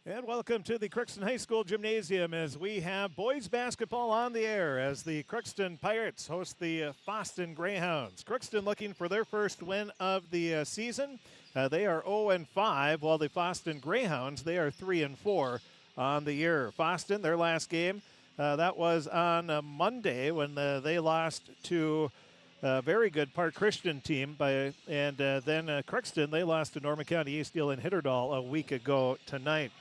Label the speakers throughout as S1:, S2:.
S1: And welcome to the Crookston High School Gymnasium as we have boys basketball on the air as the Crookston Pirates host the Fosston Greyhounds. Crookston looking for their first win of the season. They are 0-5, while the Fosston Greyhounds, they are 3-4 on the year. Fosston, their last game, that was on Monday when they lost to a very good Park Christian team. Then Crookston, they lost to Norman County Eastdale and Hitterdal a week ago tonight.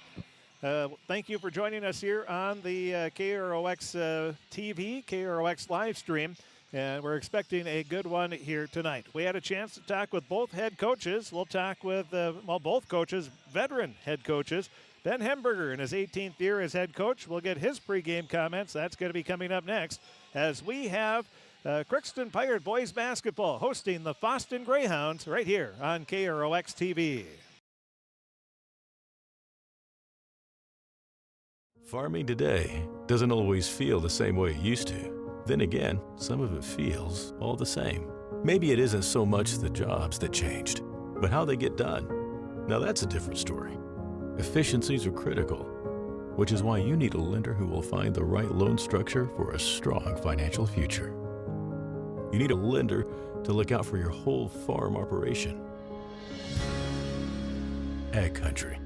S1: Thank you for joining us here on the KROX TV, KROX live stream. And we're expecting a good one here tonight. We had a chance to talk with both head coaches. We'll talk with, both coaches, veteran head coaches. Ben Hemberger in his 18th year as head coach. We'll get his pregame comments. That's going to be coming up next as we have Crookston Pirate Boys Basketball hosting the Fosston Greyhounds right here on KROX TV.
S2: Farming today doesn't always feel the same way it used to. Then again, some of it feels all the same. Maybe it isn't so much the jobs that changed, but how they get done. Now that's a different story. Efficiencies are critical, which is why you need a lender who will find the right loan structure for a strong financial future. You need a lender to look out for your whole farm operation. Ag Country.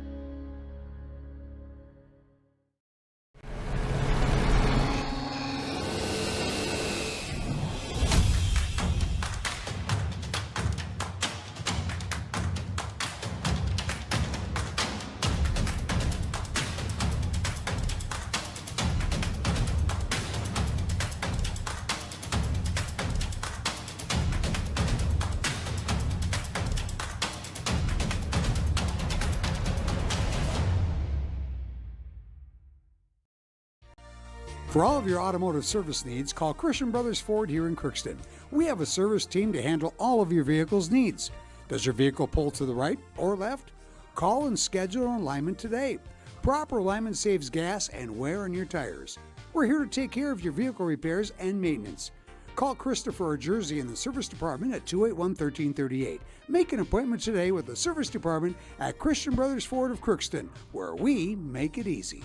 S3: For all of your automotive service needs, call Christian Brothers Ford here in Crookston. We have a service team to handle all of your vehicle's needs. Does your vehicle pull to the right or left? Call and schedule an alignment today. Proper alignment saves gas and wear on your tires. We're here to take care of your vehicle repairs and maintenance. Call Christopher or Jersey in the service department at 281-1338. Make an appointment today with the service department at Christian Brothers Ford of Crookston, where we make it easy.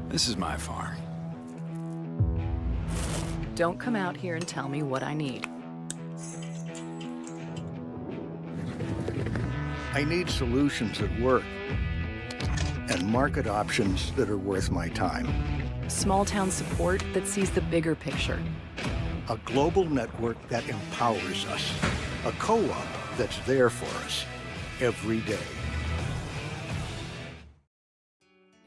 S4: This is my farm.
S5: Don't come out here and tell me what I need.
S6: I need solutions that work and market options that are worth my time.
S5: Small town support that sees the bigger picture.
S6: A global network that empowers us. A co-op that's there for us every day.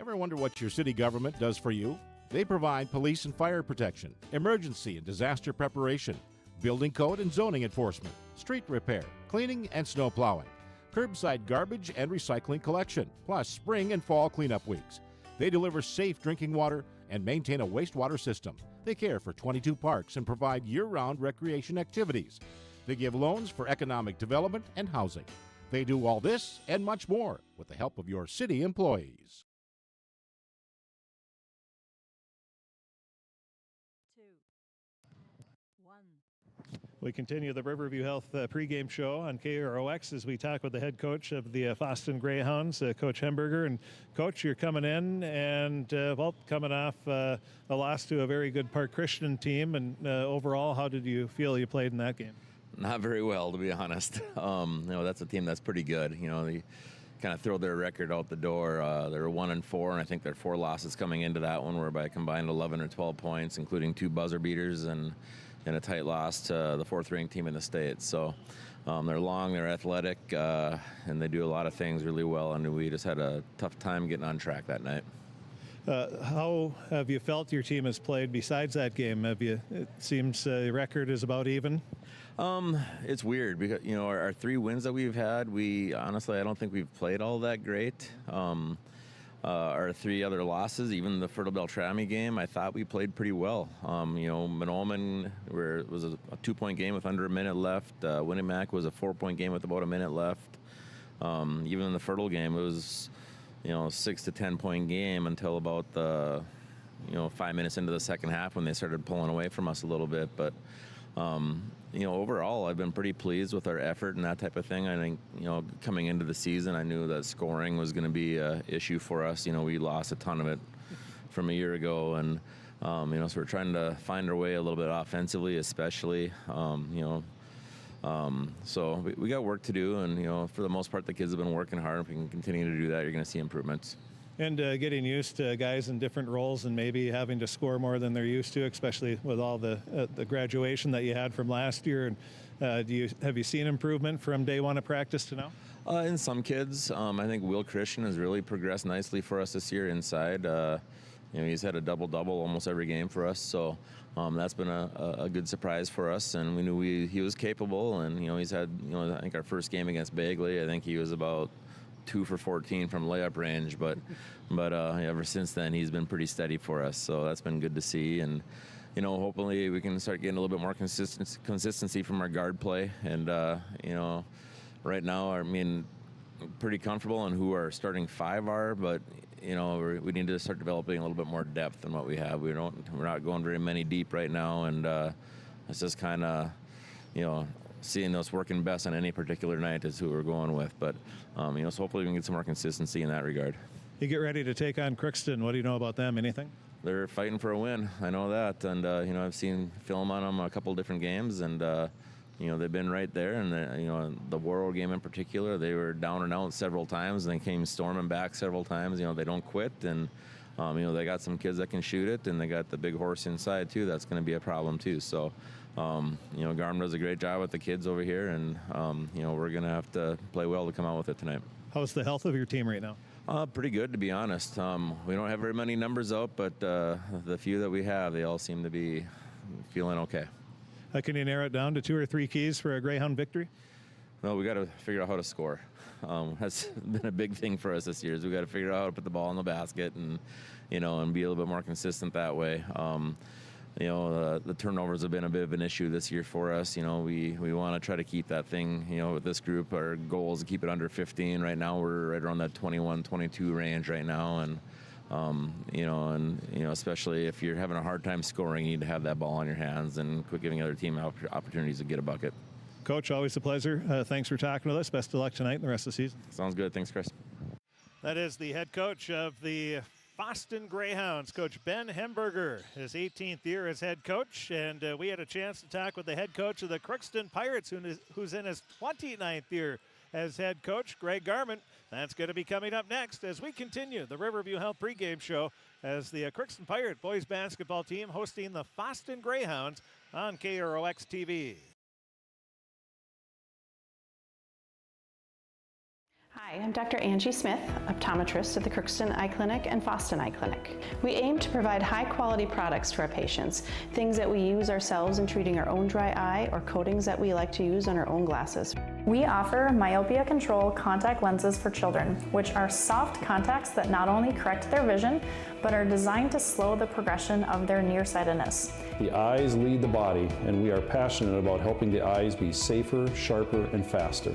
S7: Ever wonder what your city government does for you? They provide police and fire protection, emergency and disaster preparation, building code and zoning enforcement, street repair, cleaning and snow plowing, curbside garbage and recycling collection, plus spring and fall cleanup weeks. They deliver safe drinking water and maintain a wastewater system. They care for 22 parks and provide year-round recreation activities. They give loans for economic development and housing. They do all this and much more with the help of your city employees.
S1: We continue the Riverview Health pregame show on KROX as we talk with the head coach of the Fosston Greyhounds, Coach Hemberger. And Coach, you're coming in and, coming off a loss to a very good Park Christian team. And overall, how did you feel you played in that game?
S8: Not very well, to be honest. That's a team that's pretty good. They kind of throw their record out the door. They're 1-4, and I think their 4 losses coming into that one were by a combined 11 or 12 points, including 2 buzzer beaters and a tight loss to the 4th-ranked team in the state. So they're long, they're athletic, and they do a lot of things really well, and we just had a tough time getting on track that night.
S1: How have you felt your team has played besides that game? It seems the record is about even.
S8: It's weird because, our 3 wins that we've had, honestly, I don't think we've played all that great. Our 3 other losses, even the Fertile Beltrami game, I thought we played pretty well. Monoman, where it was a 2-point game with under a minute left. Winnemac was a 4-point game with about a minute left. Even in the Fertile game, it was, 6 to 10 point game until about the, 5 minutes into the second half when they started pulling away from us a little bit. But overall, I've been pretty pleased with our effort and that type of thing. I think, coming into the season, I knew that scoring was going to be an issue for us. We lost a ton of it from a year ago, and so we're trying to find our way a little bit offensively, especially. So we got work to do, and for the most part, the kids have been working hard. If we can continue to do that, you're going to see improvements.
S1: And getting used to guys in different roles and maybe having to score more than they're used to, especially with all the graduation that you had from last year. And have you seen improvement from day one of practice to now?
S8: In some kids, I think Will Christian has really progressed nicely for us this year inside. He's had a double-double almost every game for us, so that's been a good surprise for us. And we knew he was capable, and he's had I think our first game against Bagley, I think he was about 2 for 14 from layup range, but ever since then he's been pretty steady for us, so that's been good to see. And hopefully we can start getting a little bit more consistency from our guard play. And right now, I mean, pretty comfortable on who our starting 5 are, but we need to start developing a little bit more depth than what we have. We're not going very many deep right now, and it's just kind of seeing those working best on any particular night is who we're going with. But so hopefully we can get some more consistency in that regard.
S1: You get ready to take on Crookston. What do you know about them? Anything?
S8: They're fighting for a win. I know that, and I've seen film on them a couple different games, and they've been right there. And the Warrow game in particular, they were down and out several times, and they came storming back several times. They don't quit, and they got some kids that can shoot it, and they got the big horse inside too. That's going to be a problem too. So. Garm does a great job with the kids over here, and we're going to have to play well to come out with it tonight.
S1: How's the health of your team right now?
S8: Pretty good, to be honest. We don't have very many numbers out, but the few that we have, they all seem to be feeling okay.
S1: Can you narrow it down to 2 or 3 keys for a Greyhound victory?
S8: Well, we got to figure out how to score. That's been a big thing for us this year. Is we got to figure out how to put the ball in the basket, and and be a little bit more consistent that way. The turnovers have been a bit of an issue this year for us. We want to try to keep that thing, with this group. Our goal is to keep it under 15. Right now, we're right around that 21, 22 range right now. And, especially if you're having a hard time scoring, you need to have that ball on your hands and quit giving other team opportunities to get a bucket.
S1: Coach, always a pleasure. Thanks for talking with us. Best of luck tonight and the rest of the season.
S8: Sounds good. Thanks, Chris.
S1: That is the head coach of the Fosston Greyhounds, Coach Ben Hemberger, his 18th year as head coach, and we had a chance to talk with the head coach of the Crookston Pirates, who's in his 29th year as head coach, Greg Garment. That's going to be coming up next as we continue the Riverview Health pregame show as the Crookston Pirate Boys Basketball team hosting the Fosston Greyhounds on KROX TV.
S4: Hi, I'm Dr. Angie Smith, optometrist at the Crookston Eye Clinic and Fosston Eye Clinic. We aim to provide high-quality products to our patients, things that we use ourselves in treating our own dry eye or coatings that we like to use on our own glasses.
S9: We offer myopia control contact lenses for children, which are soft contacts that not only correct their vision, but are designed to slow the progression of their nearsightedness.
S10: The eyes lead the body, and we are passionate about helping the eyes be safer, sharper, and faster.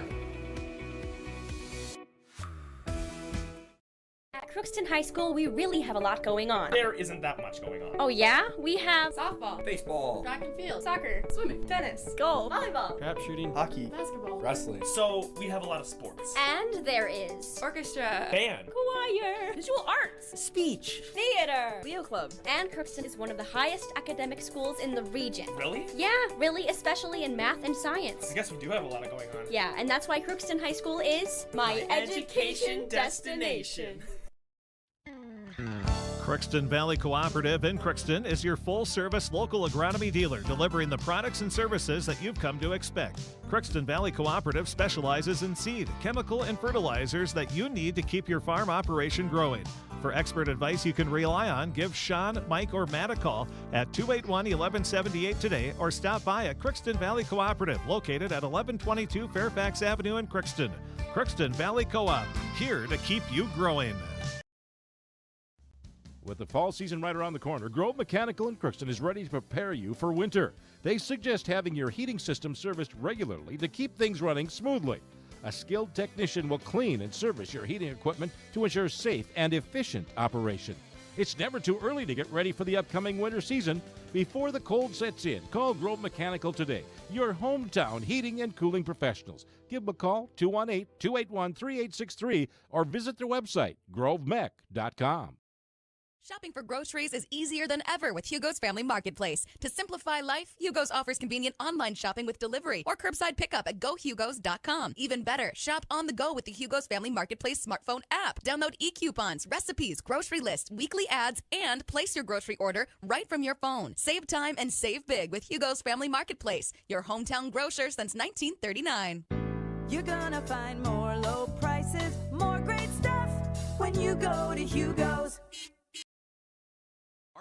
S11: Crookston High School, we really have a lot going on.
S12: There isn't that much going on.
S11: Oh yeah? We have
S13: softball,
S12: baseball,
S13: track and field, soccer, swimming, tennis,
S11: golf,
S13: volleyball,
S12: trap shooting,
S13: hockey, basketball,
S12: wrestling. So we have a lot of sports.
S11: And there is
S13: orchestra,
S12: band,
S11: choir, visual arts,
S13: speech,
S11: theater,
S13: Leo Club.
S11: And Crookston is one of the highest academic schools in the region.
S12: Really?
S11: Yeah, really, especially in math and science.
S12: I guess we do have a lot going on.
S11: Yeah, and that's why Crookston High School is
S13: my education destination.
S1: Crookston Valley Cooperative in Crookston is your full-service local agronomy dealer, delivering the products and services that you've come to expect. Crookston Valley Cooperative specializes in seed, chemical, and fertilizers that you need to keep your farm operation growing. For expert advice you can rely on, give Sean, Mike, or Matt a call at 281-1178 today or stop by at Crookston Valley Cooperative, located at 1122 Fairfax Avenue in Crookston. Crookston Valley Co-op, here to keep you growing.
S7: With the fall season right around the corner, Grove Mechanical in Crookston is ready to prepare you for winter. They suggest having your heating system serviced regularly to keep things running smoothly. A skilled technician will clean and service your heating equipment to ensure safe and efficient operation. It's never too early to get ready for the upcoming winter season. Before the cold sets in, call Grove Mechanical today, your hometown heating and cooling professionals. Give them a call, 218-281-3863, or visit their website, grovemech.com.
S14: Shopping for groceries is easier than ever with Hugo's Family Marketplace. To simplify life, Hugo's offers convenient online shopping with delivery or curbside pickup at gohugos.com. Even better, shop on the go with the Hugo's Family Marketplace smartphone app. Download e-coupons, recipes, grocery lists, weekly ads, and place your grocery order right from your phone. Save time and save big with Hugo's Family Marketplace, your hometown grocer since 1939.
S15: You're gonna find more low prices, more great stuff when you go to Hugo's.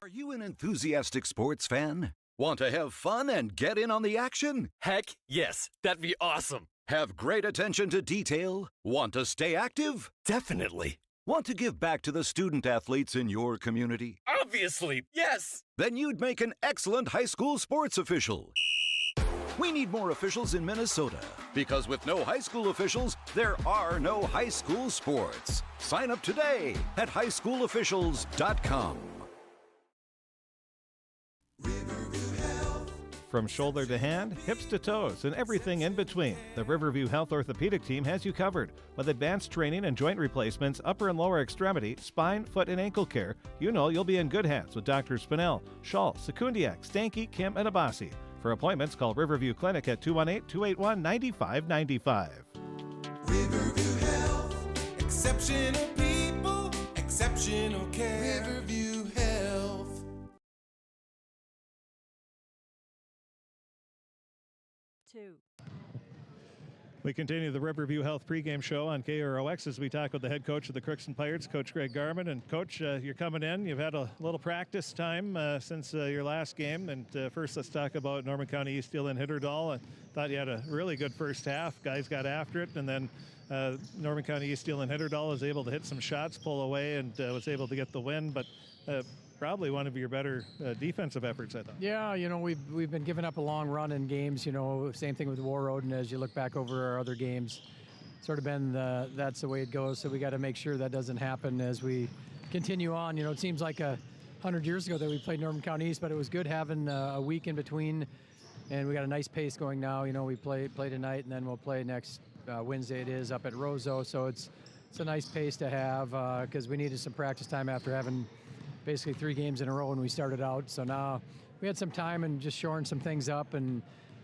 S16: Are you an enthusiastic sports fan? Want to have fun and get in on the action?
S17: Heck, yes. That'd be awesome.
S16: Have great attention to detail? Want to stay active?
S17: Definitely.
S16: Want to give back to the student athletes in your community?
S17: Obviously, yes.
S16: Then you'd make an excellent high school sports official. We need more officials in Minnesota, because with no high school officials, there are no high school sports. Sign up today at highschoolofficials.com.
S1: From shoulder to hand, hips to toes, and everything in between, the Riverview Health Orthopedic Team has you covered. With advanced training and joint replacements, upper and lower extremity, spine, foot, and ankle care, you know you'll be in good hands with Drs. Spinell, Schall, Sekundiak, Stanky, Kim, and Abasi. For appointments, call Riverview Clinic at 218-281-9595.
S18: Riverview Health, exceptional people, exceptional care. Riverview Health.
S1: We continue the Riverview Health pregame show on KROX as we talk with the head coach of the Crookston Pirates, Coach Greg Garman. And Coach, you're coming in. You've had a little practice time since your last game. And first, let's talk about Norman County East Steel and Hitterdall. I thought you had a really good first half. Guys got after it, and then Norman County East Steel and Hitterdall was able to hit some shots, pull away, and was able to get the win. But probably one of your better defensive efforts, I thought.
S19: Yeah, you know, we've been giving up a long run in games, you know, same thing with War Road, and as you look back over our other games, sort of been that's the way it goes, so we got to make sure that doesn't happen as we continue on. You know, it seems like 100 years ago that we played Norman County East, but it was good having a week in between, and we got a nice pace going now. You know, we play tonight, and then we'll play next Wednesday it is up at Roseau, so it's a nice pace to have because we needed some practice time after having basically 3 games in a row when we started out. So now we had some time and just shoring some things up and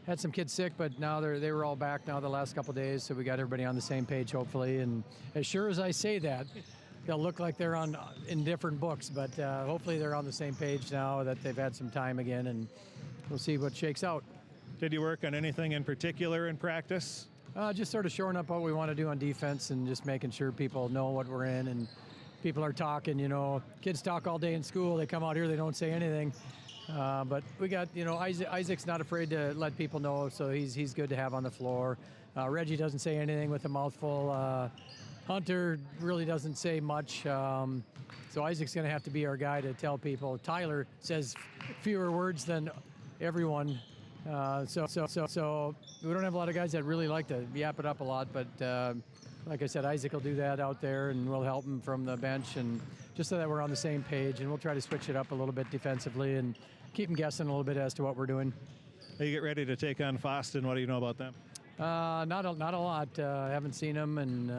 S19: had some kids sick, but now they were all back now the last couple of days, so we got everybody on the same page hopefully. And as sure as I say that, they'll look like they're in different books, but hopefully they're on the same page now that they've had some time again, and we'll see what shakes out.
S1: Did you work on anything in particular in practice?
S19: Just sort of shoring up what we want to do on defense and just making sure people know what we're in, and people are talking, you know, kids talk all day in school. They come out here, they don't say anything. But we got, you know, Isaac's not afraid to let people know, so he's good to have on the floor. Reggie doesn't say anything with a mouthful. Hunter really doesn't say much. So Isaac's going to have to be our guy to tell people. Tyler says fewer words than everyone. So we don't have a lot of guys that really like to yap it up a lot, but like I said, Isaac will do that out there, and we'll help him from the bench, and just so that we're on the same page, and we'll try to switch it up a little bit defensively and keep them guessing a little bit as to what we're doing.
S1: Hey, you get ready to take on Fosston. What do you know about them?
S19: Not a lot. I haven't seen them, and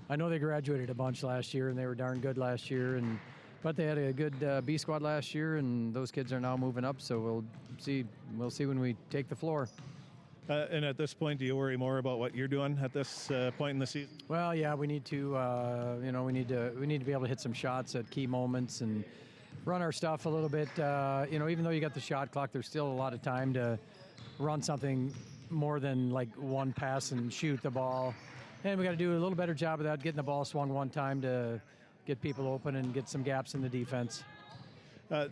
S19: I know they graduated a bunch last year, and they were darn good last year, but they had a good B squad last year, and those kids are now moving up, so we'll see when we take the floor.
S1: And at this point, do you worry more about what you're doing at this point in the season?
S19: Well, yeah, we need to, we need to be able to hit some shots at key moments and run our stuff a little bit. Even though you got the shot clock, there's still a lot of time to run something more than like one pass and shoot the ball. And we got to do a little better job of that, getting the ball swung one time to get people open and get some gaps in the defense.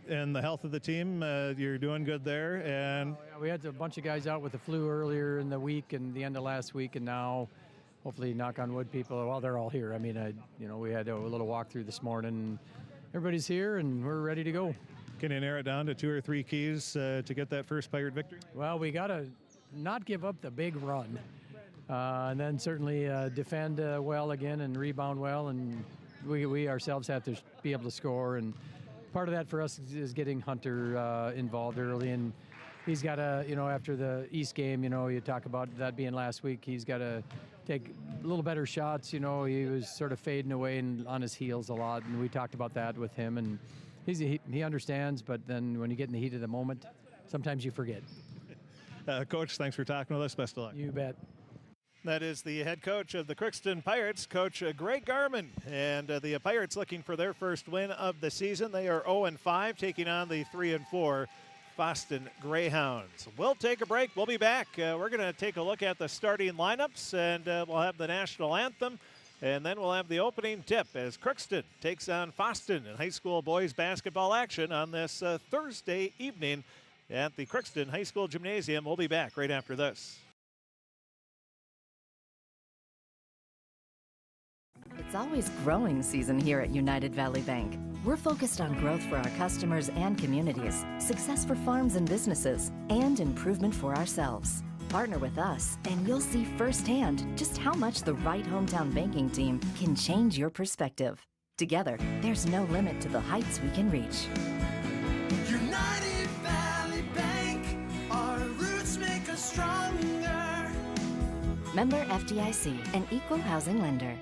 S1: And the health of the team, you're doing good there. And
S19: yeah, we had a bunch of guys out with the flu earlier in the week and the end of last week, and now, hopefully, knock on wood, people, well, they're all here. I mean, we had a little walkthrough this morning. Everybody's here, and we're ready to go.
S1: Can you narrow it down to 2 or 3 keys to get that first Pirate victory?
S19: Well, we got to not give up the big run, and then certainly defend well again and rebound well, and we ourselves have to be able to score. And part of that for us is getting Hunter involved early, and he's got to, after the East game, you talk about that being last week, he's got to take a little better shots. He was sort of fading away and on his heels a lot, and we talked about that with him, and he understands, but then when you get in the heat of the moment, sometimes you forget.
S1: Coach, thanks for talking with us. Best of luck.
S19: You bet.
S1: That is the head coach of the Crookston Pirates, Coach Greg Garman. And the Pirates looking for their first win of the season. They are 0-5, taking on the 3-4 Fosston Greyhounds. We'll take a break. We'll be back. We're going to take a look at the starting lineups, and we'll have the national anthem. And then we'll have the opening tip as Crookston takes on Fosston in high school boys basketball action on this Thursday evening at the Crookston High School Gymnasium. We'll be back right after this.
S20: It's always growing season here at United Valley Bank. We're focused on growth for our customers and communities, success for farms and businesses, and improvement for ourselves. Partner with us, and you'll see firsthand just how much the right hometown banking team can change your perspective. Together, there's no limit to the heights we can reach.
S18: United Valley Bank, our roots make us stronger.
S20: Member FDIC, an equal housing lender.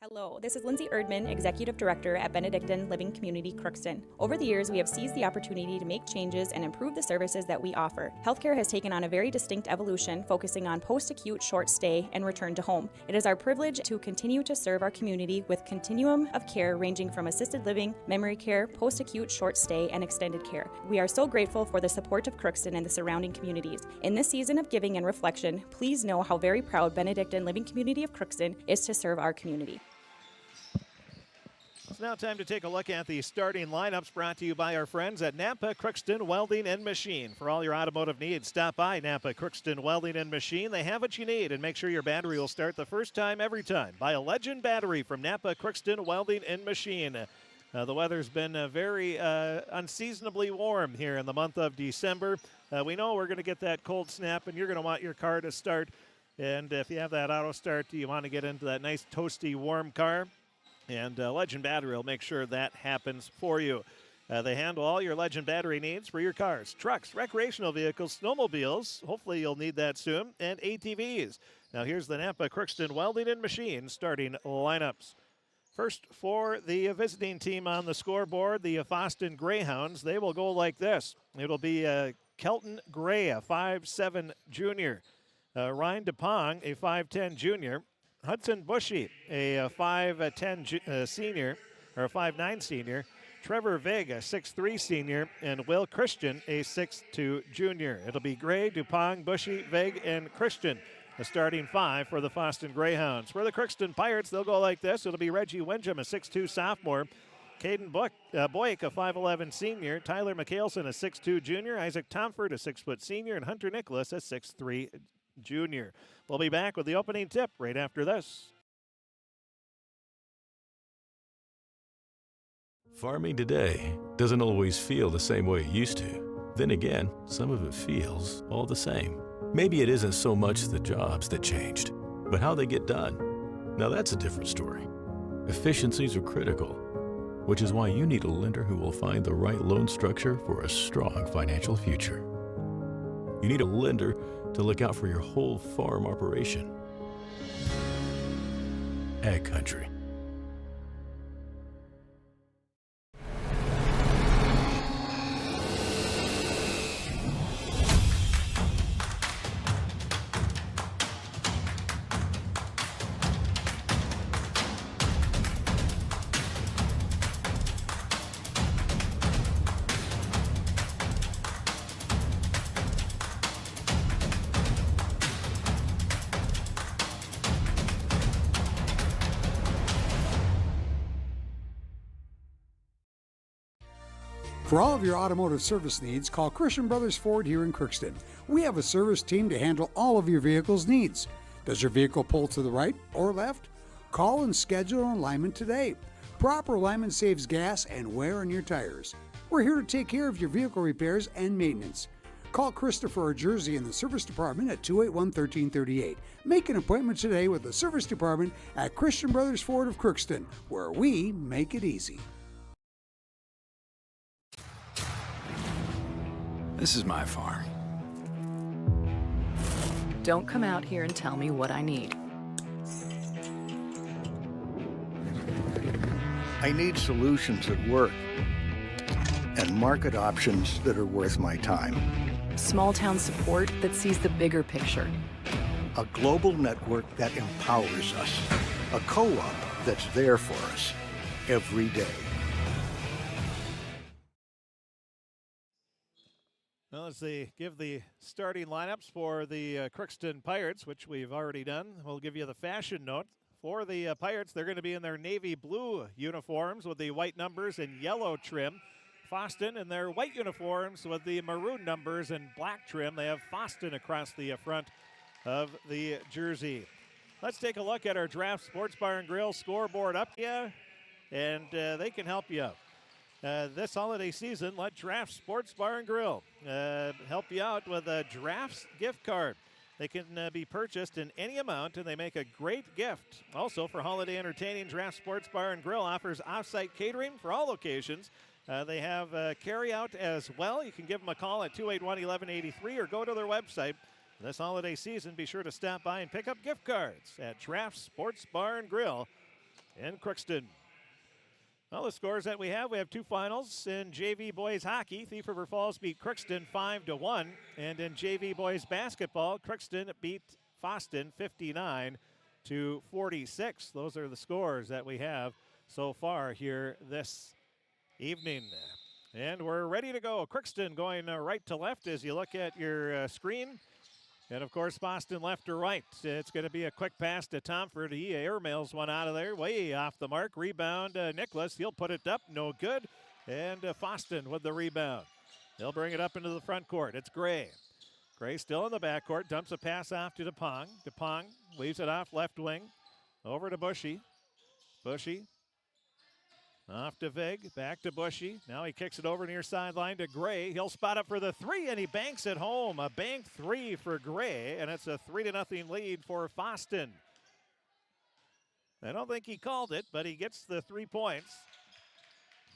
S21: Hello, this is Lindsay Erdman, Executive Director at Benedictine Living Community Crookston. Over the years, we have seized the opportunity to make changes and improve the services that we offer. Healthcare has taken on a very distinct evolution, focusing on post-acute, short stay, and return to home. It is our privilege to continue to serve our community with continuum of care ranging from assisted living, memory care, post-acute, short stay, and extended care. We are so grateful for the support of Crookston and the surrounding communities. In this season of giving and reflection, please know how very proud Benedictine Living Community of Crookston is to serve our community.
S1: It's now time to take a look at the starting lineups brought to you by our friends at Napa Crookston Welding and Machine. For all your automotive needs, stop by Napa Crookston Welding and Machine. They have what you need, and make sure your battery will start the first time every time. Buy a Legend battery from Napa Crookston Welding and Machine. The weather's been very unseasonably warm here in the month of December. We know we're going to get that cold snap, and you're going to want your car to start. And if you have that auto start, you want to get into that nice toasty warm car. And Legend Battery will make sure that happens for you. They handle all your Legend Battery needs for your cars, trucks, recreational vehicles, snowmobiles. Hopefully you'll need that soon. And ATVs. Now here's the Napa Crookston Welding and Machine starting lineups. First for the visiting team on the scoreboard, the Fosston Greyhounds. They will go like this. It'll be Kelton Gray, a 5'7 junior. Ryan DePong, a 5'10 junior. Hudson Bushy, a 5'10 senior, or a 5'9 senior. Trevor Vig, a 6'3 senior. And Will Christian, a 6'2 junior. It'll be Gray, Dupong, Bushy, Vig, and Christian, the starting five for the Fosston Greyhounds. For the Crookston Pirates, they'll go like this. It'll be Reggie Windham, a 6'2 sophomore. Caden Boyk, a 5'11 senior. Tyler McHaleson, a 6'2 junior. Isaac Tomford, a 6' senior. And Hunter Nicholas, a 6'3 junior. We'll be back with the opening tip right after this.
S2: Farming today doesn't always feel the same way it used to. Then again, some of it feels all the same. Maybe it isn't so much the jobs that changed, but how they get done. Now that's a different story. Efficiencies are critical, which is why you need a lender who will find the right loan structure for a strong financial future. You need a lender to look out for your whole farm operation. Ag Country.
S3: For all of your automotive service needs, call Christian Brothers Ford here in Crookston. We have a service team to handle all of your vehicle's needs. Does your vehicle pull to the right or left? Call and schedule an alignment today. Proper alignment saves gas and wear on your tires. We're here to take care of your vehicle repairs and maintenance. Call Christopher or Jersey in the service department at 281-1338. Make an appointment today with the service department at Christian Brothers Ford of Crookston, where we make it easy.
S5: This is my farm.
S22: Don't come out here and tell me what I need.
S6: I need solutions that work and market options that are worth my time.
S22: Small town support that sees the bigger picture.
S6: A global network that empowers us. A co-op that's there for us every day.
S1: Well, as they give the starting lineups for the Crookston Pirates, which we've already done, we'll give you the fashion note. For the Pirates, they're going to be in their navy blue uniforms with the white numbers and yellow trim. Fosston in their white uniforms with the maroon numbers and black trim. They have Fosston across the front of the jersey. Let's take a look at our Draft Sports Bar and Grill scoreboard up here, and they can help you out. This holiday season, let Draft Sports Bar and Grill help you out with a Drafts gift card. They can be purchased in any amount, and they make a great gift. Also, for holiday entertaining, Draft Sports Bar and Grill offers off-site catering for all locations. They have carry-out as well. You can give them a call at 281-1183 or go to their website. This holiday season, be sure to stop by and pick up gift cards at Draft Sports Bar and Grill in Crookston. Well, the scores that we have two finals in JV boys hockey. Thief River Falls beat Crookston 5-1, and in JV boys basketball, Crookston beat Fosston 59-46. Those are the scores that we have so far here this evening. And we're ready to go. Crookston going right to left as you look at your screen. And, of course, Fosston left to right. It's going to be a quick pass to Tomford. He airmails one out of there, way off the mark. Rebound, Nicholas. He'll put it up. No good. And Fosston with the rebound. They'll bring it up into the front court. It's Gray. Gray still in the backcourt. Dumps a pass off to DePong. DePong leaves it off left wing. Over to Bushy. Bushy. Off to Vig, back to Bushy. Now he kicks it over near sideline to Gray. He'll spot up for the three, and he banks it home. A bank three for Gray, and it's a 3-0 lead for Fosston. I don't think he called it, but he gets the 3 points.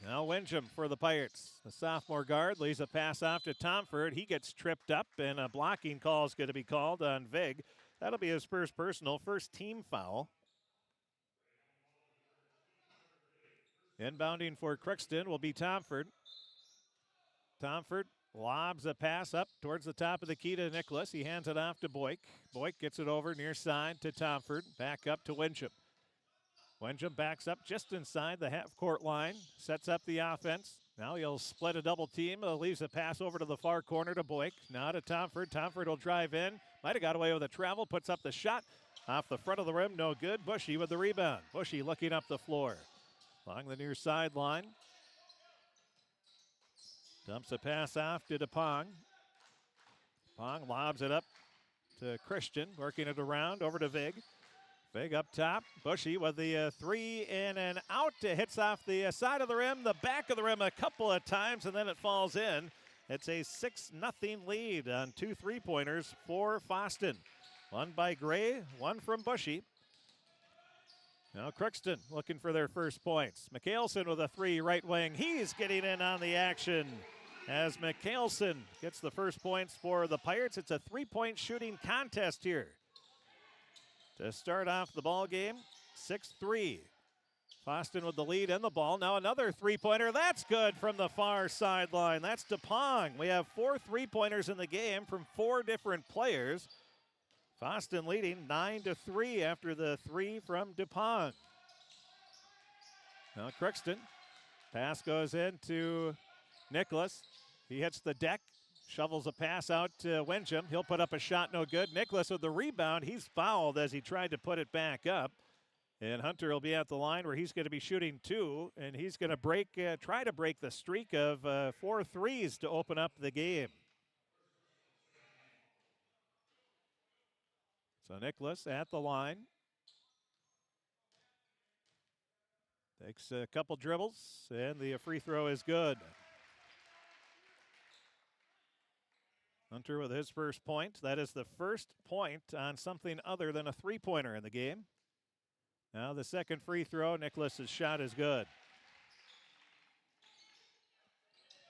S1: Now Wincham for the Pirates. The sophomore guard leaves a pass off to Tomford. He gets tripped up, and a blocking call is going to be called on Vig. That'll be his first personal, first team foul. Inbounding for Crookston will be Tomford. Tomford lobs a pass up towards the top of the key to Nicholas. He hands it off to Boyk. Boyk gets it over near side to Tomford. Back up to Wincham. Wincham backs up just inside the half-court line. Sets up the offense. Now he'll split a double team. Leaves a pass over to the far corner to Boyk. Now to Tomford. Tomford will drive in. Might have got away with a travel. Puts up the shot. Off the front of the rim. No good. Bushy with the rebound. Bushy looking up the floor. Along the near sideline. Dumps a pass off to DePong. DePong lobs it up to Christian. Working it around over to Vig. Vig up top. Bushy with the three in and out. Hits off the side of the rim, the back of the rim a couple of times, and then it falls in. It's a 6-0 lead on 2 3-pointers for Fosston. One by Gray, one from Bushy. Now Crookston looking for their first points. McHaleson with a 3 right wing. He's getting in on the action as McHaleson gets the first points for the Pirates. It's a 3-point shooting contest here to start off the ball game. 6-3. Fosston with the lead and the ball. Now another 3-pointer. That's good from the far sideline. That's DePong. We have 4 3-pointers in the game from 4 different players. Fosston leading 9-3 after the 3 from DuPont. Now Crookston. Pass goes in to Nicholas. He hits the deck. Shovels a pass out to Wincham. He'll put up a shot, no good. Nicholas with the rebound. He's fouled as he tried to put it back up. And Hunter will be at the line where he's going to be shooting 2. And he's going to try to break the streak of 4 threes to open up the game. So Nicholas at the line. Takes a couple dribbles, and the free throw is good. Hunter with his first point. That is the first point on something other than a 3-pointer in the game. Now the second free throw. Nicholas's shot is good.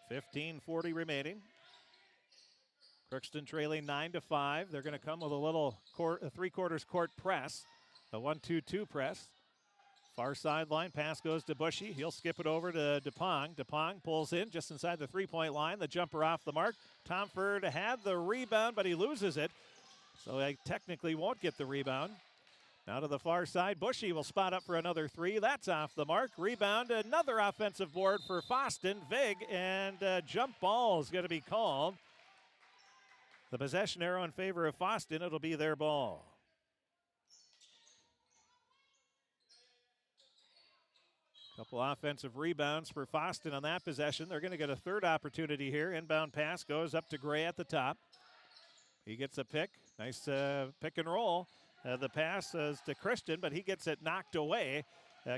S1: 15:40 remaining. Crookston trailing 9-5. They're going to come with a little three-quarters court press, a 1-2-2 press. Far sideline, pass goes to Bushy. He'll skip it over to DePong. DePong pulls in just inside the three-point line. The jumper off the mark. Tomford had the rebound, but he loses it. So he technically won't get the rebound. Now to the far side, Bushy will spot up for another three. That's off the mark. Rebound, another offensive board for Fosston. Vig, and jump ball is going to be called. The possession arrow in favor of Fosston. It'll be their ball. Couple offensive rebounds for Fosston on that possession. They're going to get a third opportunity here. Inbound pass goes up to Gray at the top. He gets a pick. Nice pick and roll. The pass is to Christian, but he gets it knocked away.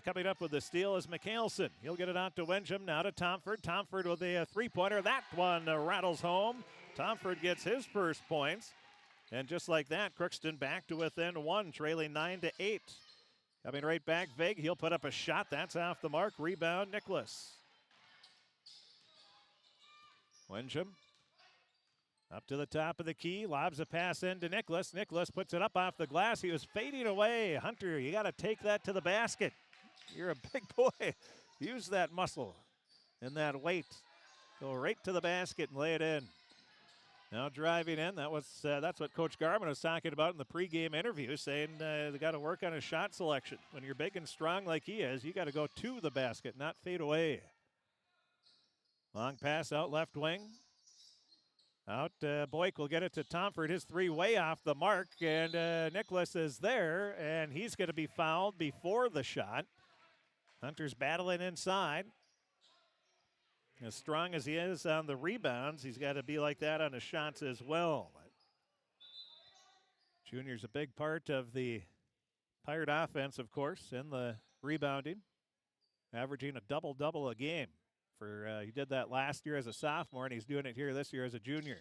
S1: Coming up with the steal is McHaleson. He'll get it out to Wenjum. Now to Tomford. Tomford with a three-pointer. That one rattles home. Tomford gets his first points. And just like that, Crookston back to within one, trailing 9-8. Coming right back, Vig. He'll put up a shot. That's off the mark. Rebound, Nicholas. Wenjum up to the top of the key. Lobs a pass in to Nicholas. Nicholas puts it up off the glass. He was fading away. Hunter, you got to take that to the basket. You're a big boy. Use that muscle and that weight. Go right to the basket and lay it in. Now driving in, that's what Coach Garman was talking about in the pregame interview, saying they got to work on his shot selection. When you're big and strong like he is, you got to go to the basket, not fade away. Long pass out left wing. Out, Boyk will get it to Tomford. His three way off the mark, and Nicholas is there, and he's going to be fouled before the shot. Hunter's battling inside. As strong as he is on the rebounds, he's got to be like that on his shots as well. Junior's a big part of the Pirate offense, of course, in the rebounding, averaging a double-double a game. He did that last year as a sophomore, and he's doing it here this year as a junior.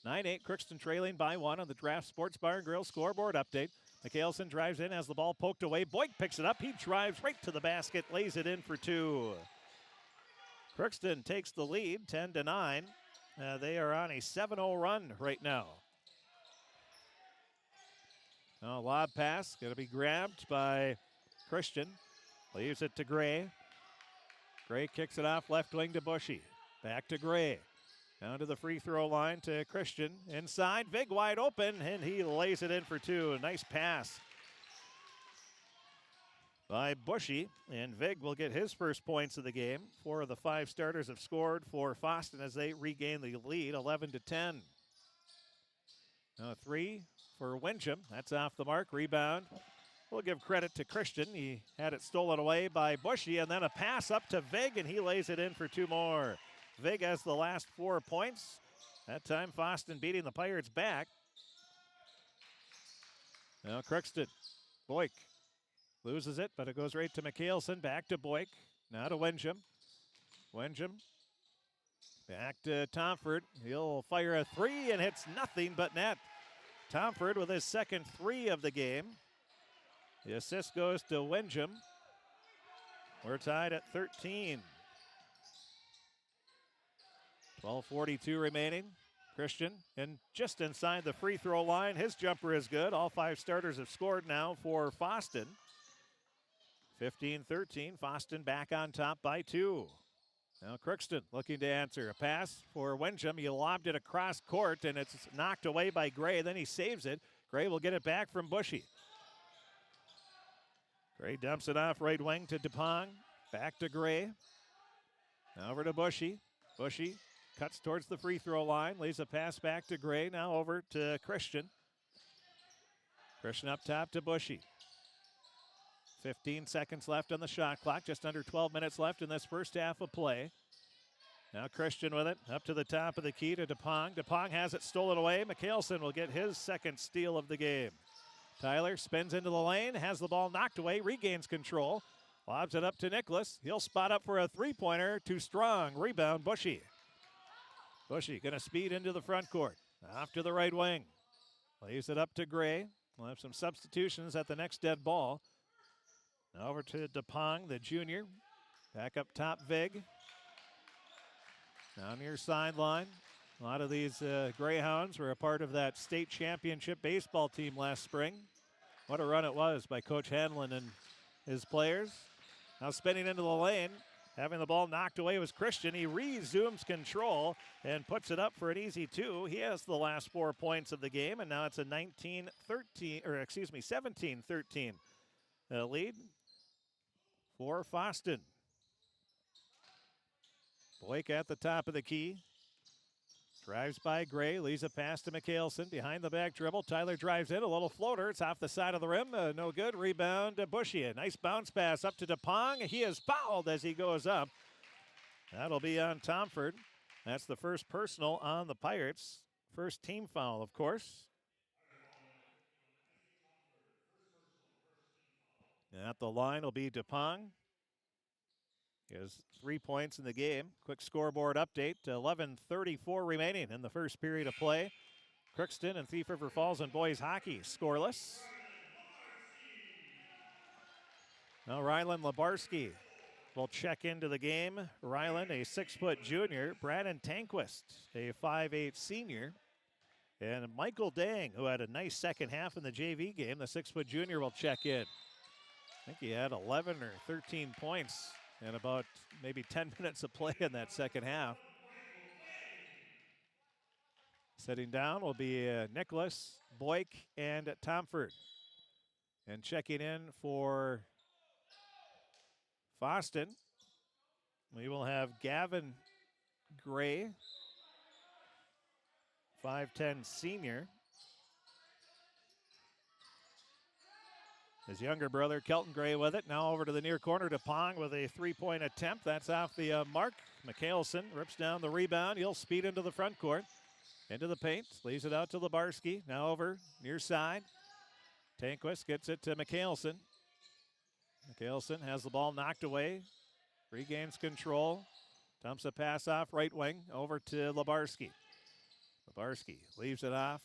S1: 9-8, Crookston trailing by one on the Draft Sports Bar and Grill scoreboard update. McHaleson drives in, has the ball poked away. Boyk picks it up. He drives right to the basket, lays it in for two. Crookston takes the lead, 10-9. They are on a 7-0 run right now. Now lob pass, going to be grabbed by Christian. Leaves it to Gray. Gray kicks it off left wing to Bushy. Back to Gray. Down to the free throw line to Christian. Inside, Vig wide open, and he lays it in for two. A nice pass by Bushy, and Vig will get his first points of the game. 4 of the 5 starters have scored for Fosston as they regain the lead, 11-10. Now 3 for Wenjum. That's off the mark. Rebound. We'll give credit to Christian. He had it stolen away by Bushy, and then a pass up to Vig, and he lays it in for 2 more. Vig has the last 4 points. That time Fosston beating the Pirates back. Now Crookston. Boyk loses it, but it goes right to McHaleson. Back to Boyk. Now to Wenjum. Wenjum. Back to Tomford. He'll fire a 3 and hits nothing but net. Tomford with his second 3 of the game. The assist goes to Wenjum. We're tied at 13. 12:42 remaining. Christian, and just inside the free throw line. His jumper is good. All 5 starters have scored now for Fosston. 15-13. Fosston back on top by 2. Now Crookston looking to answer. A pass for Wenjum. He lobbed it across court, and it's knocked away by Gray. Then he saves it. Gray will get it back from Bushy. Gray dumps it off right wing to DePong. Back to Gray. Now over to Bushy. Bushy cuts towards the free throw line. Leaves a pass back to Gray. Now over to Christian. Christian up top to Bushy. 15 seconds left on the shot clock. Just under 12 minutes left in this first half of play. Now Christian with it. Up to the top of the key to DePong. DePong has it stolen away. McHaleson will get his second steal of the game. Tyler spins into the lane. Has the ball knocked away. Regains control. Lobs it up to Nicholas. He'll spot up for a three-pointer. Too strong. Rebound, Bushy. Bushy going to speed into the front court. Off to the right wing. Leaves it up to Gray. We'll have some substitutions at the next dead ball. Now over to DePong, the junior. Back up top, Vig. Now near sideline. A lot of these Greyhounds were a part of that state championship baseball team last spring. What a run it was by Coach Hanlon and his players. Now spinning into the lane, having the ball knocked away was Christian. He resumes control and puts it up for an easy 2. He has the last 4 points of the game, and now it's a 17-13 lead for Fosston. Boyk at the top of the key. Drives by Gray, leaves a pass to Mikhailson. Behind the back dribble, Tyler drives in, a little floater. It's off the side of the rim, no good. Rebound to Bushy. A nice bounce pass up to DePong. He is fouled as he goes up. That'll be on Tomford. That's the first personal on the Pirates. First team foul, of course. At the line will be DePong. He has 3 points in the game. Quick scoreboard update. 11:34 remaining in the first period of play. Crookston and Thief River Falls and boys hockey scoreless. Now Rylan Labarski will check into the game. Rylan, a 6-foot junior. Brandon Tanquist, a 5'8 senior. And Michael Dang, who had a nice second half in the JV game. The 6-foot junior will check in. I think he had 11 or 13 points in about maybe 10 minutes of play in that second half. Sitting down will be Nicholas, Boyk, and Tomford. And checking in for Fosston, we will have Gavin Gray, 5'10 senior. His younger brother, Kelton Gray, with it. Now over to the near corner to Pong with a three-point attempt. That's off the mark. Mikhailson rips down the rebound. He'll speed into the front court. Into the paint. Leaves it out to Labarski. Now over near side. Tanquist gets it to Mikhailson. Mikhailson has the ball knocked away. Regains control. Dumps a pass off right wing over to Labarski. Labarski leaves it off.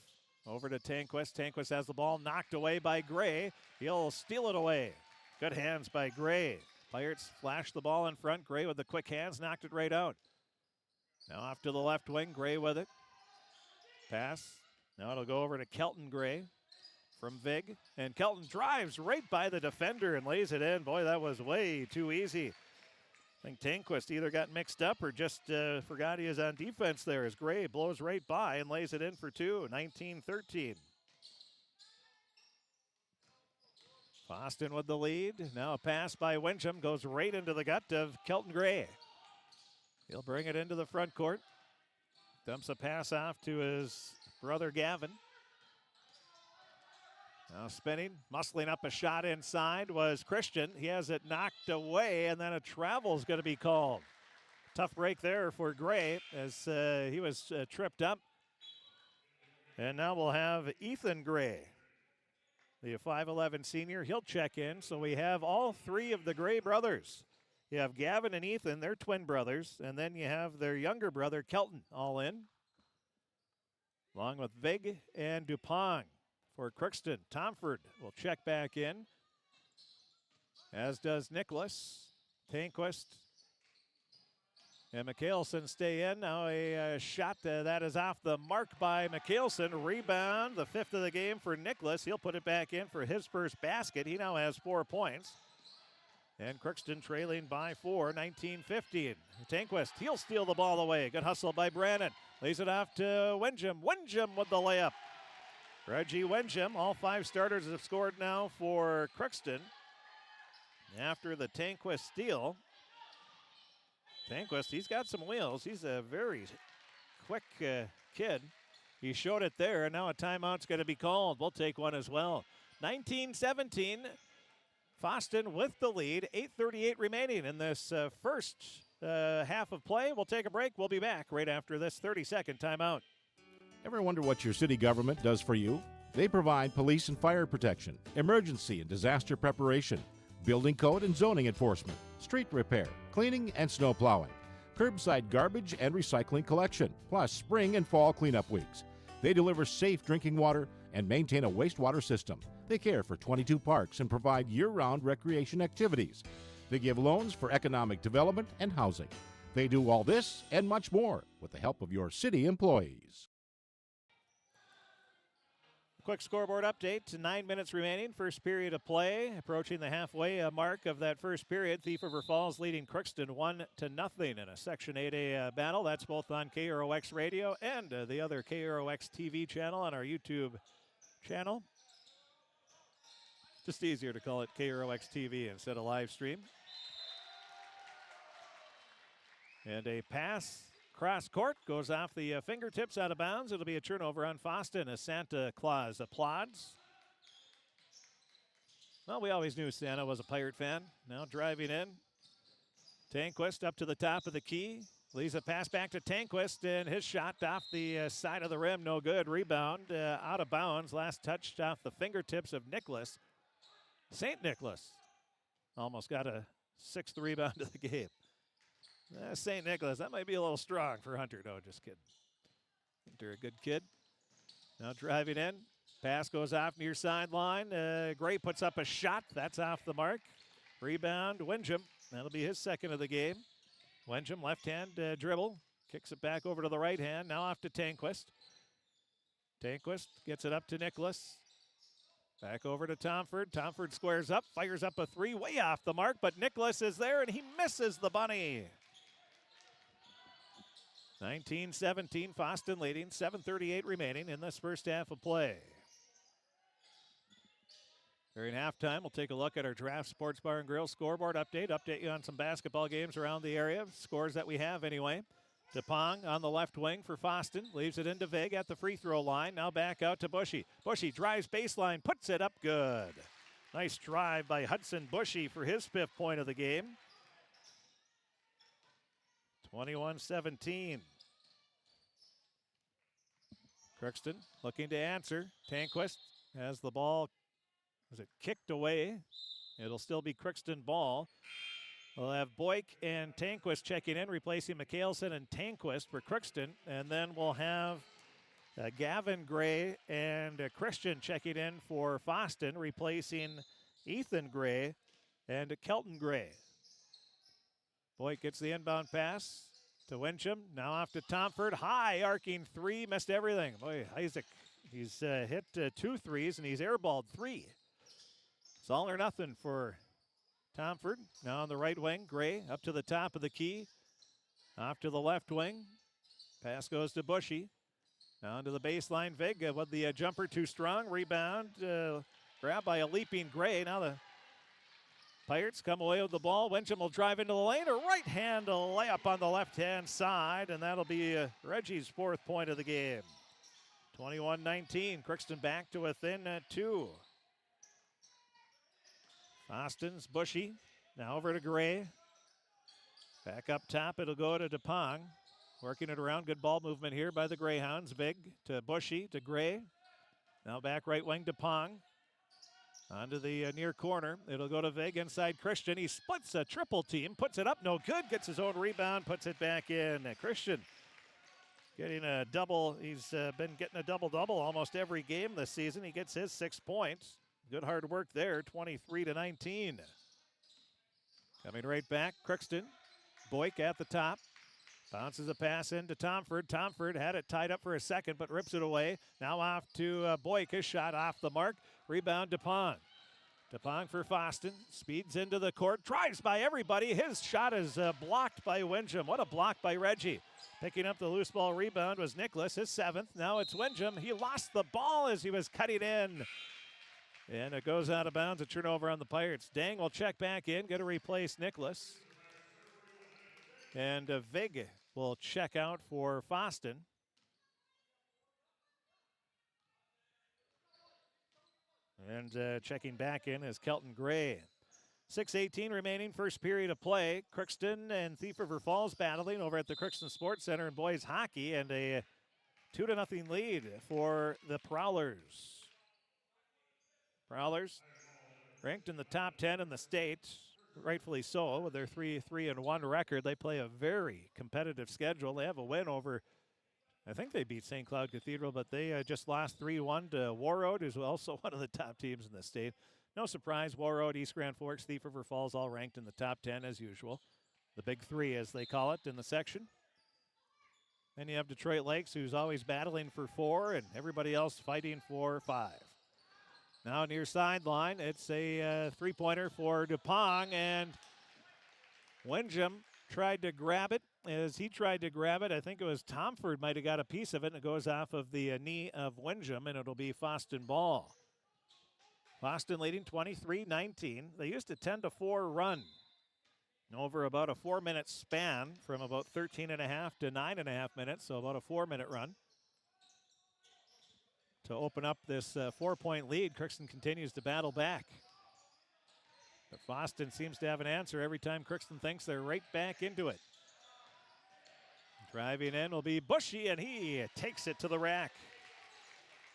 S1: Over to Tanquist. Tanquist has the ball knocked away by Gray. He'll steal it away. Good hands by Gray. Pirates flash the ball in front. Gray with the quick hands knocked it right out. Now off to the left wing. Gray with it. Pass. Now it'll go over to Kelton Gray from Vig. And Kelton drives right by the defender and lays it in. Boy, that was way too easy. I think Tanquist either got mixed up or just forgot he is on defense there as Gray blows right by and lays it in for two, 19-13. Fosston with the lead. Now a pass by Wincham goes right into the gut of Kelton Gray. He'll bring it into the front court. Dumps a pass off to his brother Gavin. Now spinning, muscling up a shot inside was Christian. He has it knocked away, and then a travel is going to be called. Tough break there for Gray as he was tripped up. And now we'll have Ethan Gray, the 5'11 senior. He'll check in, so we have all three of the Gray brothers. You have Gavin and Ethan, they're twin brothers, and then you have their younger brother, Kelton, all in, along with Vig and Dupont. For Crookston, Tomford will check back in, as does Nicholas. Tanquist and Mikhailson stay in. Now a shot that is off the mark by Mikhailson. Rebound, the fifth of the game for Nicholas. He'll put it back in for his first basket. He now has 4 points. And Crookston trailing by 4, 19-15. Tanquist, he'll steal the ball away. Good hustle by Brannon. Lays it off to Wincham. Wincham with the layup. Reggie Wincham, all 5 starters have scored now for Crookston. After the Tanquist steal. Tanquist, he's got some wheels. He's a very quick kid. He showed it there, and now a timeout's going to be called. We'll take one as well. 19-17, Fosston with the lead. 8:38 remaining in this first half of play. We'll take a break. We'll be back right after this 30-second timeout.
S7: Ever wonder what your city government does for you? They provide police and fire protection, emergency and disaster preparation, building code and zoning enforcement, street repair, cleaning and snow plowing, curbside garbage and recycling collection, plus spring and fall cleanup weeks. They deliver safe drinking water and maintain a wastewater system. They care for 22 parks and provide year-round recreation activities. They give loans for economic development and housing. They do all this and much more with the help of your city employees.
S1: Quick scoreboard update. 9 minutes remaining. First period of play. Approaching the halfway mark of that first period. Thief River Falls leading Crookston 1-0 in a Section 8A battle. That's both on KROX Radio and the other KROX TV channel on our YouTube channel. Just easier to call it KROX TV instead of live stream. And a pass cross court goes off the fingertips out of bounds. It'll be a turnover on Fosston as Santa Claus applauds. Well, we always knew Santa was a Pirate fan. Now driving in. Tanquist up to the top of the key. Leaves a pass back to Tanquist, and his shot off the side of the rim. No good. Rebound out of bounds. Last touched off the fingertips of Nicholas. St. Nicholas almost got a sixth rebound of the game. St. Nicholas, that might be a little strong for Hunter. No, just kidding. Hunter, a good kid. Now driving in. Pass goes off near sideline. Gray puts up a shot. That's off the mark. Rebound, Windjam. That'll be his second of the game. Windjam, left-hand dribble. Kicks it back over to the right hand. Now off to Tanquist. Tanquist gets it up to Nicholas. Back over to Tomford. Tomford squares up, fires up a three, way off the mark, but Nicholas is there, and he misses the bunny. 19-17, Fosston leading, 7:38 remaining in this first half of play. During halftime, we'll take a look at our Draft Sports Bar and Grill scoreboard update you on some basketball games around the area, scores that we have anyway. DePong on the left wing for Fosston, leaves it into Vig at the free throw line, now back out to Bushy. Bushy drives baseline, puts it up good. Nice drive by Hudson Bushy for his fifth point of the game. 21-17. Crookston looking to answer. Tanquist has the ball. Was it kicked away? It'll still be Crookston ball. We'll have Boyk and Tanquist checking in, replacing McHaleson and Tanquist for Crookston. And then we'll have Gavin Gray and Christian checking in for Fosston, replacing Ethan Gray and Kelton Gray. Boyk gets the inbound pass to Wincham. Now off to Tomford. High arcing three. Missed everything. Boy, Isaac, he's hit 2 threes and he's airballed 3. It's all or nothing for Tomford. Now on the right wing. Gray up to the top of the key. Off to the left wing. Pass goes to Bushy. Down to the baseline. Vig with the jumper too strong. Rebound. Grabbed by a leaping Gray. Now the Pirates come away with the ball. Wincham will drive into the lane. A right-hand layup on the left-hand side, and that'll be Reggie's fourth point of the game. 21-19. Crookston back to within 2. Fosston's Bushy. Now over to Gray. Back up top, it'll go to DePong. Working it around. Good ball movement here by the Greyhounds. Big to Bushy, to Gray. Now back right wing, DePong. Onto the near corner. It'll go to Vig inside Christian. He splits a triple team, puts it up, no good. Gets his own rebound, puts it back in. Christian getting a double. He's been getting a double-double almost every game this season. He gets his 6 points. Good hard work there, 23-19. Coming right back, Crookston. Boyk at the top. Bounces a pass into Tomford. Tomford had it tied up for a second, but rips it away. Now off to Boyk. His shot off the mark. Rebound DePong. DePong for Fosston. Speeds into the court. Drives by everybody. His shot is blocked by Windjam. What a block by Reggie. Picking up the loose ball rebound was Nicholas, his 7th. Now it's Windjam. He lost the ball as he was cutting in. And it goes out of bounds. A turnover on the Pirates. Dang will check back in. Going to replace Nicholas. And Vig will check out for Fosston. And checking back in is Kelton Gray. 6:18 remaining, first period of play. Crookston and Thief River Falls battling over at the Crookston Sports Center in boys hockey, and a 2-0 lead for the Prowlers. Prowlers ranked in the top 10 in the state, rightfully so, with their 3-1 record. They play a very competitive schedule. They have a win over, I think they beat St. Cloud Cathedral, but they just lost 3-1 to Warroad, who's also one of the top teams in the state. No surprise, Warroad, East Grand Forks, Thief River Falls all ranked in the top 10 as usual. The big three, as they call it in the section. Then you have Detroit Lakes, who's always battling for 4, and everybody else fighting for 5. Now near sideline, it's a three-pointer for DuPong, and Windjam tried to grab it. As he tried to grab it, I think it was Tomford might have got a piece of it, and it goes off of the knee of Windjam, and it'll be Fosston ball. Fosston leading 23-19. They used a 10-4 run over about a 4-minute span from about 13.5 to 9.5 minutes, so about a 4-minute run. To open up this 4-point lead, Crookston continues to battle back. But Fosston seems to have an answer every time Crookston thinks they're right back into it. Driving in will be Bushy, and he takes it to the rack.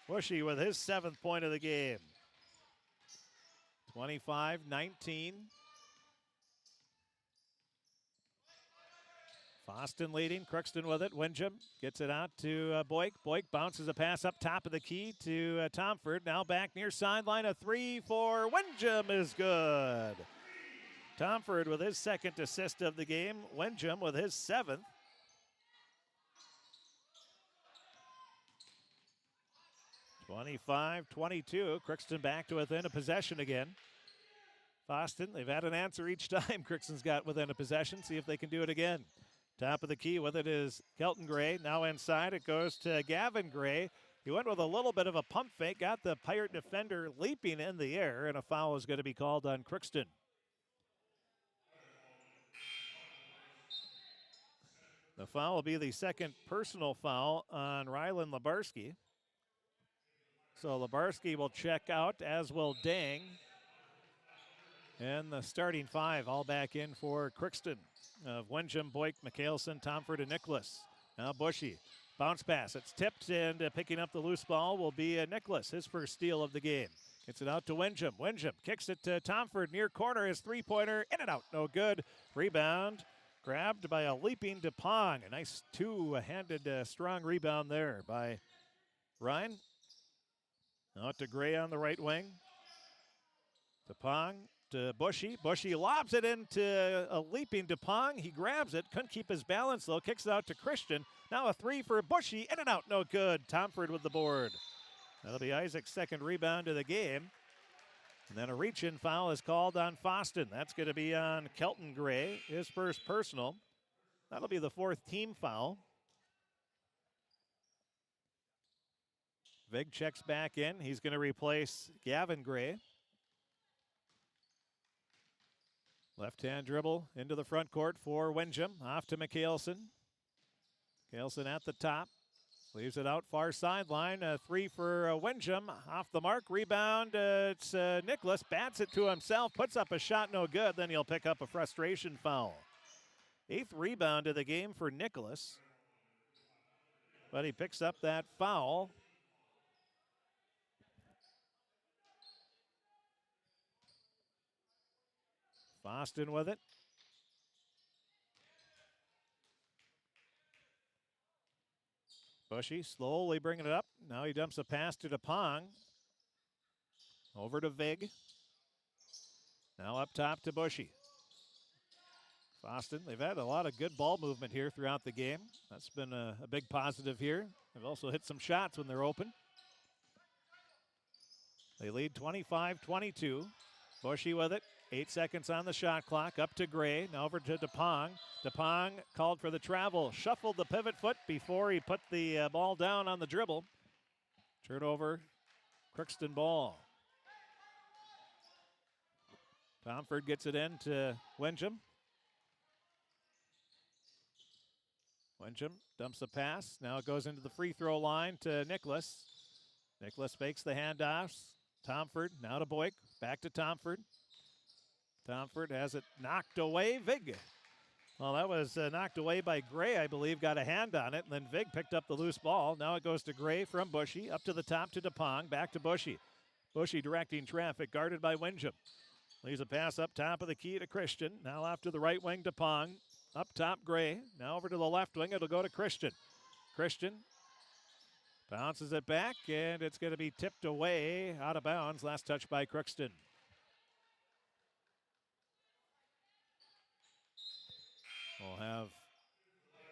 S1: Bushy with his 7th point of the game. 25-19. Fosston leading, Crookston with it. Windjam gets it out to Boyk. Boyk bounces a pass up top of the key to Tomford. Now back near sideline. A 3 for Windjam is good. Tomford with his 2nd assist of the game. Windjam with his 7th. (25-22). Crookston back to within a possession again. Fosston, they've had an answer each time Crookston's got within a possession. See if they can do it again. Top of the key with it is Kelton Gray. Now inside it goes to Gavin Gray. He went with a little bit of a pump fake, got the Pirate defender leaping in the air, and a foul is going to be called on Crookston. The foul will be the 2nd personal foul on Rylan Labarski. So Labarski will check out, as will Dang. And the starting 5 all back in for Crookston of Windjam, Boyk, McHaleson, Tomford, and Nicholas. Now Bushy. Bounce pass. It's tipped, and picking up the loose ball will be Nicholas, his first steal of the game. Gets it out to Windjam. Windjam kicks it to Tomford. Near corner, his three-pointer. In and out. No good. Rebound. Grabbed by a leaping DuPong. A nice two-handed strong rebound there by Ryan. Out to Gray on the right wing. DuPong to Bushy. Bushy lobs it into a leaping DuPong. He grabs it. Couldn't keep his balance, though. Kicks it out to Christian. Now a 3 for Bushy. In and out. No good. Tomford with the board. That'll be Isaac's 2nd rebound of the game. And then a reach-in foul is called on Fosston. That's going to be on Kelton Gray, his first personal. That'll be the 4th team foul. Vig checks back in. He's going to replace Gavin Gray. Left-hand dribble into the front court for Windjam. Off to McHaleson. McHaleson at the top. Leaves it out far sideline. A 3 for Windjam. Off the mark. Rebound. It's Nicholas. Bats it to himself. Puts up a shot. No good. Then he'll pick up a frustration foul. 8th rebound of the game for Nicholas. But he picks up that foul. Fosston with it. Bushy slowly bringing it up. Now he dumps a pass to DuPong. Over to Vig. Now up top to Bushy. Fosston, they've had a lot of good ball movement here throughout the game. That's been a big positive here. They've also hit some shots when they're open. They lead 25-22. Bushy with it. 8 seconds on the shot clock. Up to Gray. Now over to DuPong. DuPong called for the travel. Shuffled the pivot foot before he put the ball down on the dribble. Turnover. Crookston ball. Tomford gets it in to Windjam. Windjam dumps a pass. Now it goes into the free throw line to Nicholas. Nicholas fakes the handoffs. Tomford now to Boyk. Back to Tomford. Tomford has it knocked away. Vig. Well, that was knocked away by Gray, I believe. Got a hand on it. And then Vig picked up the loose ball. Now it goes to Gray from Bushy. Up to the top to DuPong. Back to Bushy. Bushy directing traffic. Guarded by Windjam. Leaves a pass up top of the key to Christian. Now off to the right wing, DuPong. Up top, Gray. Now over to the left wing. It'll go to Christian. Christian bounces it back, and it's going to be tipped away out of bounds. Last touch by Crookston. have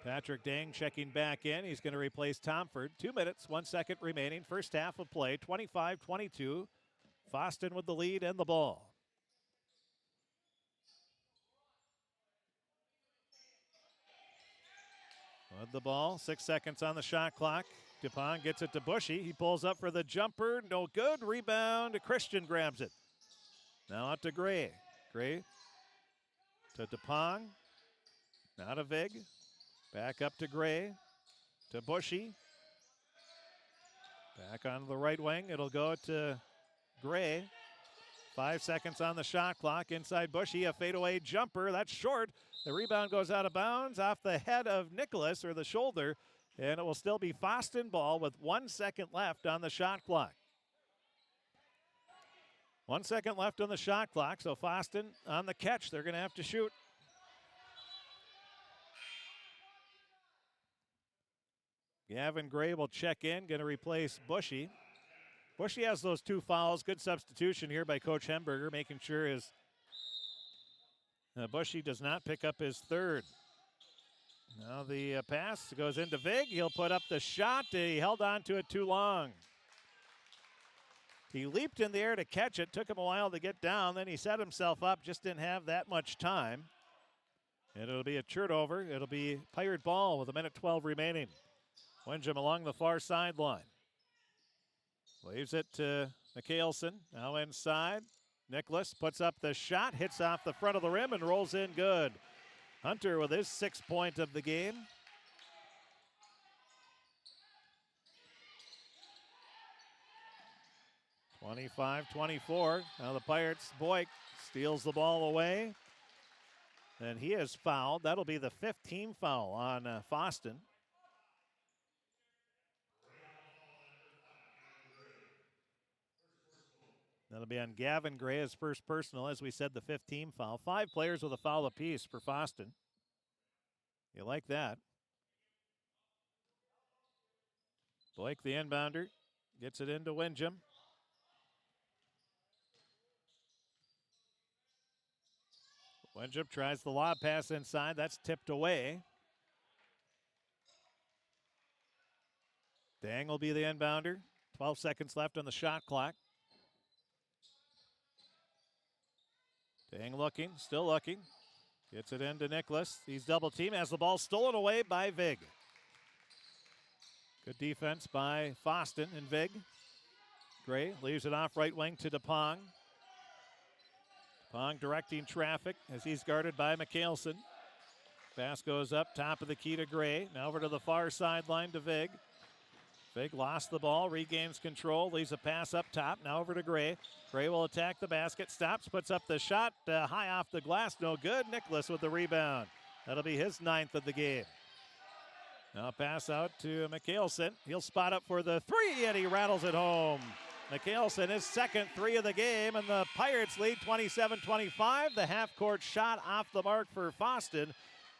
S1: Patrick Dang checking back in. He's going to replace Tomford. 2 minutes, 1 second remaining. First half of play, 25-22. Fosston with the lead and the ball. With the ball, 6 seconds on the shot clock. Dupont gets it to Bushy. He pulls up for the jumper. No good. Rebound. Christian grabs it. Now out to Gray. Gray to Dupont. Now to Vig. Back up to Gray. To Bushy. Back onto the right wing. It'll go to Gray. 5 seconds on the shot clock. Inside Bushy. A fadeaway jumper. That's short. The rebound goes out of bounds off the head of Nicholas, or the shoulder, and it will still be Fosston ball with 1 second left on the shot clock. 1 second left on the shot clock, so Fosston on the catch. They're going to have to shoot. Gavin Gray will check in, going to replace Bushy. Bushy has those 2 fouls. Good substitution here by Coach Hemberger, making sure his Bushy does not pick up his 3rd. Now the pass goes into Vig. He'll put up the shot. He held on to it too long. He leaped in the air to catch it. Took him a while to get down. Then he set himself up. Just didn't have that much time. And it'll be a turnover. It'll be Pirate ball with 1:12 remaining. Windjam along the far sideline. Leaves it to Mikhailson. Now inside. Nicholas puts up the shot, hits off the front of the rim, and rolls in good. Hunter with his 6th point of the game. (25-24). Now the Pirates, Boyk steals the ball away. And he is fouled. That'll be the 5th team foul on Fosston. That'll be on Gavin Gray, his first personal. As we said, the 5th team foul. 5 players with a foul apiece for Fosston. You like that. Blake, the inbounder, gets it into Windjam. Windjam tries the lob pass inside. That's tipped away. Dang will be the inbounder. 12 seconds left on the shot clock. Dang looking, still looking. Gets it into Nicholas. He's double teamed, has the ball stolen away by Vig. Good defense by Fosston and Vig. Gray leaves it off right wing to DePong. DePong directing traffic as he's guarded by Mikhailson. Pass goes up, top of the key to Gray. Now over to the far sideline to Vig. Vig lost the ball, regains control, leaves a pass up top. Now over to Gray. Gray will attack the basket, stops, puts up the shot, high off the glass, no good. Nicholas with the rebound. That'll be his 9th of the game. Now pass out to Mikhailson. He'll spot up for the 3, and he rattles it home. Mikhailson, his 2nd 3 of the game, and the Pirates lead 27-25. The half-court shot off the mark for Fosston,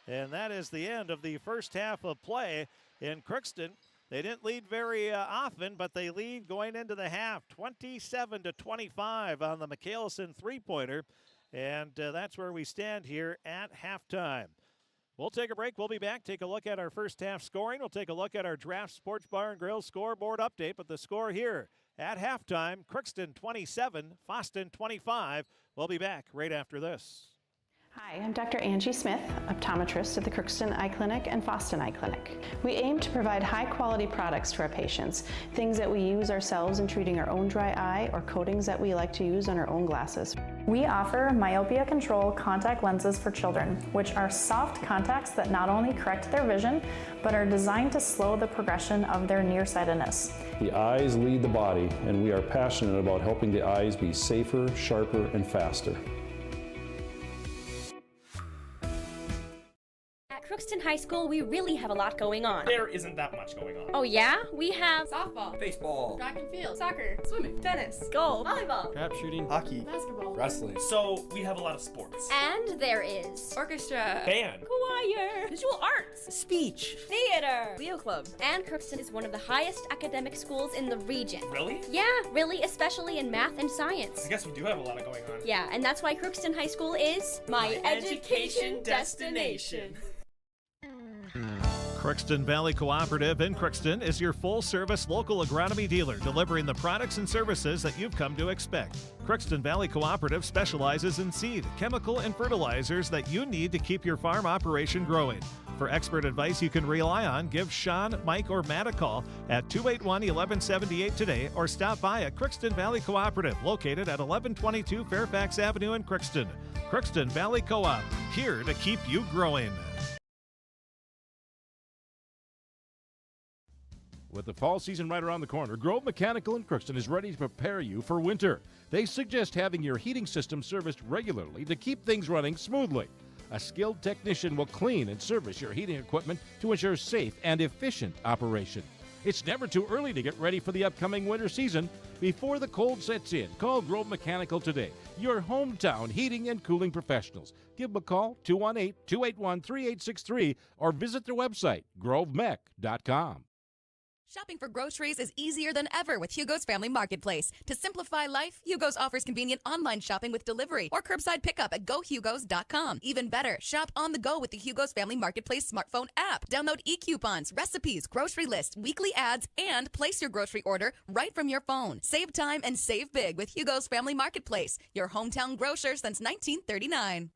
S1: and that is the end of the first half of play in Crookston. They didn't lead very often, but they lead going into the half, 27-25 on the Mikhailson 3-pointer, and that's where we stand here at halftime. We'll take a break. We'll be back. Take a look at our first half scoring. We'll take a look at our Draft Sports Bar and Grill scoreboard update, but the score here at halftime, Crookston 27, Fosston 25. We'll be back right after this.
S4: Hi, I'm Dr. Angie Smith, optometrist at the Crookston Eye Clinic and Fosston Eye Clinic. We aim to provide high-quality products to our patients, things that we use ourselves in treating our own dry eye or coatings that we like to use on our own glasses.
S9: We offer myopia control contact lenses for children, which are soft contacts that not only correct their vision, but are designed to slow the progression of their nearsightedness.
S10: The eyes lead the body, and we are passionate about helping the eyes be safer, sharper, and faster.
S11: Crookston High School, we really have a lot going on.
S12: There isn't that much going on.
S11: Oh yeah? We have
S13: softball,
S17: baseball,
S13: track and field, soccer, swimming, tennis,
S11: golf,
S13: volleyball,
S17: trap shooting, hockey,
S13: basketball,
S17: wrestling.
S12: So we have a lot of sports.
S11: And there is
S13: orchestra,
S12: band,
S11: choir, visual arts,
S13: speech,
S11: theater,
S13: Leo Club.
S11: And Crookston is one of the highest academic schools in the region.
S12: Really?
S11: Yeah, really, especially in math and science.
S12: I guess we do have a lot going on.
S11: Yeah, and that's why Crookston High School is
S13: my education destination.
S1: Crookston Valley Cooperative in Crookston is your full-service local agronomy dealer, delivering the products and services that you've come to expect. Crookston Valley Cooperative specializes in seed, chemical, and fertilizers that you need to keep your farm operation growing. For expert advice you can rely on, give Sean, Mike, or Matt a call at 281-1178 today or stop by at Crookston Valley Cooperative, located at 1122 Fairfax Avenue in Crookston. Crookston Valley Co-op, here to keep you growing.
S7: With the fall season right around the corner, Grove Mechanical in Crookston is ready to prepare you for winter. They suggest having your heating system serviced regularly to keep things running smoothly. A skilled technician will clean and service your heating equipment to ensure safe and efficient operation. It's never too early to get ready for the upcoming winter season. Before the cold sets in, call Grove Mechanical today, your hometown heating and cooling professionals. Give them a call, 218-281-3863, or visit their website, grovemech.com.
S14: Shopping for groceries is easier than ever with Hugo's Family Marketplace. To simplify life, Hugo's offers convenient online shopping with delivery or curbside pickup at gohugos.com. Even better, shop on the go with the Hugo's Family Marketplace smartphone app. Download e-coupons, recipes, grocery lists, weekly ads, and place your grocery order right from your phone. Save time and save big with Hugo's Family Marketplace, your hometown grocer since 1939.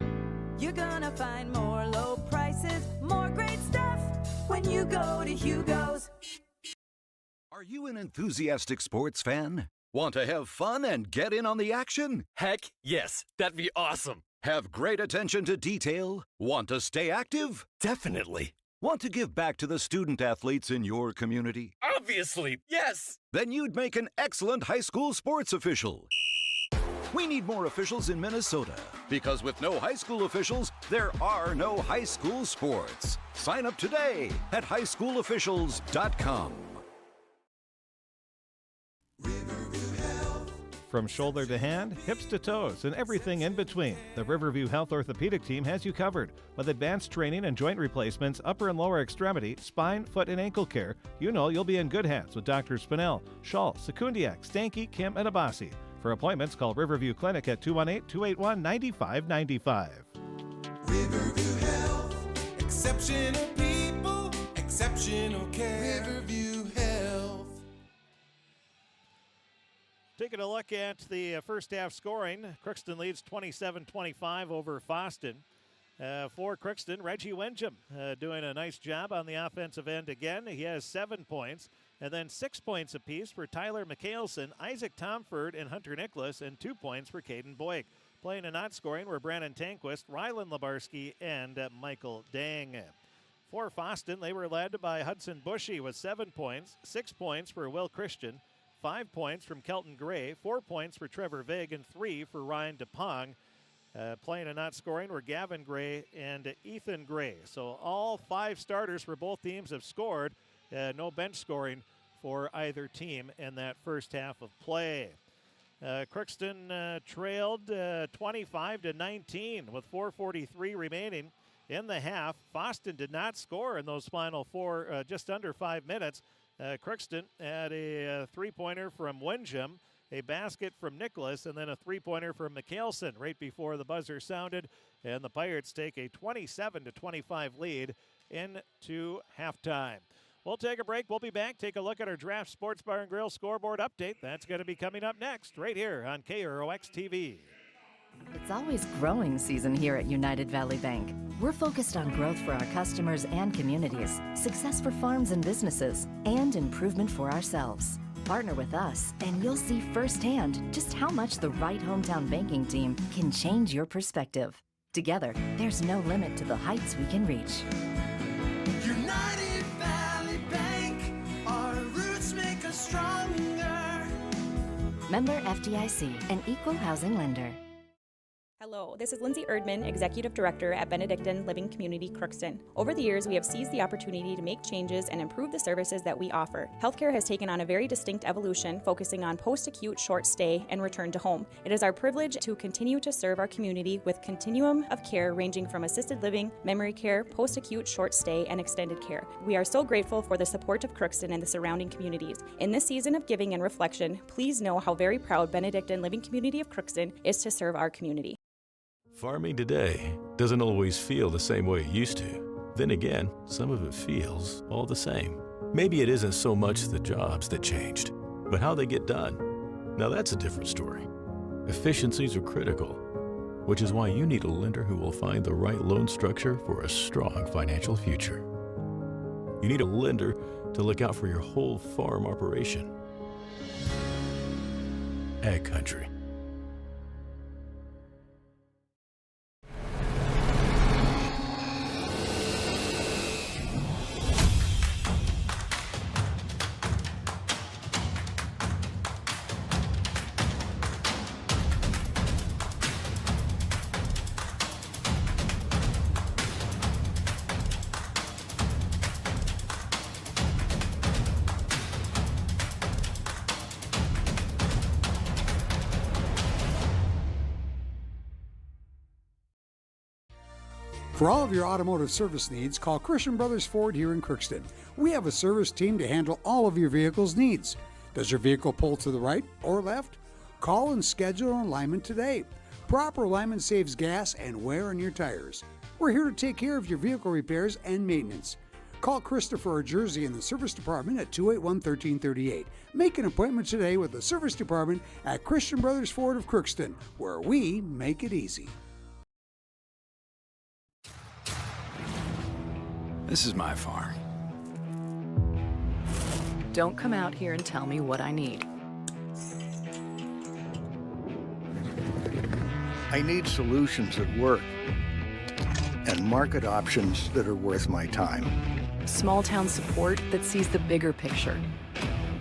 S15: You're gonna find more low prices, more great stuff when you go to Hugo's.
S16: Are you an enthusiastic sports fan? Want to have fun and get in on the action?
S17: Heck, yes. That'd be awesome.
S16: Have great attention to detail? Want to stay active?
S17: Definitely.
S16: Want to give back to the student athletes in your community?
S17: Obviously, yes.
S16: Then you'd make an excellent high school sports official. We need more officials in Minnesota, because with no high school officials, there are no high school sports. Sign up today at highschoolofficials.com.
S1: From shoulder to hand, hips to toes, and everything in between, the Riverview Health Orthopedic Team has you covered. With advanced training and joint replacements, upper and lower extremity, spine, foot, and ankle care, you know you'll be in good hands with Drs. Spinell, Schall, Sekundiak, Stanky, Kim, and Abasi. For appointments, call Riverview Clinic at 218-281-9595.
S18: Riverview Health, exceptional people, exceptional care. Riverview Health.
S1: Taking a look at the first half scoring, Crookston leads 27-25 over Fosston. For Crookston, Reggie Wenjum doing a nice job on the offensive end again. He has 7 points, and then 6 points apiece for Tyler McHaleson, Isaac Tomford, and Hunter Nicholas, and 2 points for Caden Boyk. Playing and not scoring were Brandon Tanquist, Rylan Labarski, and Michael Dang. For Fosston, they were led by Hudson Bushy with 7 points, 6 points for Will Christian, 5 points from Kelton Gray, 4 points for Trevor Vig, and 3 for Ryan DePong. Playing and not scoring were Gavin Gray and Ethan Gray. So all 5 starters for both teams have scored. No bench scoring for either team in that first half of play. Crookston trailed 25-19 with 4:43 remaining in the half. Fosston did not score in those final 4, just under 5 minutes. Crookston had a three-pointer from Wenjum, a basket from Nicholas, and then a three-pointer from McHaleson right before the buzzer sounded, and the Pirates take a 27-25 lead into halftime. We'll take a break. We'll be back. Take a look at our Draft Sports Bar and Grill scoreboard update. That's going to be coming up next right here on KROX TV.
S20: It's always growing season here at United Valley Bank. We're focused on growth for our customers and communities, success for farms and businesses, and improvement for ourselves. Partner with us, and you'll see firsthand just how much the right hometown banking team can change your perspective. Together, there's no limit to the heights we can reach.
S18: United Valley Bank, our roots make us stronger.
S20: Member FDIC, an equal housing lender.
S21: Hello, this is Lindsay Erdman, Executive Director at Benedictine Living Community Crookston. Over the years, we have seized the opportunity to make changes and improve the services that we offer. Healthcare has taken on a very distinct evolution, focusing on post-acute, short stay, and return to home. It is our privilege to continue to serve our community with continuum of care ranging from assisted living, memory care, post-acute, short stay, and extended care. We are so grateful for the support of Crookston and the surrounding communities. In this season of giving and reflection, please know how very proud Benedictine Living Community of Crookston is to serve our community.
S2: Farming today doesn't always feel the same way it used to. Then again, some of it feels all the same. Maybe it isn't so much the jobs that changed, but how they get done. Now that's a different story. Efficiencies are critical, which is why you need a lender who will find the right loan structure for a strong financial future. You need a lender to look out for your whole farm operation. Ag Country.
S3: For all of your automotive service needs, call Christian Brothers Ford here in Crookston. We have a service team to handle all of your vehicle's needs. Does your vehicle pull to the right or left? Call and schedule an alignment today. Proper alignment saves gas and wear on your tires. We're here to take care of your vehicle repairs and maintenance. Call Christopher or Jersey in the service department at 281-1338. Make an appointment today with the service department at Christian Brothers Ford of Crookston, where we make it easy.
S5: This is my farm.
S22: Don't come out here and tell me what I need.
S6: I need solutions that work and market options that are worth my time.
S22: Small town support that sees the bigger picture.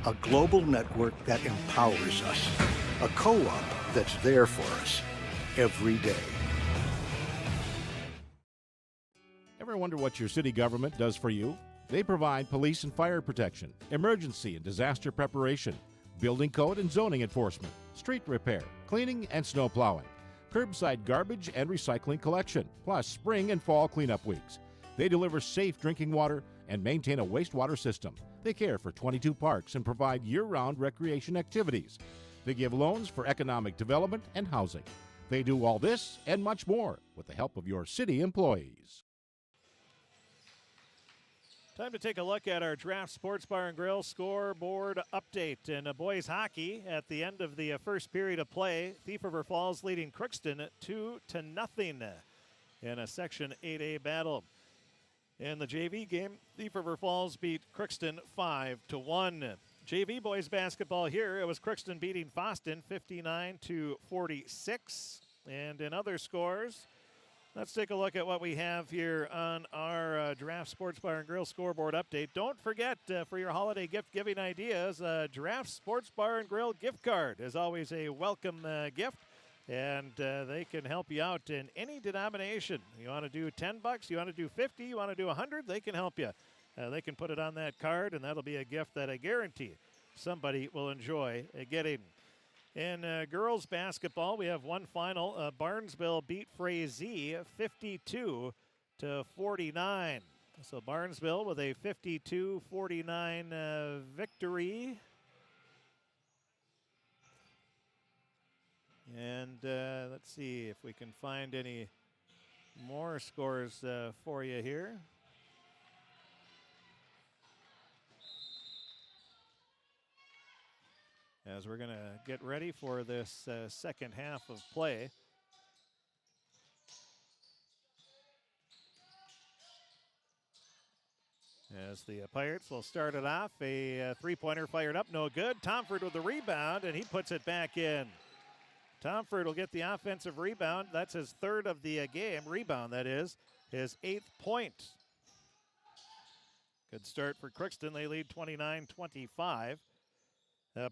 S6: A global network that empowers us. A co-op that's there for us every day.
S7: Ever wonder what your city government does for you? They provide police and fire protection, emergency and disaster preparation, building code and zoning enforcement, street repair, cleaning and snow plowing, curbside garbage and recycling collection, plus spring and fall cleanup weeks. They deliver safe drinking water and maintain a wastewater system. They care for 22 parks and provide year-round recreation activities. They give loans for economic development and housing. They do all this and much more with the help of your city employees.
S1: Time to take a look at our Draft Sports Bar and Grill scoreboard update. In boys hockey, at the end of the first period of play, Thief River Falls leading Crookston 2-0 in a Section 8A battle. In the JV game, Thief River Falls beat Crookston 5-1. JV boys basketball here, it was Crookston beating Fosston 59-46. And in other scores, let's take a look at what we have here on our Draft Sports Bar and Grill scoreboard update. Don't forget, for your holiday gift giving ideas, Draft Sports Bar and Grill gift card is always a welcome gift, and they can help you out in any denomination. You want to do $10, you want to do $50, you want to do $100, they can help you. They can put it on that card, and that'll be a gift that I guarantee somebody will enjoy getting. In girls basketball, we have one final. Barnesville beat Frazee 52-49. So Barnesville with a 52-49 victory. And let's see if we can find any more scores for you here. As we're going to get ready for this second half of play. As the Pirates will start it off, a three-pointer fired up, no good. Tomford with the rebound, and he puts it back in. Tomford will get the offensive rebound. That's his third of the game, rebound that is, his 8th point. Good start for Crookston. They lead 29-25.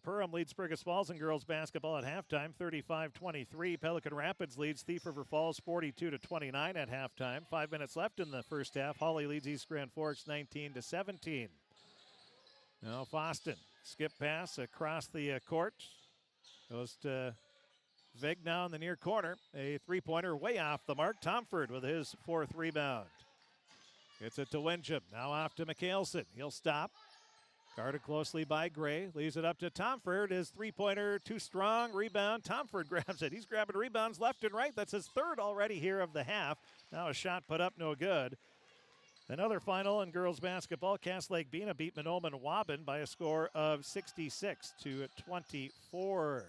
S1: Perham leads Fergus Falls in girls basketball at halftime, 35-23. Pelican Rapids leads Thief River Falls 42-29 at halftime. 5 minutes left in the first half. Hawley leads East Grand Forks 19-17. Now Fosston, skip pass across the court. Goes to Vig now in the near corner. A three-pointer way off the mark. Tomford with his 4th rebound. Gets it to Winship. Now off to McHaleson. He'll stop. Guarded closely by Gray. Leaves it up to Tomford. His three-pointer too strong. Rebound. Tomford grabs it. He's grabbing rebounds left and right. That's his 3rd already here of the half. Now a shot put up, no good. Another final in girls basketball. Cass Lake Bena beat Monoman Waban by a score of 66-24.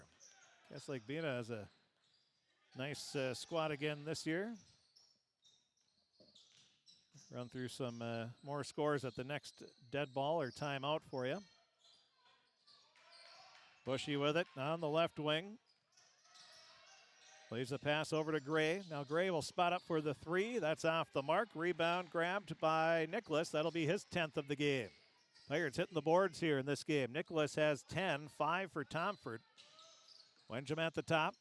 S1: Cass Lake Bena has a nice squad again this year. Run through some more scores at the next dead ball or timeout for you. Bushy with it on the left wing. Plays a pass over to Gray. Now Gray will spot up for the three. That's off the mark. Rebound grabbed by Nicholas. That'll be his 10th of the game. Pirates hitting the boards here in this game. Nicholas has 10, 5 for Tomford. Wenjum at the top.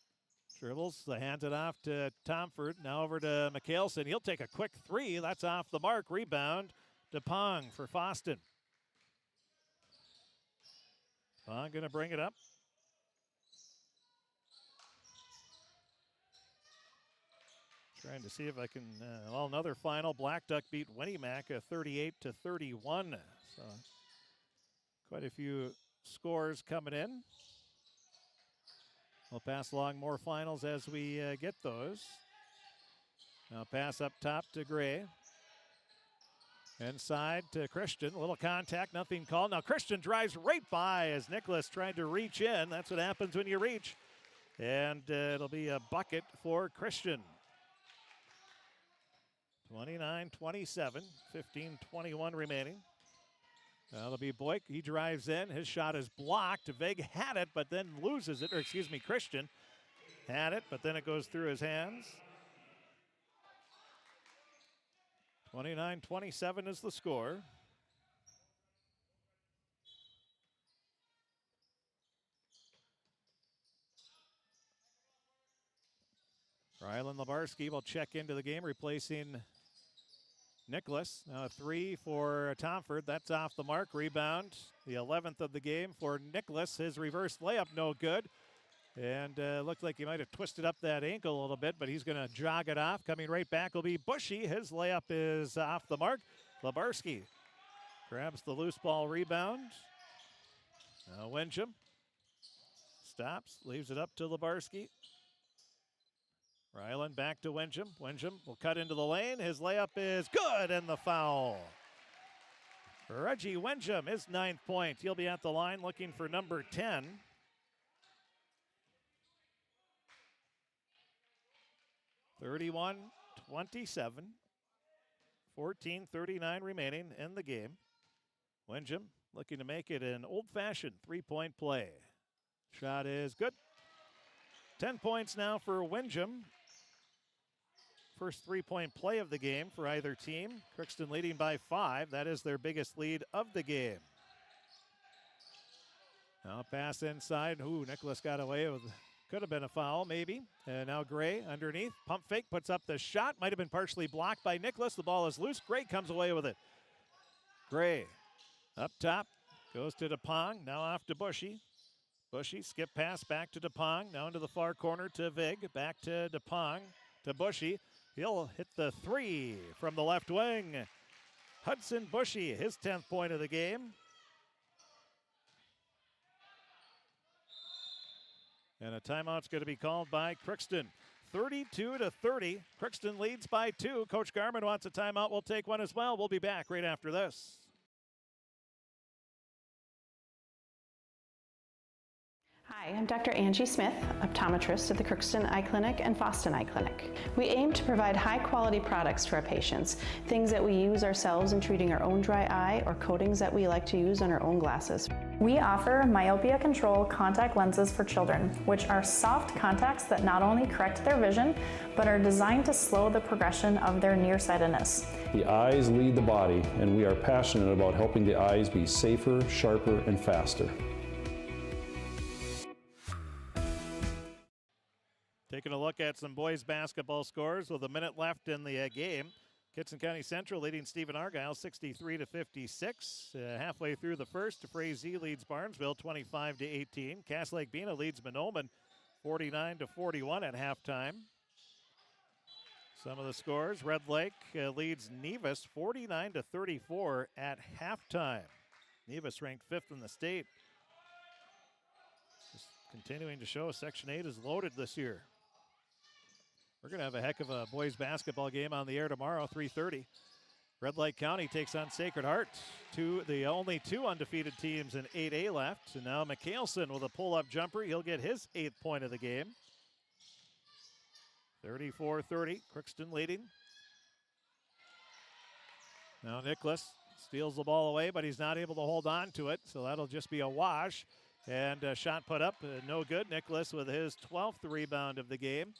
S1: Dribbles, hands it off to Tomford. Now over to McHaleson. He'll take a quick three. That's off the mark. Rebound to Pong for Fosston. Pong going to bring it up. Trying to see if I can, another final. Black Duck beat Winnimac 38-31. So quite a few scores coming in. We'll pass along more finals as we get those. Now pass up top to Gray. Inside to Christian. A little contact, nothing called. Now Christian drives right by as Nicholas tried to reach in. That's what happens when you reach. And it'll be a bucket for Christian. 29-27, 15-21 remaining. That'll be Boyk. He drives in. His shot is blocked. Vig had it, but then loses it. Christian had it, but then it goes through his hands. 29-27 is the score. Rylan Labarski will check into the game, replacing Nicholas. Now a three for Tomford. That's off the mark. Rebound. The 11th of the game for Nicholas. His reverse layup no good. And looked like he might have twisted up that ankle a little bit, but he's going to jog it off. Coming right back will be Bushy. His layup is off the mark. Labarski grabs the loose ball rebound. Now Wenjum stops, leaves it up to Labarski. Ryland back to Wenjum. Wenjum will cut into the lane. His layup is good, and the foul. Reggie Wenjum, his 9th point. He'll be at the line looking for number 10. (31-27). 14:39 remaining in the game. Wenjum looking to make it an old-fashioned three-point play. Shot is good. 10 points now for Wenjum. First three-point play of the game for either team. Crookston leading by 5. That is their biggest lead of the game. Now pass inside. Ooh, Nicholas got away with, could have been a foul maybe. And now Gray underneath. Pump fake, puts up the shot. Might have been partially blocked by Nicholas. The ball is loose. Gray comes away with it. Gray up top. Goes to DePong. Now off to Bushy. Bushy, skip pass back to DePong. Now into the far corner to Vig. Back to DePong to Bushy. He'll hit the three from the left wing. Hudson Bushy, his 10th point of the game. And a timeout's going to be called by Crookston. 32-30. Crookston leads by 2. Coach Garman wants a timeout. We'll take one as well. We'll be back right after this.
S4: Hi, I'm Dr. Angie Smith, optometrist at the Crookston Eye Clinic and Fosston Eye Clinic. We aim to provide high-quality products to our patients, things that we use ourselves in treating our own dry eye or coatings that we like to use on our own glasses.
S9: We offer myopia control contact lenses for children, which are soft contacts that not only correct their vision, but are designed to slow the progression of their nearsightedness.
S10: The eyes lead the body, and we are passionate about helping the eyes be safer, sharper, and faster.
S1: Taking a look at some boys basketball scores with a minute left in the game. Kitson County Central leading Stephen Argyle 63-56. Halfway through the first, Frazee leads Barnesville 25-18. Cass Lake Bena leads Monoman 49-41 at halftime. Some of the scores: Red Lake leads Nevis 49-34 at halftime. Nevis ranked 5th in the state. Just continuing to show Section 8 is loaded this year. We're going to have a heck of a boys basketball game on the air tomorrow, 3:30. Red Lake County takes on Sacred Heart. The only two undefeated teams in 8A left. And now McHaleson with a pull-up jumper. He'll get his 8th point of the game. 34-30, Crookston leading. Now Nicholas steals the ball away, but he's not able to hold on to it, so that'll just be a wash. And a shot put up, no good. Nicholas with his 12th rebound of the game.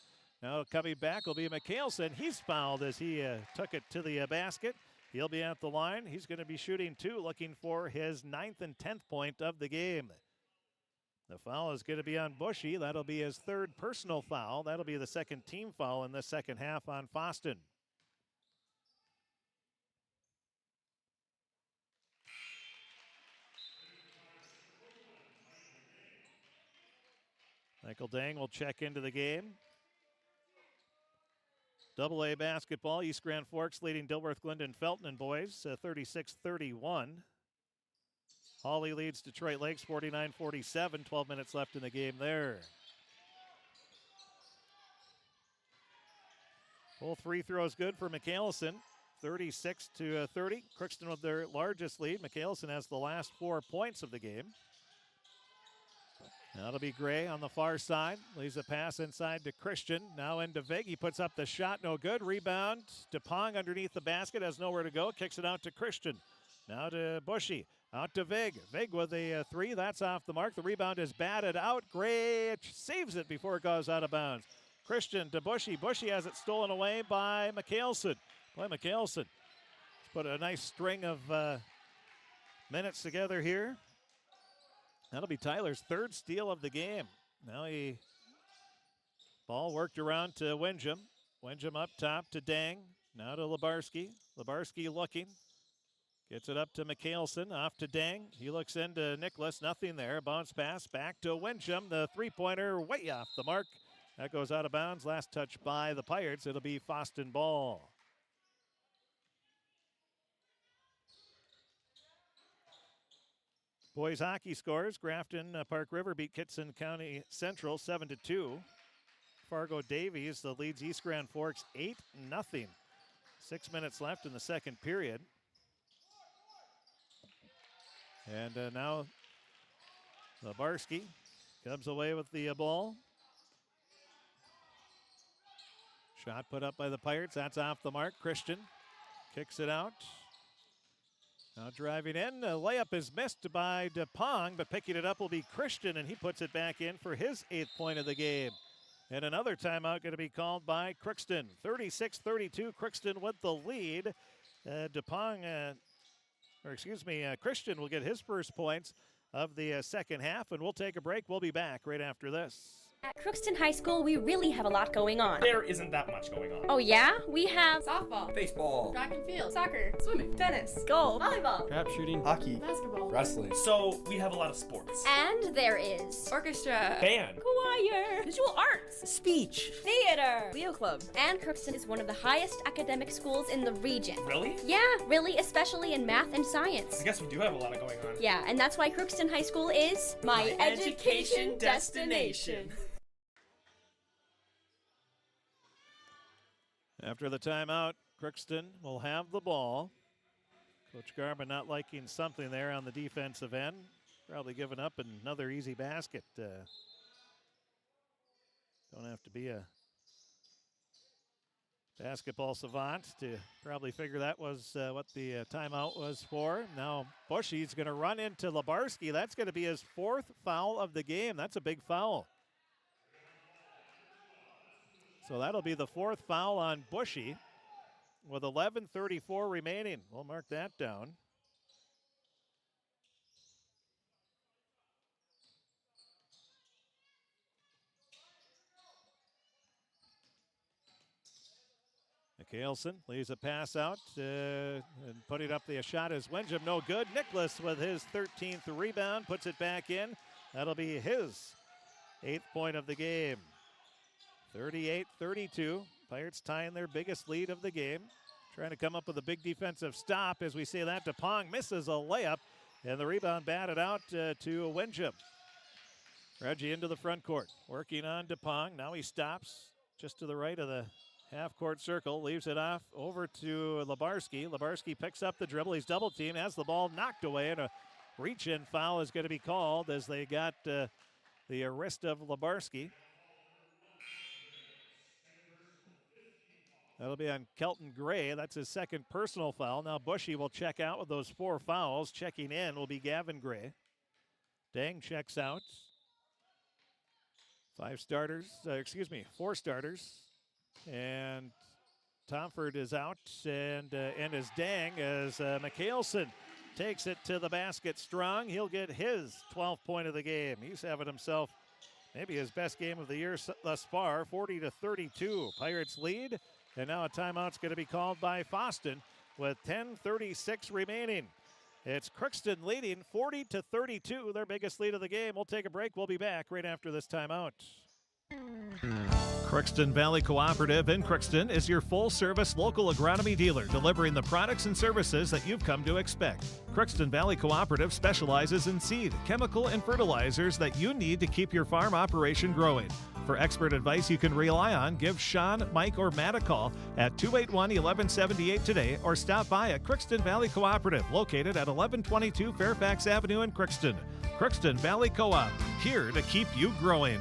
S1: Now coming back will be McHaleson. He's fouled as he took it to the basket. He'll be at the line. He's going to be shooting 2, looking for his 9th and 10th point of the game. The foul is going to be on Bushy. That'll be his 3rd personal foul. That'll be the 2nd team foul in the second half on Fosston. Michael Dang will check into the game. AA basketball, East Grand Forks leading Dilworth, Glendon, Felton and boys 36-31. Hawley leads Detroit Lakes 49-47. 12 minutes left in the game there. Full free throws good for McHaleson. 36-30. Crookston with their largest lead. McHaleson has the last 4 points of the game. That'll be Gray on the far side. Leaves a pass inside to Christian. Now into Vig. He puts up the shot. No good. Rebound. DePong underneath the basket. Has nowhere to go. Kicks it out to Christian. Now to Bushy. Out to Vig. Vig with a 3. That's off the mark. The rebound is batted out. Gray saves it before it goes out of bounds. Christian to Bushy. Bushy has it stolen away by McHaleson. Boy, McHaleson put a nice string of minutes together here. That'll be Tyler's 3rd steal of the game. Now ball worked around to Windjam. Windjam up top to Dang. Now to Lebarski. Lebarski looking. Gets it up to McHaleson. Off to Dang. He looks into Nicholas. Nothing there. Bounce pass back to Windjam. The 3-pointer way off the mark. That goes out of bounds. Last touch by the Pirates. It'll be Fosston ball. Boys hockey scores. Grafton Park River beat Kitson County Central 7-2. Fargo Davies leads East Grand Forks 8-0. 6 minutes left in the second period. And now Lebarski comes away with the ball. Shot put up by the Pirates. That's off the mark. Christian kicks it out. Now driving in, a layup is missed by DePong, but picking it up will be Christian, and he puts it back in for his 8th point of the game. And another timeout going to be called by Crookston. 36-32, Crookston with the lead. Christian will get his first points of the second half, and we'll take a break. We'll be back right after this.
S11: At Crookston High School, we really have a lot going on.
S12: There isn't that much going on.
S11: Oh yeah? We have
S13: softball,
S17: baseball,
S13: track and field, soccer, swimming, tennis,
S11: golf,
S13: volleyball,
S17: trap shooting, hockey,
S13: basketball,
S17: wrestling.
S12: So we have a lot of sports.
S11: And there is
S13: orchestra,
S12: band,
S11: choir, visual arts,
S17: speech,
S11: theater,
S13: Leo Club.
S11: And Crookston is one of the highest academic schools in the region.
S12: Really?
S11: Yeah, really, especially in math and science.
S12: I guess we do have a lot going on.
S11: Yeah, and that's why Crookston High School is my education destination.
S1: After the timeout, Crookston will have the ball. Coach Garman not liking something there on the defensive end. Probably giving up another easy basket. Don't have to be a basketball savant to probably figure that was what the timeout was for. Now Bushy's going to run into Lebarski. That's going to be his 4th foul of the game. That's a big foul. So that'll be the 4th foul on Bushy with 11:34 remaining. We'll mark that down. McHaleson leaves a pass out and putting up the shot is Windjam. No good. Nicholas with his 13th rebound puts it back in. That'll be his 8th point of the game. 38-32. Pirates tying their biggest lead of the game. Trying to come up with a big defensive stop. As we say that, DePong misses a layup, and the rebound batted out to Windjam. Reggie into the front court, working on DePong. Now he stops just to the right of the half-court circle, leaves it off over to Lebarski. Lebarski picks up the dribble. He's double-teamed, has the ball knocked away, and a reach-in foul is going to be called as they got the wrist of Lebarski. That'll be on Kelton Gray. That's his second personal foul. Now Bushy will check out with those 4 fouls. Checking in will be Gavin Gray. Dang checks out. 4 starters. And Tomford is out, and is Dang as Mikhailson takes it to the basket strong. He'll get his 12th point of the game. He's having himself maybe his best game of the year thus far, 40-32. Pirates lead, and now a timeout's going to be called by Fosston with 10:36 remaining. It's Crookston leading 40-32, their biggest lead of the game. We'll take a break. We'll be back right after this timeout. Crookston Valley Cooperative in Crookston is your full-service local agronomy dealer, delivering the products and services that you've come to expect. Crookston Valley Cooperative specializes in seed, chemical, and fertilizers that you need to keep your farm operation growing. For expert advice you can rely on, give Sean, Mike, or Matt a call at 281-1178 today, or stop by at Crookston Valley Cooperative, located at 1122 Fairfax Avenue in Crookston. Crookston Valley Co-op, here to keep you growing.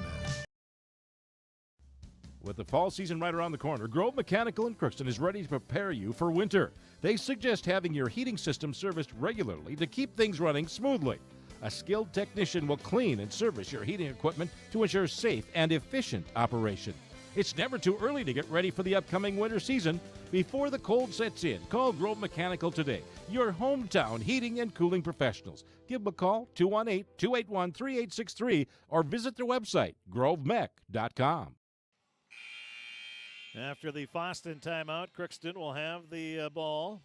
S7: With the fall season right around the corner, Grove Mechanical in Crookston is ready to prepare you for winter. They suggest having your heating system serviced regularly to keep things running smoothly. A skilled technician will clean and service your heating equipment to ensure safe and efficient operation. It's never too early to get ready for the upcoming winter season. Before the cold sets in, call Grove Mechanical today, your hometown heating and cooling professionals. Give them a call, 218-281-3863, or visit their website, grovemech.com.
S1: After the Fosston timeout, Crookston will have the ball.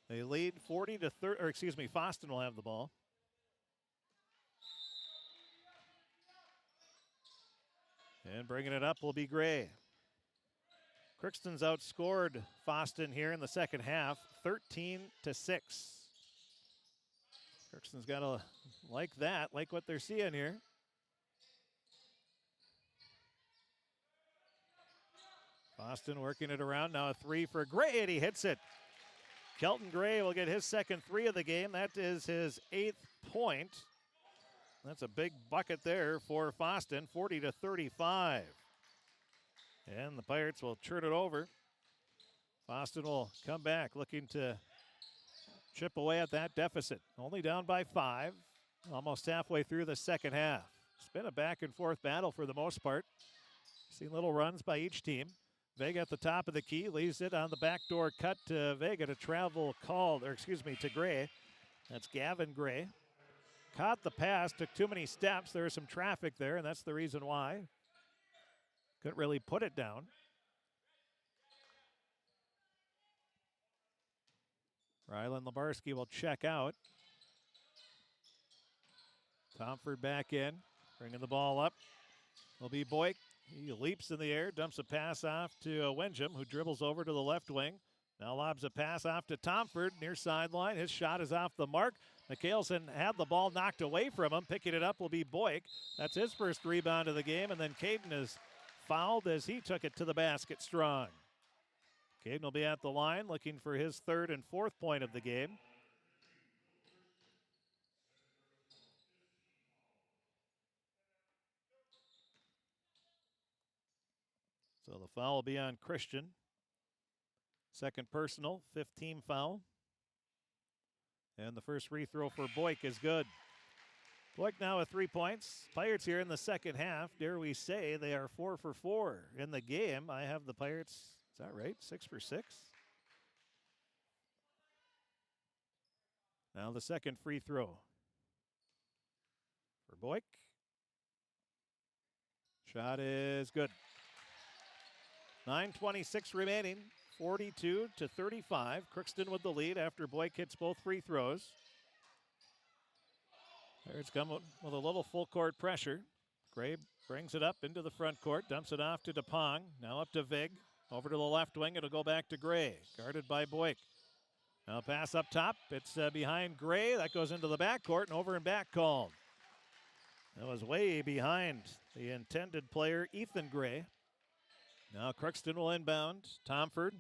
S1: They lead 40-30, Fosston will have the ball. And bringing it up will be Gray. Crookston's outscored Fosston here in the second half, 13-6. Crookston's got to like what they're seeing here. Fosston working it around, now a 3 for Gray, and he hits it. Kelton Gray will get his second 3 of the game. That is his 8th point. That's a big bucket there for Fosston, 40-35. And the Pirates will turn it over. Fosston will come back looking to chip away at that deficit. Only down by 5, almost halfway through the second half. It's been a back and forth battle for the most part. Seen little runs by each team. Vega at the top of the key, leaves it on the backdoor cut to Vega to to Gray. That's Gavin Gray. Caught the pass, took too many steps. There was some traffic there, and that's the reason why. Couldn't really put it down. Rylan Lebarski will check out. Tomford back in, bringing the ball up. Will be Boyk. He leaps in the air, dumps a pass off to Wenjum, who dribbles over to the left wing. Now lobs a pass off to Tomford, near sideline. His shot is off the mark. Mikhailson had the ball knocked away from him. Picking it up will be Boyk. That's his first rebound of the game, and then Caden is fouled as he took it to the basket strong. Caden will be at the line looking for his 3rd and 4th point of the game. So the foul will be on Christian. Second personal, 5th team foul. And the first free throw for Boyk is good. Boyk now with 3 points. Pirates here in the second half. Dare we say they are 4 for 4 in the game. I have the Pirates, is that right? 6 for 6. Now the second free throw for Boyk. Shot is good. 9:26 remaining, 42-35. Crookston with the lead after Boyk hits both free throws. Pirates come with a little full court pressure. Gray brings it up into the front court, dumps it off to DePong. Now up to Vig. Over to the left wing, it'll go back to Gray, guarded by Boyk. Now pass up top, it's behind Gray. That goes into the backcourt, and over and back called. That was way behind the intended player, Ethan Gray. Now Crookston will inbound. Tomford.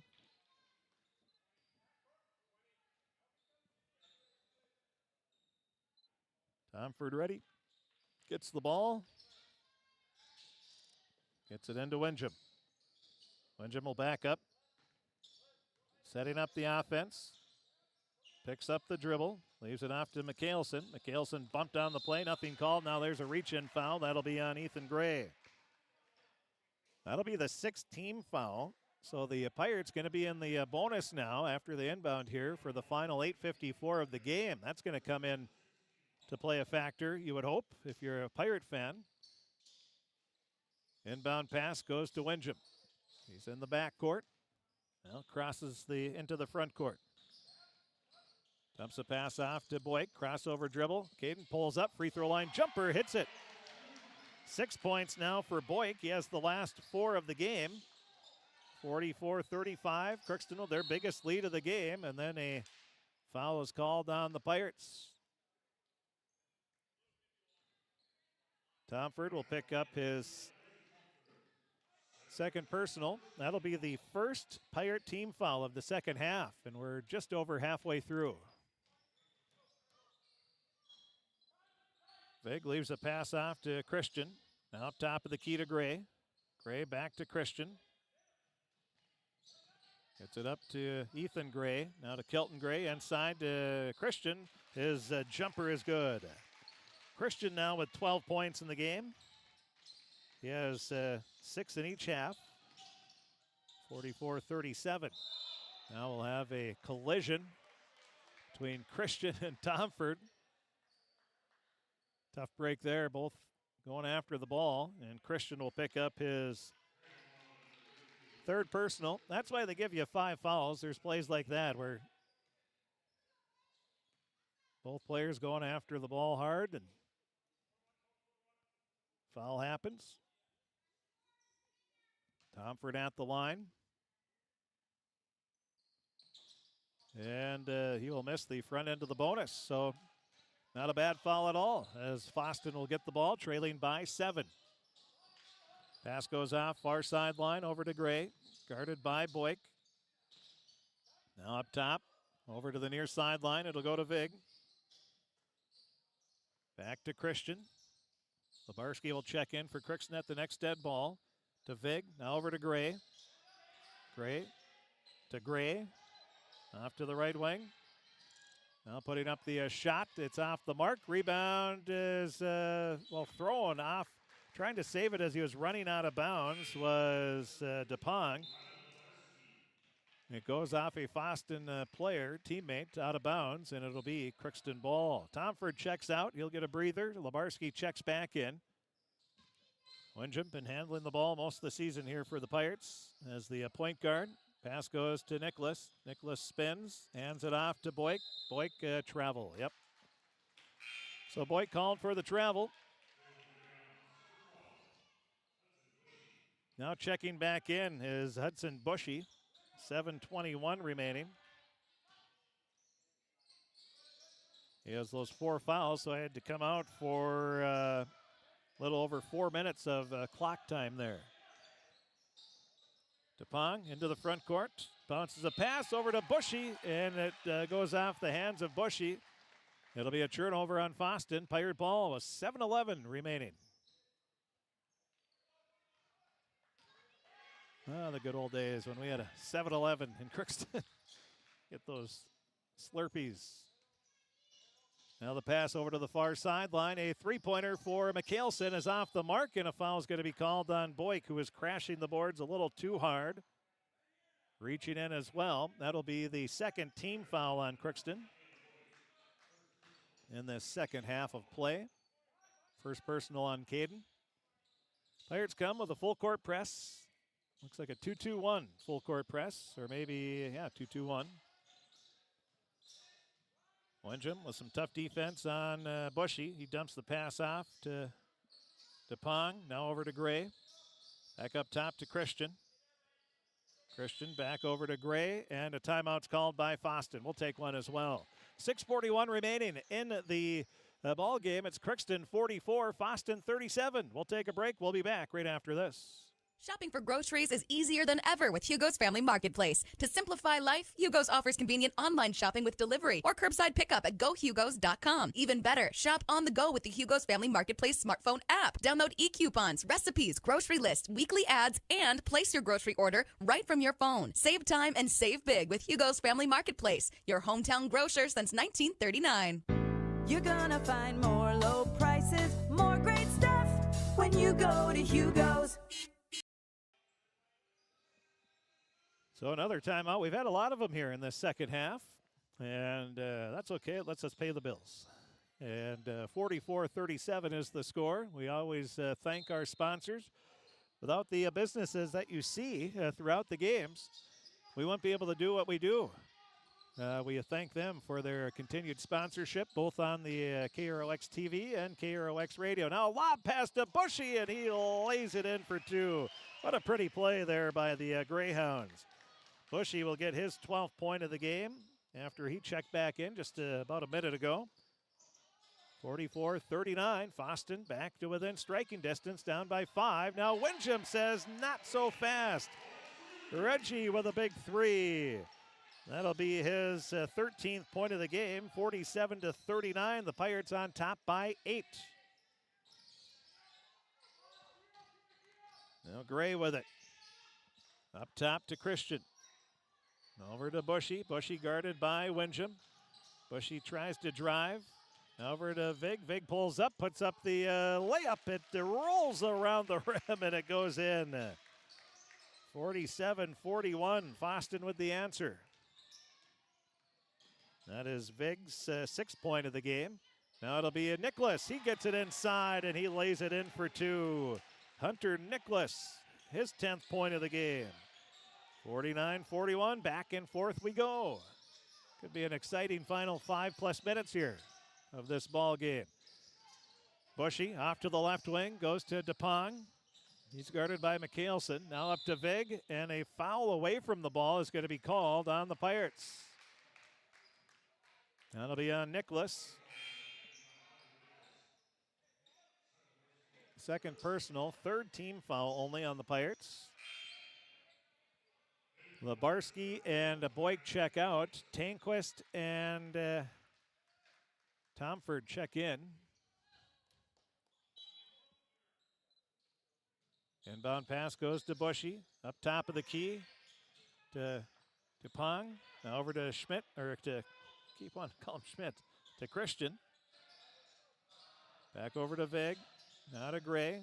S1: Tomford ready. Gets the ball. Gets it into Windjam. Windjam will back up. Setting up the offense. Picks up the dribble. Leaves it off to McHaleson. McHaleson bumped down the play. Nothing called. Now there's a reach-in foul. That'll be on Ethan Gray. That'll be the 6th team foul. So the Pirates going to be in the bonus now after the inbound here for the final 8:54 of the game. That's going to come in to play a factor, you would hope, if you're a Pirate fan. Inbound pass goes to Windjam. He's in the backcourt. Now crosses into the front court. Dumps a pass off to Boyk. Crossover dribble. Caden pulls up. Free throw line jumper. Hits it. 6 points now for Boyk. He has the last 4 of the game. 44-35. Crookston, their biggest lead of the game. And then a foul is called on the Pirates. Tomford will pick up his second personal. That'll be the first Pirate team foul of the second half. And we're just over halfway through. Vig leaves a pass off to Christian. Now up top of the key to Gray. Gray back to Christian. Gets it up to Ethan Gray. Now to Kelton Gray. Inside to Christian. His jumper is good. Christian now with 12 points in the game. He has 6 in each half. 44-37. Now we'll have a collision between Christian and Tomford. Tough break there, both going after the ball, and Christian will pick up his third personal. That's why they give you 5 fouls. There's plays like that where both players going after the ball hard, and foul happens. Tomford at the line. And he will miss the front end of the bonus, so not a bad foul at all, as Fosston will get the ball, trailing by 7. Pass goes off, far sideline, over to Gray, guarded by Boyk. Now up top, over to the near sideline, it'll go to Vig. Back to Christian. Labarski will check in for Crookston at the next dead ball. To Vig, now over to Gray. Gray to Gray, off to the right wing. Now putting up the shot. It's off the mark. Rebound is, thrown off. Trying to save it as he was running out of bounds was DePong. It goes off a Fosston player, teammate, out of bounds, and it'll be Crookston ball. Tomford checks out. He'll get a breather. Labarski checks back in. Windjam been handling the ball most of the season here for the Pirates as the point guard. Pass goes to Nicholas. Nicholas spins, hands it off to Boyk. Boyk travel, yep. So Boyk called for the travel. Now checking back in is Hudson Bushy. 7:21 remaining. He has those 4 fouls, so I had to come out for a little over 4 minutes of clock time there. DePong into the front court, bounces a pass over to Bushy, and it goes off the hands of Bushy. It'll be a turnover on Fosston. Pirate ball with 7:11 remaining. The good old days when we had a 7-Eleven in Crookston. Get those Slurpees. Now the pass over to the far sideline. A three-pointer for McHaleson is off the mark, and a foul is going to be called on Boyk, who is crashing the boards a little too hard. Reaching in as well. That'll be the second team foul on Crookston in the second half of play. First personal on Caden. Pirates come with a full court press. Looks like a 2-2-1 full court press, or maybe, 2-2-1. Windjam with some tough defense on Bushy. He dumps the pass off to DePong. Now over to Gray. Back up top to Christian. Christian back over to Gray, and a timeout's called by Fosston. We'll take one as well. 6:41 remaining in the The ball game, it's Crookston 44, Fosston 37. We'll take a break. We'll be back right after this.
S14: Shopping for groceries is easier than ever with Hugo's Family Marketplace. To simplify life, Hugo's offers convenient online shopping with delivery or curbside pickup at GoHugos.com. Even better, shop on the go with the Hugo's Family Marketplace smartphone app. Download e-coupons, recipes, grocery lists, weekly ads, and place your grocery order right from your phone. Save time and save big with Hugo's Family Marketplace, your hometown grocer since 1939.
S15: You're gonna find more low prices, more great stuff when you go to Hugo's.
S1: So another timeout. We've had a lot of them here in this second half, and that's okay. It lets us pay the bills. And 44-37 is the score. We always thank our sponsors. Without the businesses that you see throughout the games, we wouldn't be able to do what we do. We thank them for their continued sponsorship, both on the KROX TV and KROX radio. Now a lob pass to Bushy, and he lays it in for two. What a pretty play there by the Greyhounds. Bushy will get his 12th point of the game after he checked back in just about a minute ago. 44-39, Fosston back to within striking distance, down by 5. Now Windjam says not so fast. Reggie with a big three. That'll be his 13th point of the game, 47-39. The Pirates on top by 8. Now Gray with it. Up top to Christian. Over to Bushy. Bushy guarded by Windjam. Bushy tries to drive. Over to Vig. Vig pulls up, puts up the layup. It rolls around the rim, and it goes in. 47-41. Fosston with the answer. That is Vig's 6th point of the game. Now it'll be a Nicholas. He gets it inside, and he lays it in for 2. Hunter Nicholas, his 10th point of the game. 49-41, back and forth we go. Could be an exciting final 5+ minutes here of this ball game. Bushy off to the left wing, goes to DePong. He's guarded by McHaleson. Now up to Vig, and a foul away from the ball is going to be called on the Pirates. That'll be on Nicholas. Second personal, 3rd team foul only on the Pirates. Labarski and Boyk check out. Tanquist and Tomford check in. Inbound pass goes to Bushy. Up top of the key to Pong. Now over to Schmidt, or to, keep on, call him Schmidt, to Christian. Back over to Vig. Now to Gray.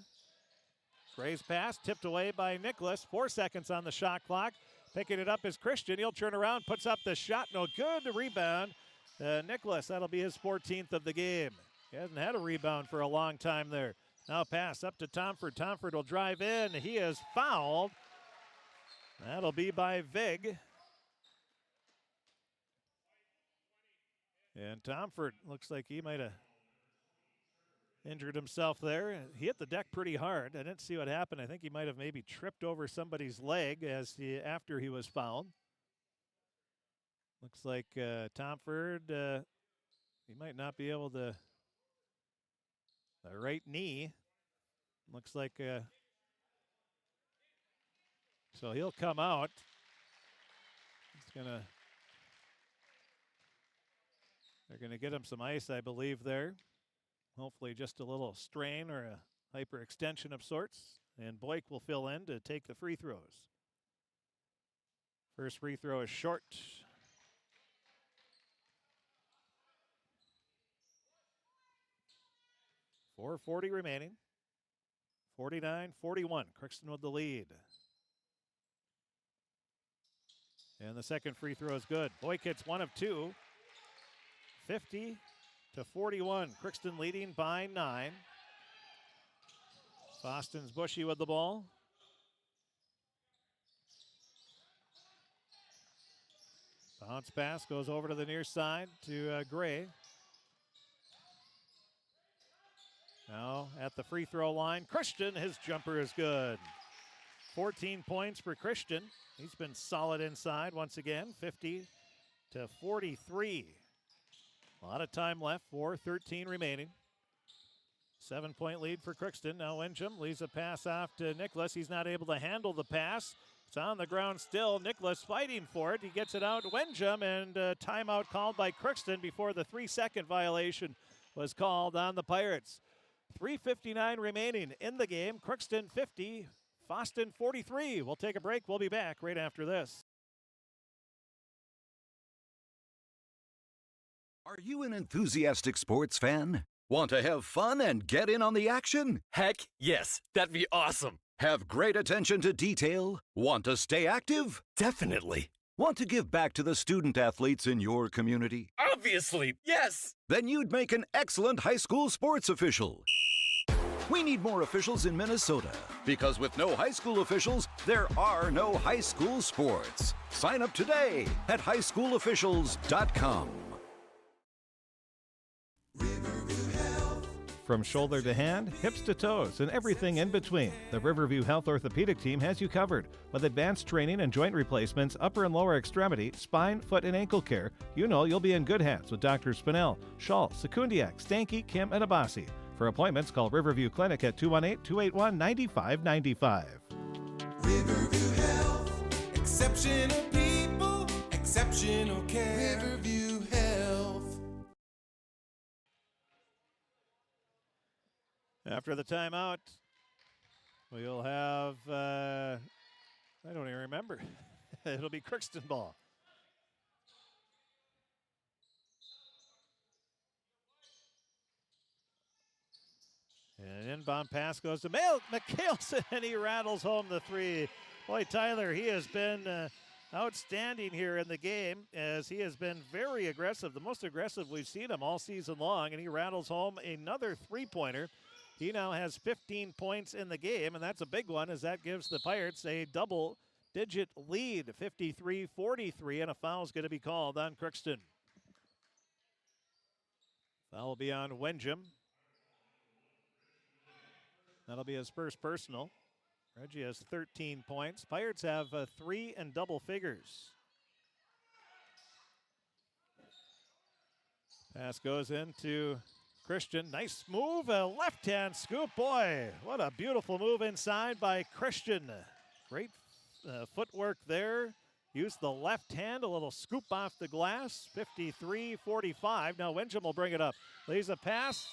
S1: Gray's pass tipped away by Nicholas. 4 seconds on the shot clock. Picking it up is Christian. He'll turn around, puts up the shot. No good. The rebound. Nicholas, that'll be his 14th of the game. He hasn't had a rebound for a long time there. Now pass up to Tomford. Tomford will drive in. He is fouled. That'll be by Vig. And Tomford looks like he might have injured himself there. He hit the deck pretty hard. I didn't see what happened. I think he might have maybe tripped over somebody's leg after he was fouled. Looks like Tomford, he might not be able to. The right knee. Looks like so he'll come out. They're gonna get him some ice, I believe, there. Hopefully just a little strain or a hyperextension of sorts. And Boyk will fill in to take the free throws. First free throw is short. .440 remaining. 49-41. Crookston with the lead. And the second free throw is good. Boyk hits 1 of 2. 50-41. Crookston leading by 9. Fosston's Bushy with the ball. Bounce pass goes over to the near side to Gray. Now at the free throw line, Christian, his jumper is good. 14 points for Christian. He's been solid inside once again, 50-43. A lot of time left, 4:13 remaining. 7-point lead for Crookston. Now Wenjum leaves a pass off to Nicholas. He's not able to handle the pass. It's on the ground still. Nicholas fighting for it. He gets it out to Wenjum, and timeout called by Crookston before the 3-second violation was called on the Pirates. 3:59 remaining in the game. Crookston 50, Fosston 43. We'll take a break. We'll be back right after this.
S16: Are you an enthusiastic sports fan? Want to have fun and get in on the action?
S17: Heck yes, that'd be awesome.
S16: Have great attention to detail? Want to stay active?
S17: Definitely.
S16: Want to give back to the student athletes in your community?
S17: Obviously, yes.
S16: Then you'd make an excellent high school sports official. We need more officials in Minnesota, because with no high school officials, there are no high school sports. Sign up today at highschoolofficials.com.
S1: From shoulder to hand, hips to toes, and everything in between, the Riverview Health Orthopedic Team has you covered. With advanced training and joint replacements, upper and lower extremity, spine, foot, and ankle care, you know you'll be in good hands with Dr. Spinell, Schall, Sekundiak, Stanky, Kim, and Abasi. For appointments, call Riverview Clinic at 218-281-9595.
S18: Riverview Health, exceptional people, exceptional care. Riverview Health.
S1: After the timeout, we'll have, I don't even remember. It'll be Crookston ball. And inbound pass goes to McKailson, and he rattles home the three. Boy, Tyler, he has been outstanding here in the game, as he has been very aggressive, the most aggressive we've seen him all season long, and he rattles home another three-pointer. He now has 15 points in the game, and that's a big one, as that gives the Pirates a double-digit lead, 53-43, and a foul is going to be called on Crookston. Foul will be on Wenjum. That'll be his first personal. Reggie has 13 points. Pirates have 3 in double figures. Pass goes into Christian. Nice move, a left-hand scoop. Boy, what a beautiful move inside by Christian. Great footwork there. Used the left hand, a little scoop off the glass. 53-45. Now Wenjum will bring it up. Leaves a pass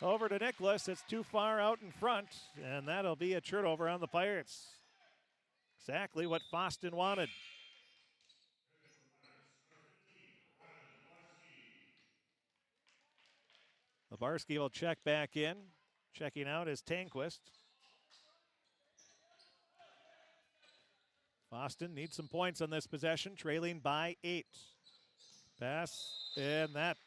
S1: over to Nicholas. It's too far out in front, and that'll be a turnover on the Pirates. Exactly what Fosston wanted. Labarski will check back in. Checking out is Tanquist. Fosston needs some points on this possession, trailing by 8. Pass, and that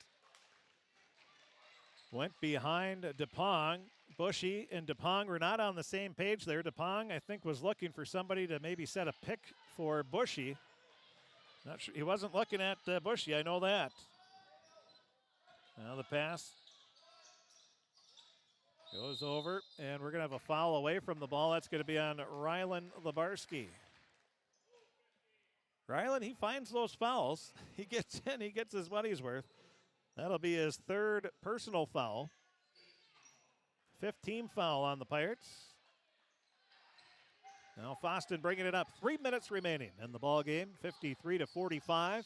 S1: went behind DePong. Bushy and DePong were not on the same page there. DePong, I think, was looking for somebody to maybe set a pick for Bushy. Not sure, he wasn't looking at Bushy, I know that. Now the pass goes over, and we're going to have a foul away from the ball. That's going to be on Rylan Labarski. Rylan, he finds those fouls. He gets in, he gets his money's worth. That'll be his third personal foul. 15th foul on the Pirates. Now Fosston bringing it up. 3 minutes remaining in the ball game. 53-45.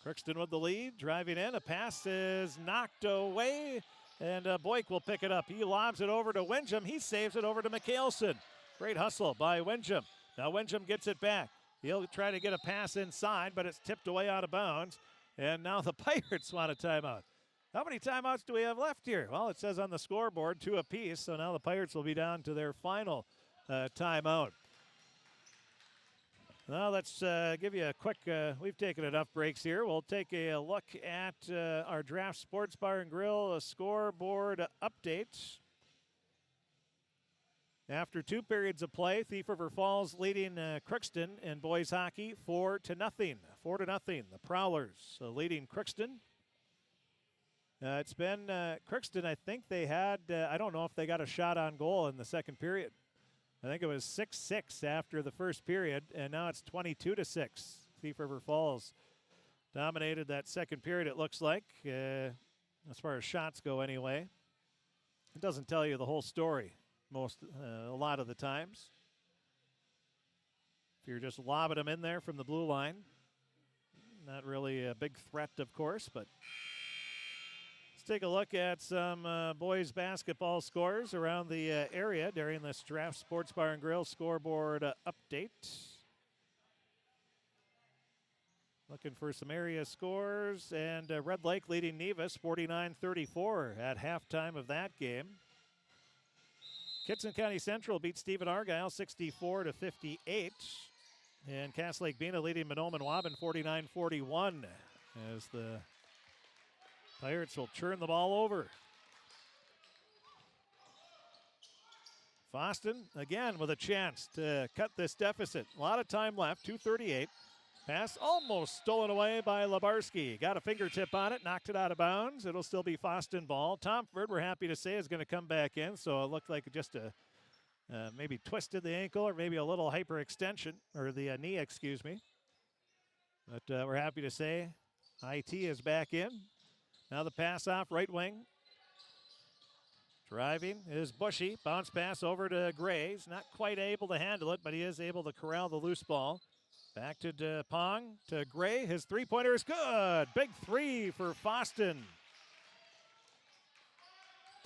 S1: Crookston with the lead. Driving in. A pass is knocked away. And Boyk will pick it up. He lobs it over to Wenjum. He saves it over to McKailson. Great hustle by Wenjum. Now Wenjum gets it back. He'll try to get a pass inside, but it's tipped away out of bounds. And now the Pirates want a timeout. How many timeouts do we have left here? Well, it says on the scoreboard 2 apiece, so now the Pirates will be down to their final timeout. Now let's give you a quick, we've taken enough breaks here. We'll take a look at our Draft Sports Bar and Grill scoreboard update. After 2 periods of play, Thief River Falls leading Crookston in boys hockey 4-0. 4-0. The Prowlers leading Crookston. It's been Crookston, I think they had, I don't know if they got a shot on goal in the second period. I think it was 6-6 after the first period, and now it's 22-6. Thief River Falls dominated that second period, it looks like. as far as shots go anyway. It doesn't tell you the whole story a lot of the times. If you're just lobbing them in there from the blue line, not really a big threat, of course, but let's take a look at some boys basketball scores around the area during this Draft Sports Bar and Grill scoreboard update. Looking for some area scores, and Red Lake leading Nevis 49-34 at halftime of that game. Kitson County Central beat Stephen Argyle 64-58. And Cass Lake Bena leading Monoman Waban 49-41 as the Pirates will churn the ball over. Fosston again with a chance to cut this deficit. A lot of time left, 2:38. Pass almost stolen away by Labarski. Got a fingertip on it, knocked it out of bounds. It'll still be Fosston ball. Tomford, we're happy to say, is going to come back in, so it looked like just a maybe twisted the ankle or maybe a little hyperextension, or the knee, excuse me. But we're happy to say IT is back in. Now the pass off right wing. Driving is Bushy. Bounce pass over to Gray. He's not quite able to handle it, but he is able to corral the loose ball. Back to DePong, to Gray. His three-pointer is good. Big three for Fosston.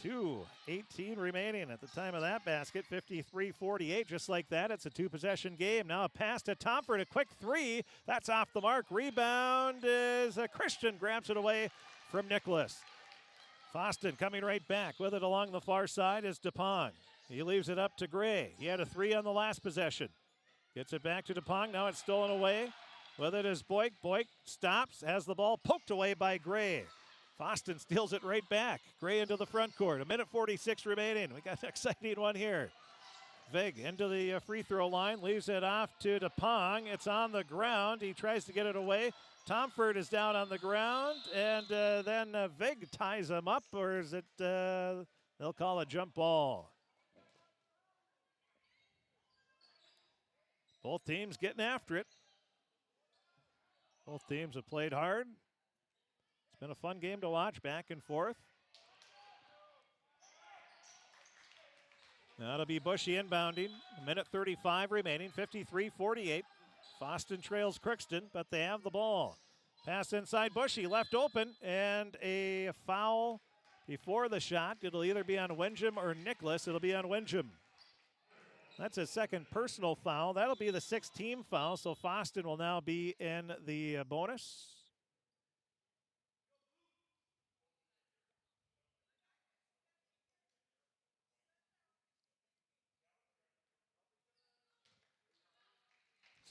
S1: 2:18 remaining at the time of that basket. 53-48, just like that. It's a two-possession game. Now a pass to Tomford, a quick three. That's off the mark. Rebound is Christian. Grabs it away from Nicholas. Fosston coming right back with it along the far side is DePong. He leaves it up to Gray. He had a three on the last possession. Gets it back to DePong. Now it's stolen away. With it is Boyk. Boyk stops, has the ball poked away by Gray. Fosston steals it right back. Gray into the front court. 1:46 remaining. We got an exciting one here. Vig into the free throw line. Leaves it off to DePong. It's on the ground. He tries to get it away. Tomford is down on the ground. And then Vig ties him up. Or is it, they'll call a jump ball. Both teams getting after it. Both teams have played hard. It's been a fun game to watch, back and forth. That'll be Bushy inbounding. 1:35 remaining, 53-48. Fosston trails Crookston, but they have the ball. Pass inside Bushy, left open, and a foul before the shot. It'll either be on Wenjum or Nicholas. It'll be on Wenjum. That's a second personal foul. That'll be the sixth team foul, so Fosston will now be in the bonus.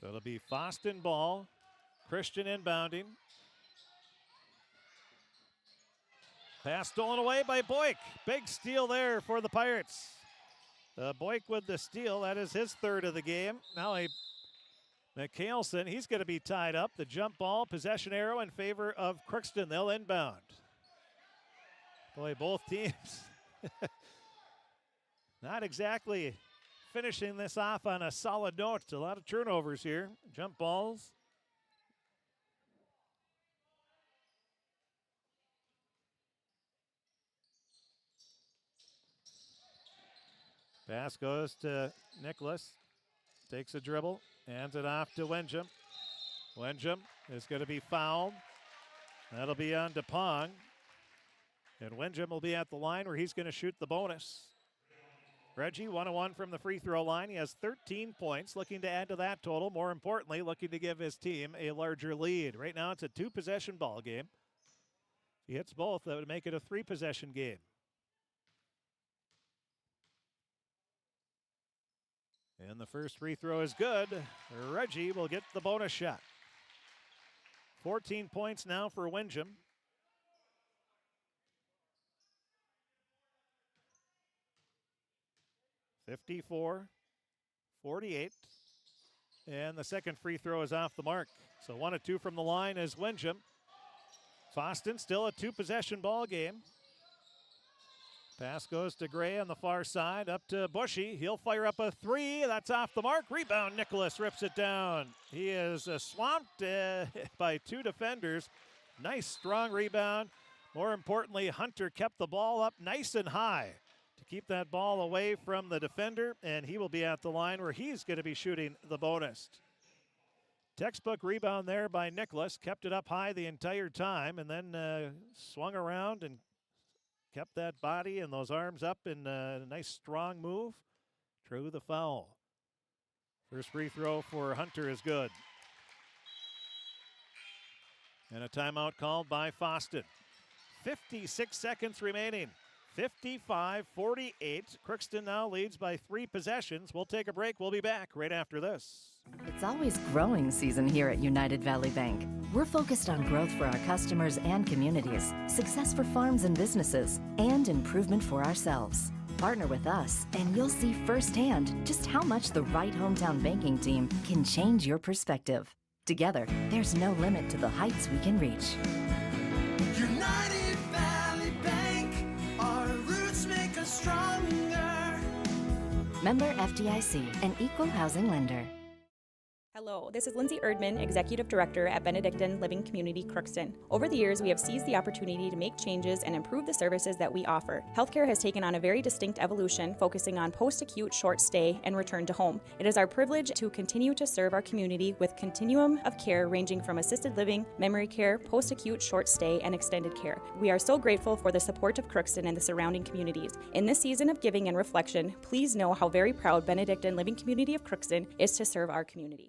S1: So it'll be Fosston ball. Christian inbounding. Pass stolen away by Boyk. Big steal there for the Pirates. Boyk with the steal. That is his third of the game. Now Mikhailson, he's going to be tied up. The jump ball, possession arrow in favor of Crookston. They'll inbound. Boy, both teams not exactly finishing this off on a solid note. A lot of turnovers here. Jump balls. Pass goes to Nicholas. Takes a dribble. Hands it off to Wenjum. Wenjum is going to be fouled. That'll be on DePong. And Wenjum will be at the line where he's going to shoot the bonus. Reggie, 1-1 from the free throw line. He has 13 points, looking to add to that total. More importantly, looking to give his team a larger lead. Right now, it's a two-possession ball game. If he hits both, that would make it a three-possession game. And the first free throw is good. Reggie will get the bonus shot. 14 points now for Wenjum. (54-48). And the second free throw is off the mark. So 1 of 2 from the line is Wenjum. Fosston still a two-possession ball game. Pass goes to Gray on the far side, up to Bushy. He'll fire up a three. That's off the mark. Rebound, Nicholas rips it down. He is swamped by two defenders. Nice, strong rebound More importantly, Hunter kept the ball up nice and high to keep that ball away from the defender, and he will be at the line where he's going to be shooting the bonus. Textbook rebound there by Nicholas, kept it up high the entire time, and then swung around and kept that body and those arms up in a nice strong move. Drew the foul. First free throw for Hunter is good. And a timeout called by Fosston. 56 seconds remaining. 55-48. Crookston now leads by 3 possessions. We'll take a break. We'll be back right after this.
S20: It's always growing season here at United Valley Bank. We're focused on growth for our customers and communities, success for farms and businesses, and improvement for ourselves. Partner with us, and you'll see firsthand just how much the right hometown banking team can change your perspective. Together, there's no limit to the heights we can reach.
S18: United Valley Bank, our roots make us stronger.
S20: Member FDIC, an equal housing lender.
S21: Hello, this is Lindsay Erdman, Executive Director at Benedictine Living Community Crookston. Over the years, we have seized the opportunity to make changes and improve the services that we offer. Healthcare has taken on a very distinct evolution, focusing on post-acute, short stay, and return to home. It is our privilege to continue to serve our community with continuum of care ranging from assisted living, memory care, post-acute, short stay, and extended care. We are so grateful for the support of Crookston and the surrounding communities. In this season of giving and reflection, please know how very proud Benedictine Living Community of Crookston is to serve our community.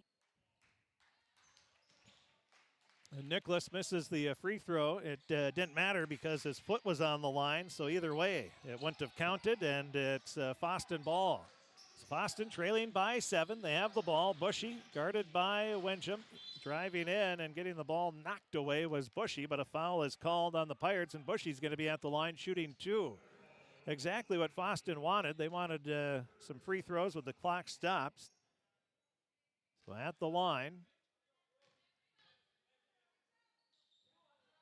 S1: And Nicholas misses the free throw. It didn't matter because his foot was on the line, so either way, it wouldn't have counted, and it's Fosston ball. It's Fosston trailing by 7. They have the ball. Bushy guarded by Wenjum. Driving in and getting the ball knocked away was Bushy, but a foul is called on the Pirates, and Bushy's going to be at the line shooting 2. Exactly what Fosston wanted. They wanted some free throws with the clock stops. So at the line,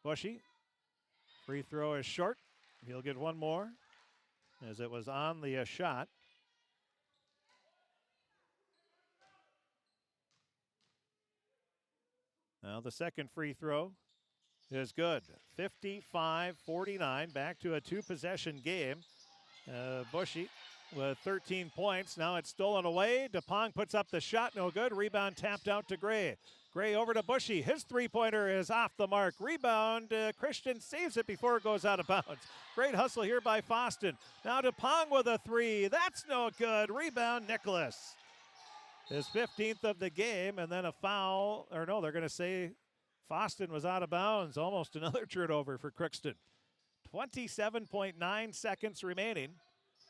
S1: Bushy, free throw is short. He'll get one more as it was on the shot. Now the second free throw is good. 55-49, back to a 2-possession game. Bushy with 13 points. Now it's stolen away. DePong puts up the shot, no good. Rebound tapped out to Gray. Gray over to Bushy. His three-pointer is off the mark. Rebound. Christian saves it before it goes out of bounds. Great hustle here by Fosston. Now DePong with a 3. That's no good. Rebound, Nicholas. His 15th of the game, and then a foul. Or no, they're going to say Fosston was out of bounds. Almost another turnover for Crookston. 27.9 seconds remaining.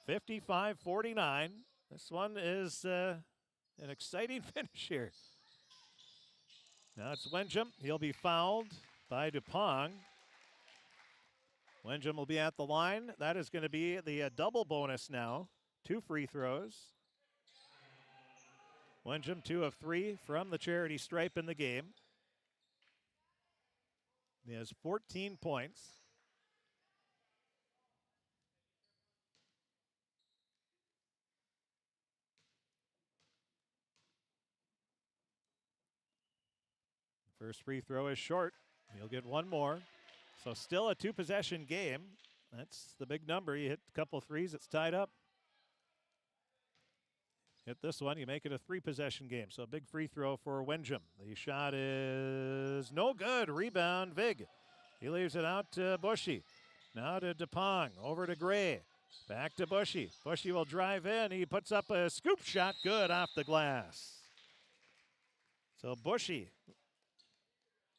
S1: 55-49. This one is an exciting finish here. Now it's Wenjum. He'll be fouled by DuPong. Wenjum will be at the line. That is going to be the double bonus now. 2 free throws. Wenjum 2 of 3 from the charity stripe in the game. He has 14 points. First free throw is short. He'll get one more. So still a 2-possession game. That's the big number. You hit a couple threes, it's tied up. Hit this one, you make it a 3-possession game. So a big free throw for Wenjum. The shot is no good. Rebound, Vig. He leaves it out to Bushy. Now to DePong, over to Gray. Back to Bushy. Bushy will drive in. He puts up a scoop shot, good off the glass. So Bushy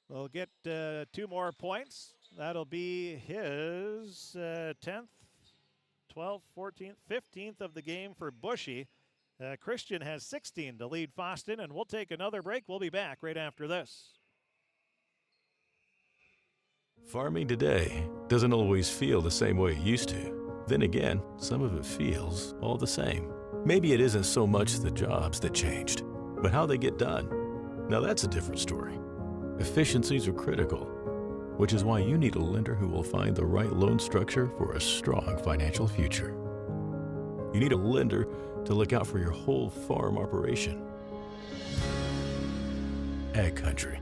S1: will get 2 more points. That'll be his 10th, 12th, 14th, 15th of the game for Bushy. Christian has 16 to lead Fosston, and we'll take another break. We'll be back right after this.
S2: Farming today doesn't always feel the same way it used to. Then again, some of it feels all the same. Maybe it isn't so much the jobs that changed, but how they get done. Now that's a different story. Efficiencies are critical, which is why you need a lender who will find the right loan structure for a strong financial future. You need a lender to look out for your whole farm operation. Ag Country.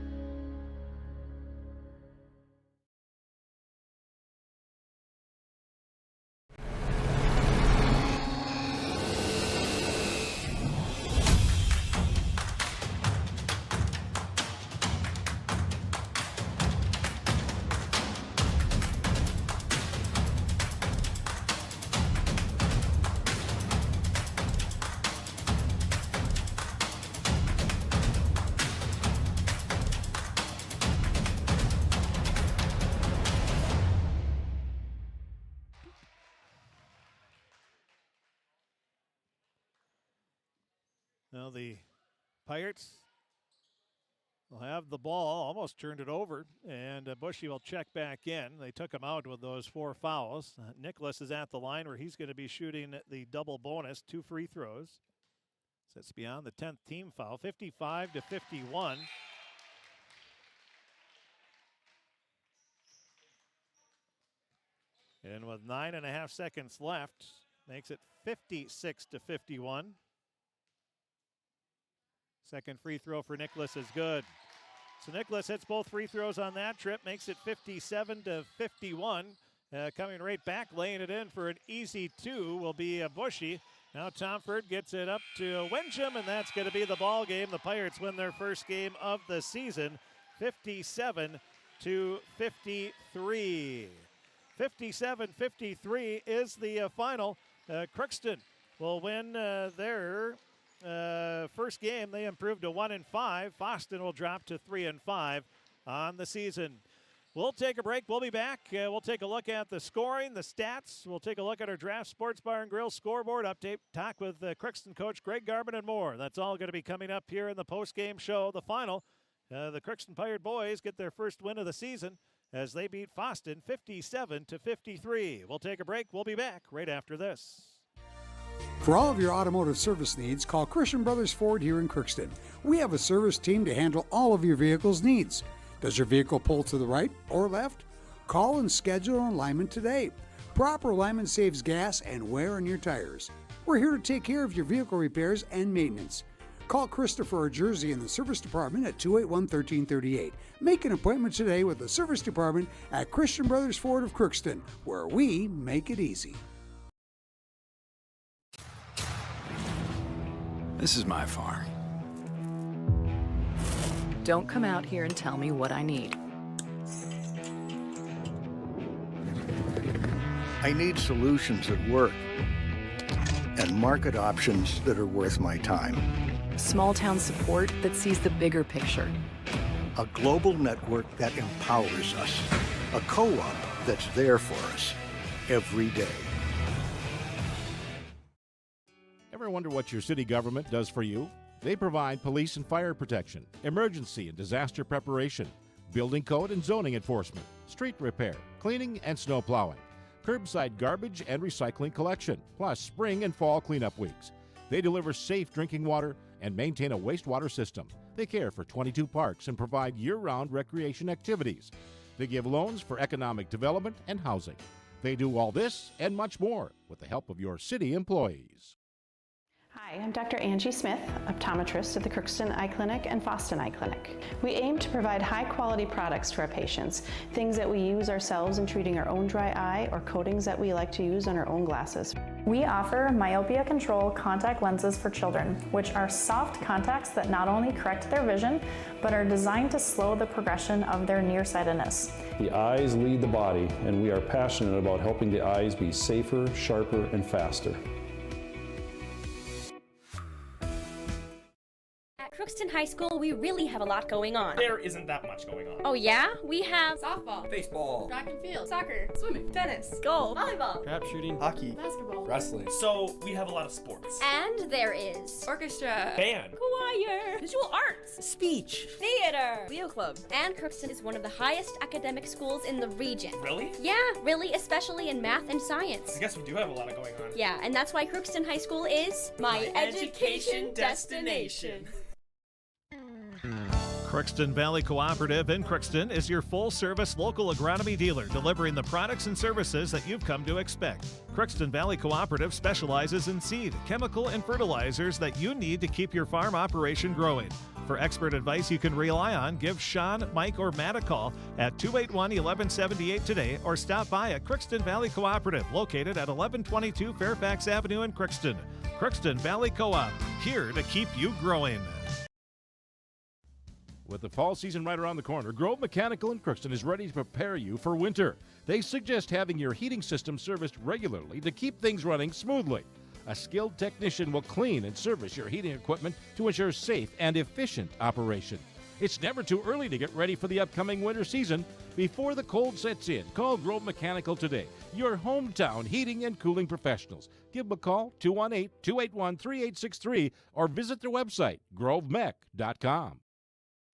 S1: Now the Pirates will have the ball, almost turned it over, and Bushy will check back in. They took him out with those 4 fouls. Nicholas is at the line where he's going to be shooting the double bonus, 2 free throws. Sits beyond the 10th team foul, 55-51. And with 9.5 seconds left, makes it 56-51. Second free throw for Nicholas is good. So Nicholas hits both free throws on that trip, makes it 57-51. Coming right back, laying it in for an easy 2 will be Bushy. Now Tomford gets it up to Wincham, and that's going to be the ball game. The Pirates win their first game of the season, 57-53. 57-53 is the final. Crookston will win their first game. They improved to 1-5. Fosston will drop to 3-5 on the season. We'll take a break. We'll be back. We'll take a look at the scoring, the stats. We'll take a look at our Draft Sports Bar and Grill scoreboard update. Talk with Crookston coach Greg Garvin and more. That's all going to be coming up here in the post-game show. The final, the Crookston Pirate Boys get their first win of the season as they beat Fosston 57-53. We'll take a break. We'll be back right after this.
S3: For all of your automotive service needs, call Christian Brothers Ford here in Crookston. We have a service team to handle all of your vehicle's needs. Does your vehicle pull to the right or left? Call and schedule an alignment today. Proper alignment saves gas and wear on your tires. We're here to take care of your vehicle repairs and maintenance. Call Christopher or Jersey in the service department at 281-1338. Make an appointment today with the service department at Christian Brothers Ford of Crookston, where we make it easy.
S5: This is my farm.
S22: Don't come out here and tell me what I need.
S6: I need solutions that work and market options that are worth my time.
S22: Small town support that sees the bigger picture.
S6: A global network that empowers us. A co-op that's there for us every day.
S7: Ever wonder what your city government does for you? They provide police and fire protection, emergency and disaster preparation, building code and zoning enforcement, street repair, cleaning and snow plowing, curbside garbage and recycling collection, plus spring and fall cleanup weeks. They deliver safe drinking water and maintain a wastewater system. They care for 22 parks and provide year-round recreation activities. They give loans for economic development and housing. They do all this and much more with the help of your city employees.
S4: Hi, I'm Dr. Angie Smith, optometrist at the Crookston Eye Clinic and Fosston Eye Clinic. We aim to provide high-quality products to our patients, things that we use ourselves in treating our own dry eye or coatings that we like to use on our own glasses.
S9: We offer myopia control contact lenses for children, which are soft contacts that not only correct their vision, but are designed to slow the progression of their nearsightedness.
S10: The eyes lead the body, and we are passionate about helping the eyes be safer, sharper, and faster.
S11: At Crookston High School, we really have a lot going on.
S12: There isn't that much going on.
S11: Oh yeah? We have
S13: softball,
S17: baseball,
S13: track and field, soccer, swimming, tennis,
S11: golf, volleyball,
S17: trap shooting, hockey,
S13: basketball,
S17: wrestling.
S12: So we have a lot of sports.
S11: and there is
S13: orchestra,
S12: Band,
S11: choir, visual arts,
S17: speech,
S11: theater, Leo Club. And Crookston is one of the highest academic schools in the region.
S12: Really?
S11: Yeah, really, especially in math and science.
S12: I guess we do have a lot going on.
S11: Yeah, and that's why Crookston High School is my education destination.
S1: Crookston Valley Cooperative in Crookston is your full-service local agronomy dealer, delivering the products and services that you've come to expect. Crookston Valley Cooperative specializes in seed, chemical, and fertilizers that you need to keep your farm operation growing. For expert advice you can rely on, give Sean, Mike, or Matt a call at 281-1178 today or stop by at Crookston Valley Cooperative, located at 1122 Fairfax Avenue in Crookston. Crookston Valley Co-op, here to keep you growing.
S7: With the fall season right around the corner, Grove Mechanical in Crookston is ready to prepare you for winter. They suggest having your heating system serviced regularly to keep things running smoothly. A skilled technician will clean and service your heating equipment to ensure safe and efficient operation. It's never too early to get ready for the upcoming winter season. Before the cold sets in, call Grove Mechanical today, your hometown heating and cooling professionals. Give them a call, 218-281-3863, or visit their website, grovemech.com.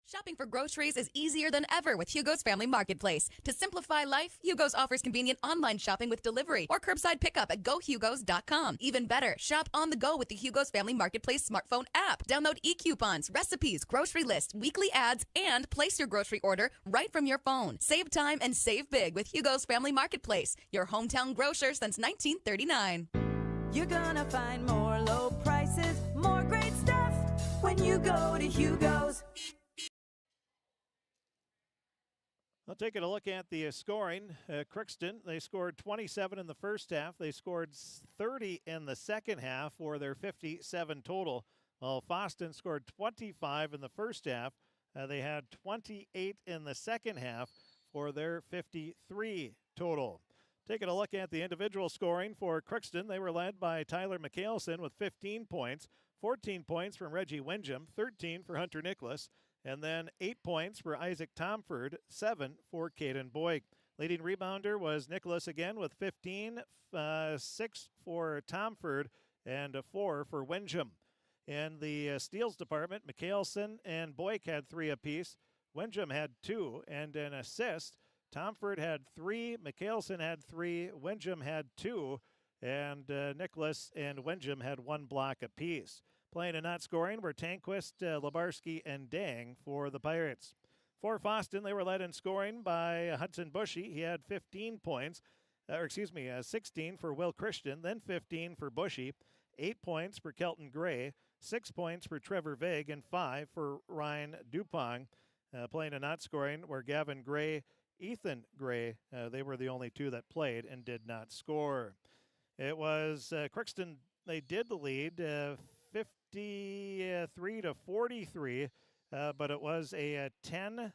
S14: Shopping for groceries is easier than ever with Hugo's Family Marketplace. To simplify life, Hugo's offers convenient online shopping with delivery or curbside pickup at gohugos.com. Even better, shop on the go with the Hugo's Family Marketplace smartphone app. Download e-coupons, recipes, grocery lists, weekly ads, and place your grocery order right from your phone. Save time and save big with Hugo's Family Marketplace, your hometown grocer since 1939.
S15: You're gonna find more low prices, more great stuff when you go to Hugo's.
S1: Well, taking a look at the scoring, Crookston, they scored 27 in the first half. They scored 30 in the second half for their 57 total. While Fosston scored 25 in the first half. They had 28 in the second half for their 53 total. Taking a look at the individual scoring for Crookston, they were led by Tyler McHaleson with 15 points, 14 points from Reggie Windjam, 13 for Hunter Nicholas, and then 8 points for Isaac Tomford, 7 for Caden Boyd. Leading rebounder was Nicholas again with 15, 6 for Tomford, and 4 for Windjam. In the steals department, McHaleson and Boyd had 3 apiece. Windjam had 2 and an assist. Tomford had 3, McHaleson had 3, Windjam had 2, and Nicholas and Windjam had 1 block apiece. Playing and not scoring were Tanquist, Labarski, and Dang for the Pirates. For Fosston, they were led in scoring by Hudson Bushy. He had 15 points, 16 for Will Christian, then 15 for Bushy, 8 points for Kelton Gray, 6 points for Trevor Vague, and 5 for Ryan Dupong. Playing and not scoring were Gavin Gray, Ethan Gray. They were the only 2 that played and did not score. It was Crookston, they did the lead 53 to 43, but it was a 10-4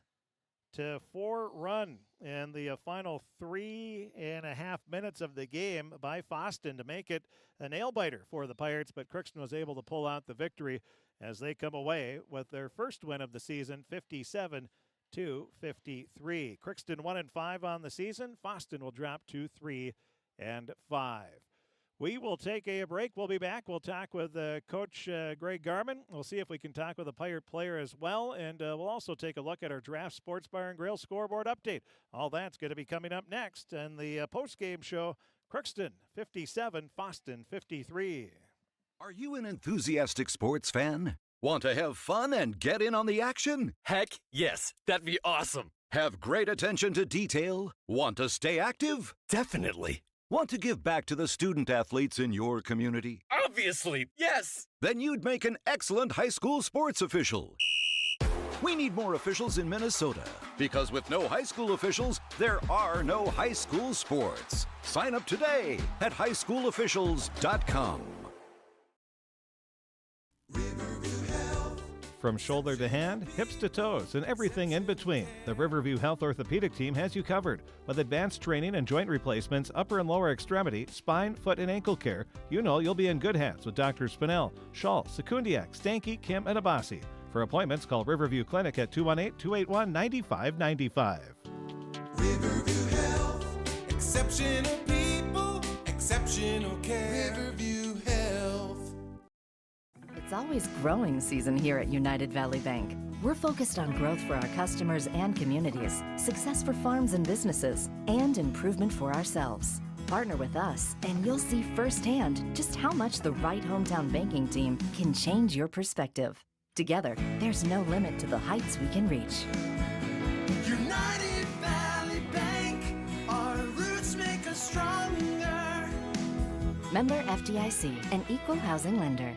S1: run in the final 3.5 minutes of the game by Fosston to make it a nail-biter for the Pirates, but Crookston was able to pull out the victory as they come away with their first win of the season, 57-53. Crookston 1-5 on the season. Fosston will drop to 3-5. We will take a break. We'll be back. We'll talk with Coach Greg Garman. We'll see if we can talk with a Pirate player as well. And we'll also take a look at our Draft Sports Bar and Grill scoreboard update. All that's going to be coming up next. And the postgame show, Crookston 57, Fosston 53.
S16: Are you an enthusiastic sports fan? Want to have fun and get in on the action?
S17: Heck yes, that'd be awesome.
S16: Have great attention to detail? Want to stay active?
S17: Definitely.
S16: Want to give back to the student athletes in your community?
S17: Obviously, yes.
S16: Then you'd make an excellent high school sports official. We need more officials in Minnesota because with no high school officials, there are no high school sports. Sign up today at highschoolofficials.com.
S1: From shoulder to hand, hips to toes, and everything in between, the Riverview Health Orthopedic Team has you covered. With advanced training and joint replacements, upper and lower extremity, spine, foot, and ankle care, you know you'll be in good hands with Drs. Spinell, Schall, Sekundiak, Stanky, Kim, and Abassi. For appointments, call Riverview Clinic at 218-281-9595.
S18: Riverview Health, exceptional people, exceptional care. Riverview Health.
S20: It's always growing season here at United Valley Bank. We're focused on growth for our customers and communities, success for farms and businesses, and improvement for ourselves. Partner with us, and you'll see firsthand just how much the right hometown banking team can change your perspective. Together, there's no limit to the heights we can reach.
S18: United Valley Bank, our roots make us stronger.
S20: Member FDIC, an equal housing lender.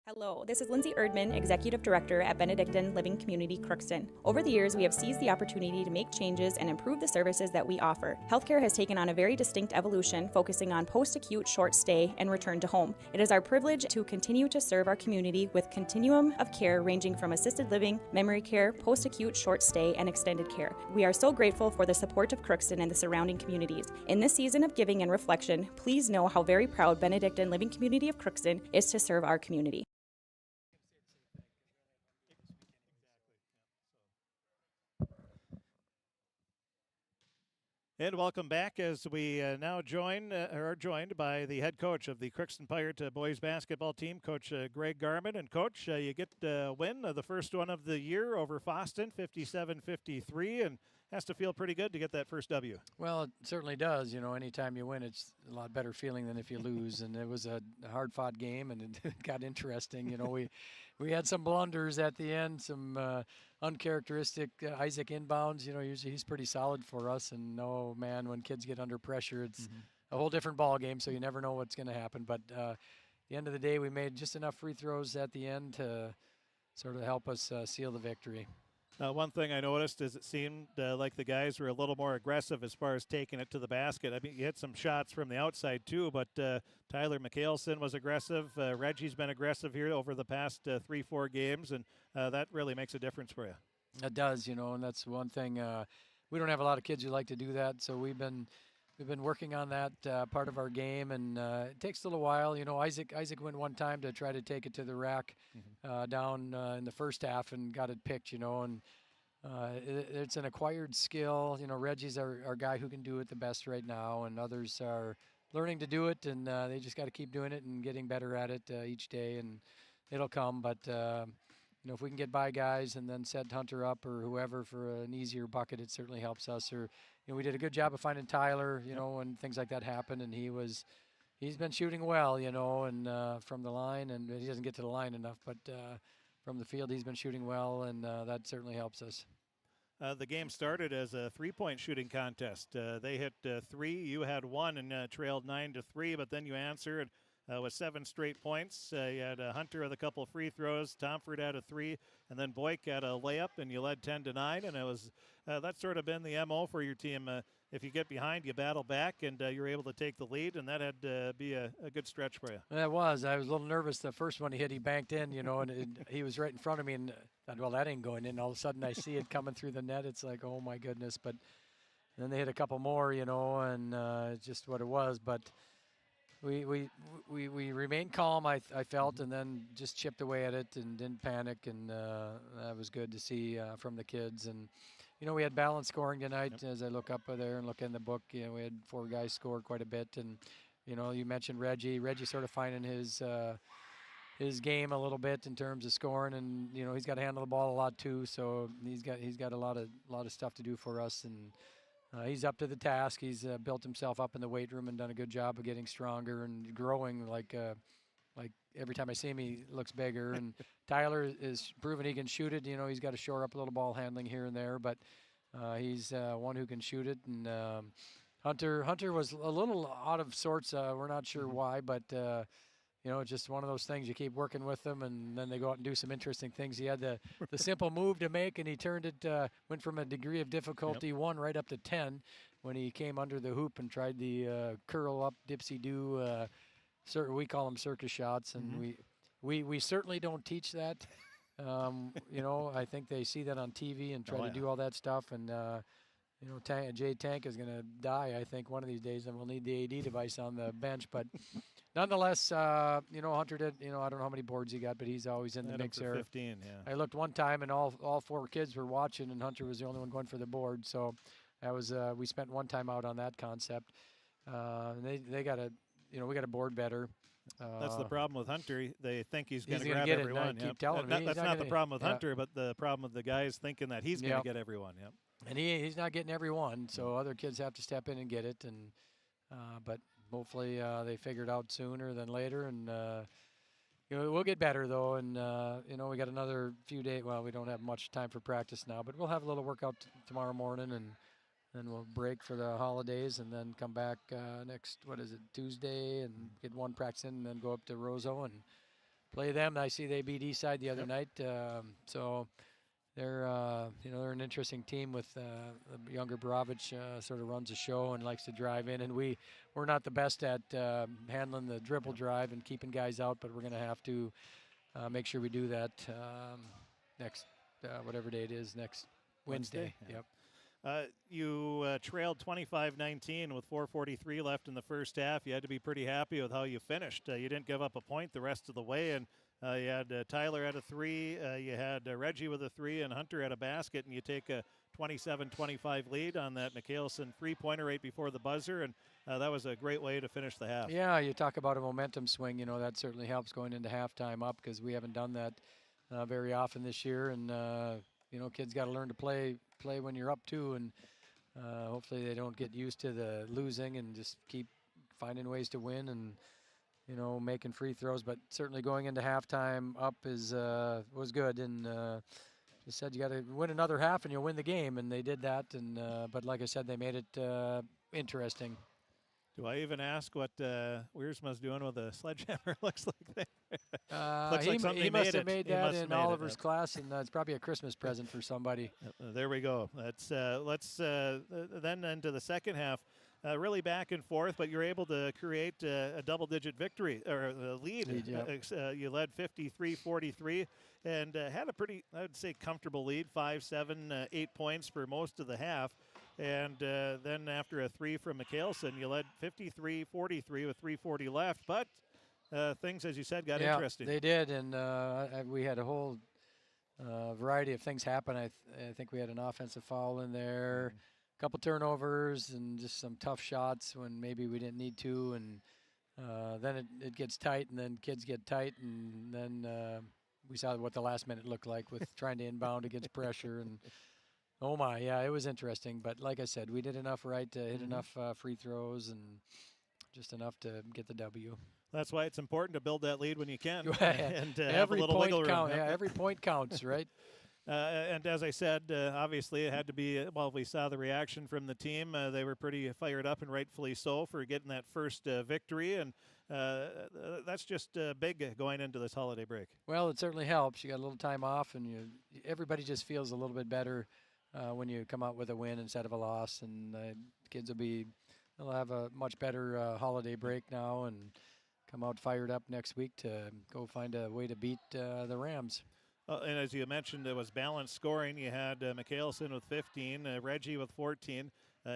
S21: Hello, this is Lindsay Erdman, Executive Director at Benedictine Living Community Crookston. Over the years, we have seized the opportunity to make changes and improve the services that we offer. Healthcare has taken on a very distinct evolution, focusing on post-acute, short stay, and return to home. It is our privilege to continue to serve our community with continuum of care ranging from assisted living, memory care, post-acute, short stay, and extended care. We are so grateful for the support of Crookston and the surrounding communities. In this season of giving and reflection, please know how very proud Benedictine Living Community of Crookston is to serve our community.
S1: And welcome back as we now are joined by the head coach of the Crookston Pirate boys basketball team, Coach Greg Garman. And Coach, you get a win, the first one of the year over Fosston, 57-53, and has to feel pretty good to get that first W.
S19: Well, it certainly does. You know, anytime you win, it's a lot better feeling than if you lose. And it was a hard-fought game, and it got interesting. You know, we had some blunders at the end, some uncharacteristic Isaac inbounds. You know, usually he's pretty solid for us. And no, man, when kids get under pressure, it's a whole different ball game. So you never know what's going to happen. But at the end of the day, we made just enough free throws at the end to sort of help us seal the victory.
S1: One thing I noticed is it seemed like the guys were a little more aggressive as far as taking it to the basket. I mean, you hit some shots from the outside too, but Tyler McHaleson was aggressive. Reggie's been aggressive here over the past 3-4 games, and that really makes a difference for you.
S19: It does, you know, and that's one thing. We don't have a lot of kids who like to do that, so we've been working on that part of our game, and it takes a little while. You know, Isaac went one time to try to take it to the rack down in the first half and got it picked, you know, and it's an acquired skill. You know, Reggie's our guy who can do it the best right now, and others are learning to do it, and they just got to keep doing it and getting better at it each day, and it'll come. But, you know, if we can get by guys and then set Hunter up or whoever for an easier bucket, it certainly helps us. Or, you know, we did a good job of finding Tyler, you know, when things like that happen, and he's been shooting well, you know, and from the line, and he doesn't get to the line enough, but from the field he's been shooting well, and that certainly helps us.
S1: The game started as a three-point shooting contest. They hit 3, you had 1 and trailed 9-3, but then you answered with 7 straight points. You had Hunter with a couple of free throws, Tomford had a 3, and then Boyk had a layup, and you led 10-9. And it was that's sort of been the MO for your team. If you get behind, you battle back, and you're able to take the lead, and that had to be a good stretch for you.
S19: It was. I was a little nervous. The first one he hit, he banked in, you know, and he was right in front of me, and I thought, well, that ain't going in. All of a sudden, I see it coming through the net. It's like, oh, my goodness. But then they hit a couple more, you know, and it's just what it was. But we remained calm, I felt, and then just chipped away at it and didn't panic, and that was good to see from the kids. And, you know, we had balanced scoring tonight. As I look up there and look in the book, you know, we had 4 guys score quite a bit. And, you know, you mentioned Reggie. Reggie's sort of finding his game a little bit in terms of scoring, and, you know, he's got to handle the ball a lot too. So he's got a lot of stuff to do for us, and he's up to the task. He's built himself up in the weight room and done a good job of getting stronger and growing. Like every time I see him, he looks bigger. And Tyler is proven he can shoot it. You know, he's got to shore up a little ball handling here and there, but he's one who can shoot it. And Hunter was a little out of sorts. We're not sure why, but you know, it's just one of those things. You keep working with them, and then they go out and do some interesting things. He had the simple move to make, and he turned it, went from a degree of difficulty 1 right up to 10 when he came under the hoop and tried the curl up dipsy-do. We call them circus shots, and we certainly don't teach that. You know, I think they see that on TV and try to do all that stuff, and you know, Jay Tank is going to die, I think, one of these days, and we'll need the AD device on the bench. But nonetheless, you know, Hunter did, you know, I don't know how many boards he got, but he's always in the mix there.
S1: 15, yeah.
S19: I looked one time, and all 4 kids were watching, and Hunter was the only one going for the board. So that was we spent one time out on that concept. And they got to, you know, we got to board better.
S1: That's the problem with Hunter. They think he's going to
S19: gonna
S1: grab
S19: get
S1: everyone.
S19: It, keep telling him.
S1: That's not the problem with Hunter, but the problem with the guys thinking that he's going to get everyone. Yep.
S19: And he's not getting everyone, so other kids have to step in and get it. And but hopefully they figure it out sooner than later. And you know, we'll get better though. And you know, we got another few days. Well, we don't have much time for practice now, but we'll have a little workout tomorrow morning, and then we'll break for the holidays, and then come back next, Tuesday, and get one practice in, and then go up to Roseau and play them. I see they beat Eastside the other night, so they're you know, they're an interesting team with the younger Bravich sort of runs the show and likes to drive in, and we're not the best at handling the dribble drive and keeping guys out, but we're going to have to make sure we do that next whatever day it is, next Wednesday. Yep.
S1: You trailed 25-19 with 4:43 left in the first half. You had to be pretty happy with how you finished. You didn't give up a point the rest of the way, and You had Tyler at a 3, you had Reggie with a 3, and Hunter at a basket, and you take a 27-25 lead on that Mikhailson three-pointer right before the buzzer, and that was a great way to finish the half.
S19: Yeah, you talk about a momentum swing. That certainly helps going into halftime up, because we haven't done that very often this year, and kids got to learn to play when you're up too, and hopefully they don't get used to the losing and just keep finding ways to win and making free throws. But certainly going into halftime up was good, and just said you got to win another half and you'll win the game, and they did that. And but like I said, they made it interesting.
S1: Do I even ask what Wiersma's doing with a sledgehammer? Looks like that.
S19: Looks like something he must have made that in Oliver's class, and it's probably a Christmas present for somebody.
S1: There we go. Let's then into the second half. Really back and forth, but you're able to create a double-digit victory or a lead. You led 53-43 and had a pretty, I would say, comfortable lead, 5, 7, 8 points for most of the half. And then after a 3 from Mikhailson, you led 53-43 with 3:40 left. But things, as you said, got interesting.
S19: They did, and we had a whole variety of things happen. I think we had an offensive foul in there. Couple turnovers and just some tough shots when maybe we didn't need to, and then it gets tight, and then kids get tight, and then we saw what the last minute looked like with trying to inbound against pressure, and oh my, yeah, it was interesting. But like I said, we did enough right to hit enough free throws and just enough to get the W.
S1: That's why it's important to build that lead when you can, and
S19: every
S1: have a little
S19: point
S1: wiggle room.
S19: Yeah, every point counts, right?
S1: And as I said, obviously it had to be, we saw the reaction from the team. They were pretty fired up, and rightfully so, for getting that first victory. And that's just big going into this holiday break.
S19: Well, it certainly helps. You got a little time off, and everybody just feels a little bit better when you come out with a win instead of a loss. And kids they'll have a much better holiday break now and come out fired up next week to go find a way to beat the Rams.
S1: And as you mentioned, it was balanced scoring. You had Mikhailson with 15, Reggie with 14,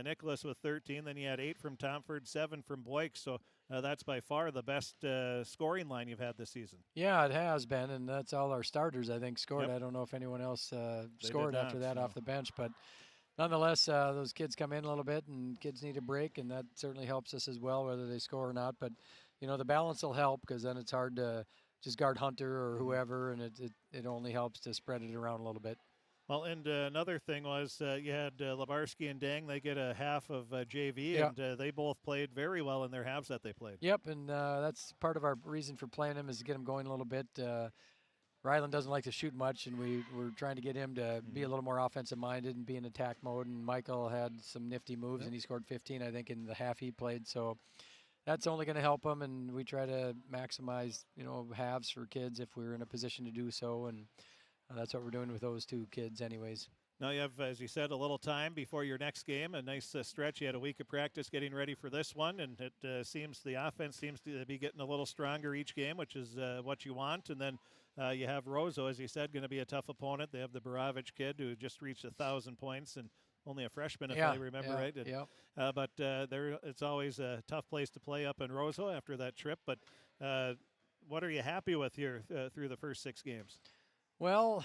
S1: Nicholas with 13. Then you had 8 from Tomford, 7 from Boyk. So that's by far the best scoring line you've had this season.
S19: Yeah, it has been, and that's all our starters, I think, scored.
S1: Yep.
S19: I don't know if anyone else scored after that off the bench, but nonetheless, those kids come in a little bit, and kids need a break, and that certainly helps us as well, whether they score or not. But, the balance will help, because then it's hard to just guard Hunter or whoever, and it only helps to spread it around a little bit.
S1: Well, and another thing was you had Labarski and Dang. They get a half of JV, and they both played very well in their halves that they played.
S19: Yep, and that's part of our reason for playing them, is to get them going a little bit. Ryland doesn't like to shoot much, and we're trying to get him to be a little more offensive-minded and be in attack mode. And Michael had some nifty moves, and he scored 15, I think, in the half he played. So that's only going to help them, and we try to maximize, halves for kids if we're in a position to do so, and that's what we're doing with those two kids anyways.
S1: Now you have, as you said, a little time before your next game, a nice stretch. You had a week of practice getting ready for this one, and it seems the offense seems to be getting a little stronger each game, which is what you want. And then you have Roseau, as you said, going to be a tough opponent. They have the Baravich kid who just reached 1,000 points and only a freshman, if I remember right. But it's always a tough place to play up in Roseau after that trip. But what are you happy with here through the first 6 games?
S19: Well,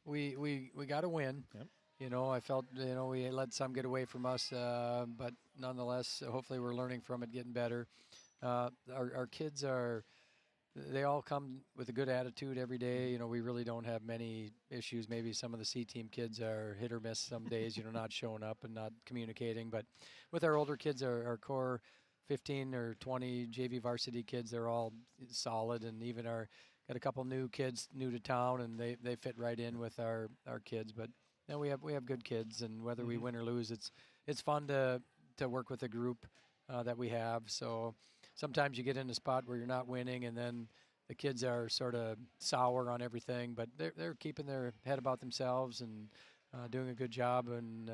S19: we got to win.
S1: Yep.
S19: I felt, we let some get away from us, but nonetheless, hopefully we're learning from it, getting better. Our kids they all come with a good attitude every day. We really don't have many issues. Maybe some of the C-team kids are hit or miss some days, not showing up and not communicating. But with our older kids, our core 15 or 20 JV varsity kids, they're all solid, and even got a couple new kids new to town, and they fit right in with our kids. But we have good kids, and whether we win or lose, it's fun to work with a group that we have. So sometimes you get in a spot where you're not winning, and then the kids are sort of sour on everything, but they're keeping their head about themselves and doing a good job and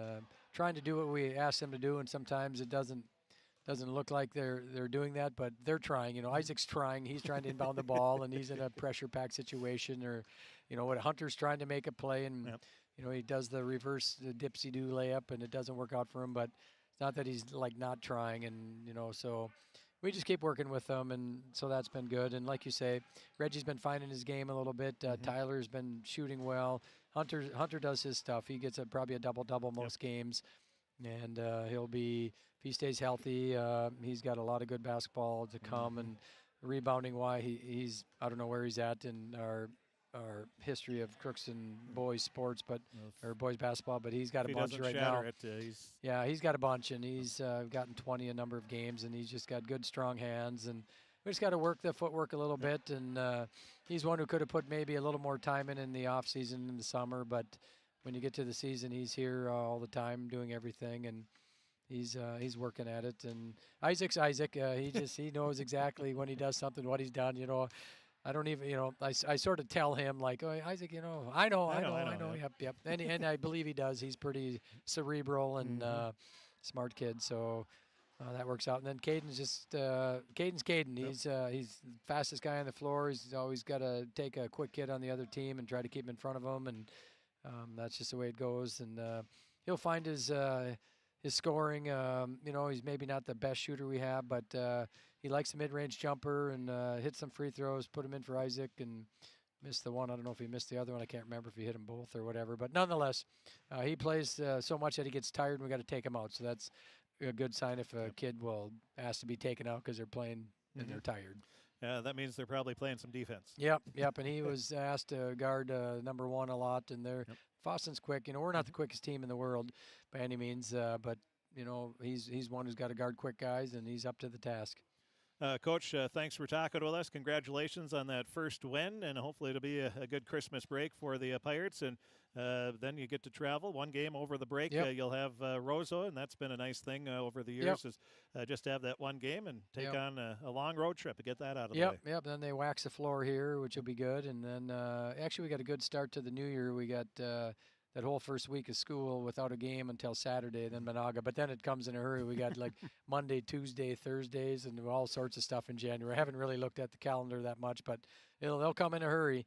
S19: trying to do what we ask them to do. And sometimes it doesn't look like they're doing that, but they're trying. Isaac's trying. He's trying to inbound the ball, and he's in a pressure-packed situation. Or, what Hunter's trying to make a play, and he does the reverse dipsy-do layup, and it doesn't work out for him. But it's not that he's like not trying, and so we just keep working with them, and so that's been good. And like you say, Reggie's been finding his game a little bit. Tyler's been shooting well. Hunter does his stuff. He gets probably a double-double most games, and he'll be, if he stays healthy, he's got a lot of good basketball to come. And rebounding, he's I don't know where he's at in our history of Crookston boys sports, or boys basketball, but he's got a bunch right now. He's got a bunch, and he's gotten 20 a number of games, and he's just got good, strong hands, and we just got to work the footwork a little bit. And he's one who could have put maybe a little more time in the off season in the summer, but when you get to the season, he's here all the time doing everything, and he's working at it. And Isaac's Isaac. He knows exactly when he does something, what he's done. I don't even, I sort of tell him like, oh, Isaac, I know. Yep. And I believe he does. He's pretty cerebral and smart kid. So that works out. And then Caden's Caden. He's the fastest guy on the floor. He's always got to take a quick hit on the other team and try to keep him in front of him. And that's just the way it goes. And he'll find his scoring. He's maybe not the best shooter we have, but he likes the mid-range jumper and hit some free throws, put him in for Isaac, and missed the one. I don't know if he missed the other one. I can't remember if he hit them both or whatever. But nonetheless, he plays so much that he gets tired, and we got to take him out. So that's a good sign if a kid will ask to be taken out because they're playing and they're tired.
S1: Yeah, that means they're probably playing some defense.
S19: Yep. And he was asked to guard number one a lot, and Fosston's quick. We're not the quickest team in the world by any means, but he's one who's got to guard quick guys, and he's up to the task.
S1: Coach, thanks for talking with us. Congratulations on that first win, and hopefully it'll be a good Christmas break for the Pirates. And then you get to travel one game over the break. You'll have Rosa, and that's been a nice thing over the years, is just to have that one game and take on a long road trip and get that out of the way.
S19: Yep. Then they wax the floor here, which will be good. And then actually we got a good start to the new year. We got that whole first week of school without a game until Saturday, then Monaga. But then it comes in a hurry. We got like Monday, Tuesday, Thursdays, and all sorts of stuff in January. I haven't really looked at the calendar that much, but they'll come in a hurry.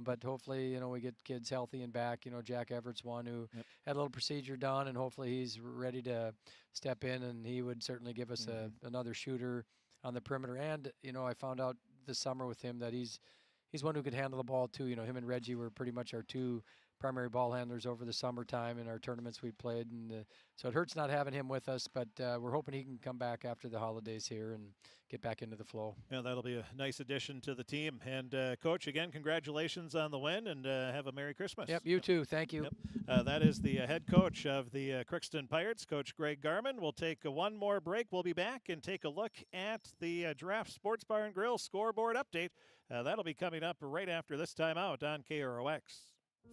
S19: But hopefully, we get kids healthy and back. Jack Everett's one who had a little procedure done, and hopefully he's ready to step in, and he would certainly give us another shooter on the perimeter. And, I found out this summer with him that he's one who could handle the ball too. Him and Reggie were pretty much our two primary ball handlers over the summertime in our tournaments we played, and so it hurts not having him with us, but we're hoping he can come back after the holidays here and get back into the flow.
S1: Yeah, that'll be a nice addition to the team. And Coach, again, congratulations on the win, and have a Merry Christmas.
S19: Yep, you too. Thank you.
S1: Yep. That is the head coach of the Crookston Pirates, Coach Greg Garman. We'll take one more break. We'll be back and take a look at the Giraffe Sports Bar and Grill scoreboard update. That'll be coming up right after this timeout on KROX.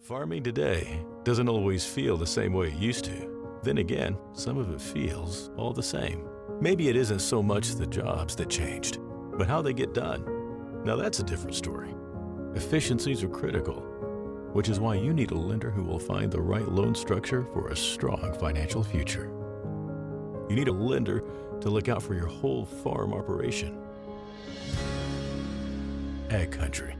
S2: Farming today doesn't always feel the same way it used to. Then again, some of it feels all the same. Maybe it isn't so much the jobs that changed, but how they get done. Now that's a different story. Efficiencies are critical, which is why you need a lender who will find the right loan structure for a strong financial future. You need a lender to look out for your whole farm operation. Ag Country.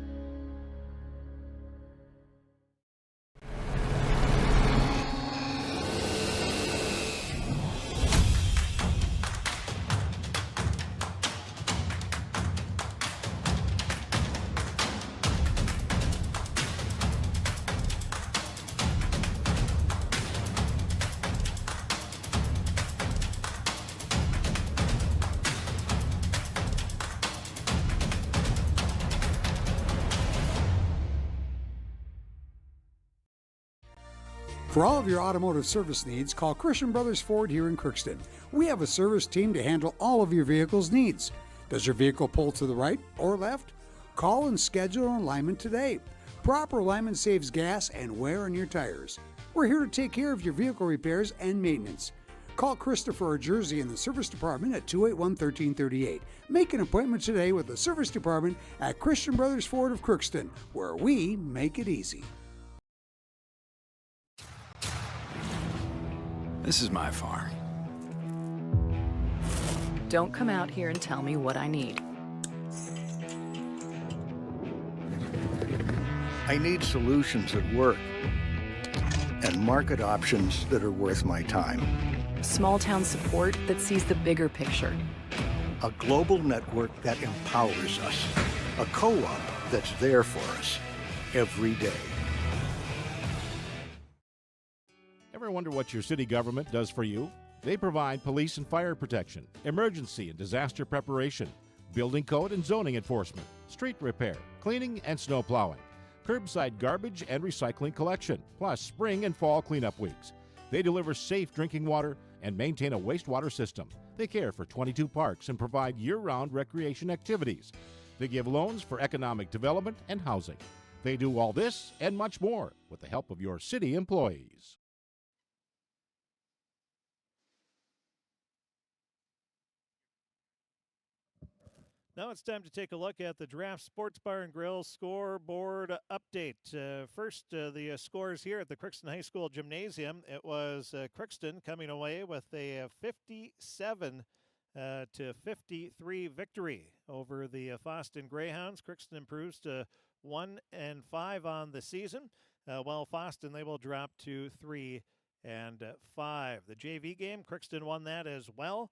S3: For all of your automotive service needs, call Christian Brothers Ford here in Crookston. We have a service team to handle all of your vehicle's needs. Does your vehicle pull to the right or left? Call and schedule an alignment today. Proper alignment saves gas and wear on your tires. We're here to take care of your vehicle repairs and maintenance. Call Christopher or Jersey in the service department at 281-1338. Make an appointment today with the service department at Christian Brothers Ford of Crookston, where we make it easy.
S5: This is my farm.
S22: Don't come out here and tell me what I need.
S6: I need solutions that work and market options that are worth my time.
S22: Small town support that sees the bigger picture.
S6: a global network that empowers us, a co-op that's there for us every day.
S7: Ever wonder what your city government does for you? They provide police and fire protection, emergency and disaster preparation, building code and zoning enforcement, street repair, cleaning and snow plowing, curbside garbage and recycling collection, plus spring and fall cleanup weeks. They deliver safe drinking water and maintain a wastewater system. They care for 22 parks and provide year-round recreation activities. They give loans for economic development and housing. They do all this and much more with the help of your city employees.
S1: Now it's time to take a look at the Draft Sports Bar and Grill scoreboard update. First, the scores here at the Crookston High School Gymnasium. It was Crookston coming away with a 57 to 53 victory over the Fosston Greyhounds. Crookston improves to 1-5 on the season, while Fosston, they will drop to 3-5. The JV game, Crookston won that as well,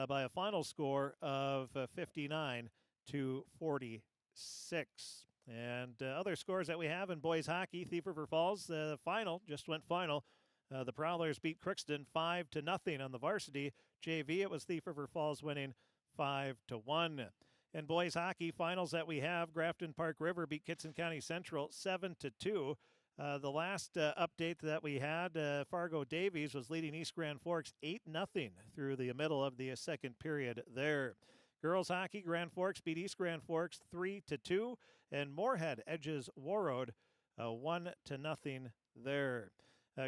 S1: by a final score of 59 to 46. And other scores that we have in boys hockey, Thief River Falls, the final, just went final. The Prowlers beat Crookston 5-0 on the varsity. JV, it was Thief River Falls winning 5-1. In boys hockey, finals that we have, Grafton Park River beat Kitson County Central 7-2. The last update that we had, Fargo Davies was leading East Grand Forks 8-0 through the middle of the second period there. Girls hockey, Grand Forks beat East Grand Forks 3-2, and Moorhead edges Warroad 1-0 there.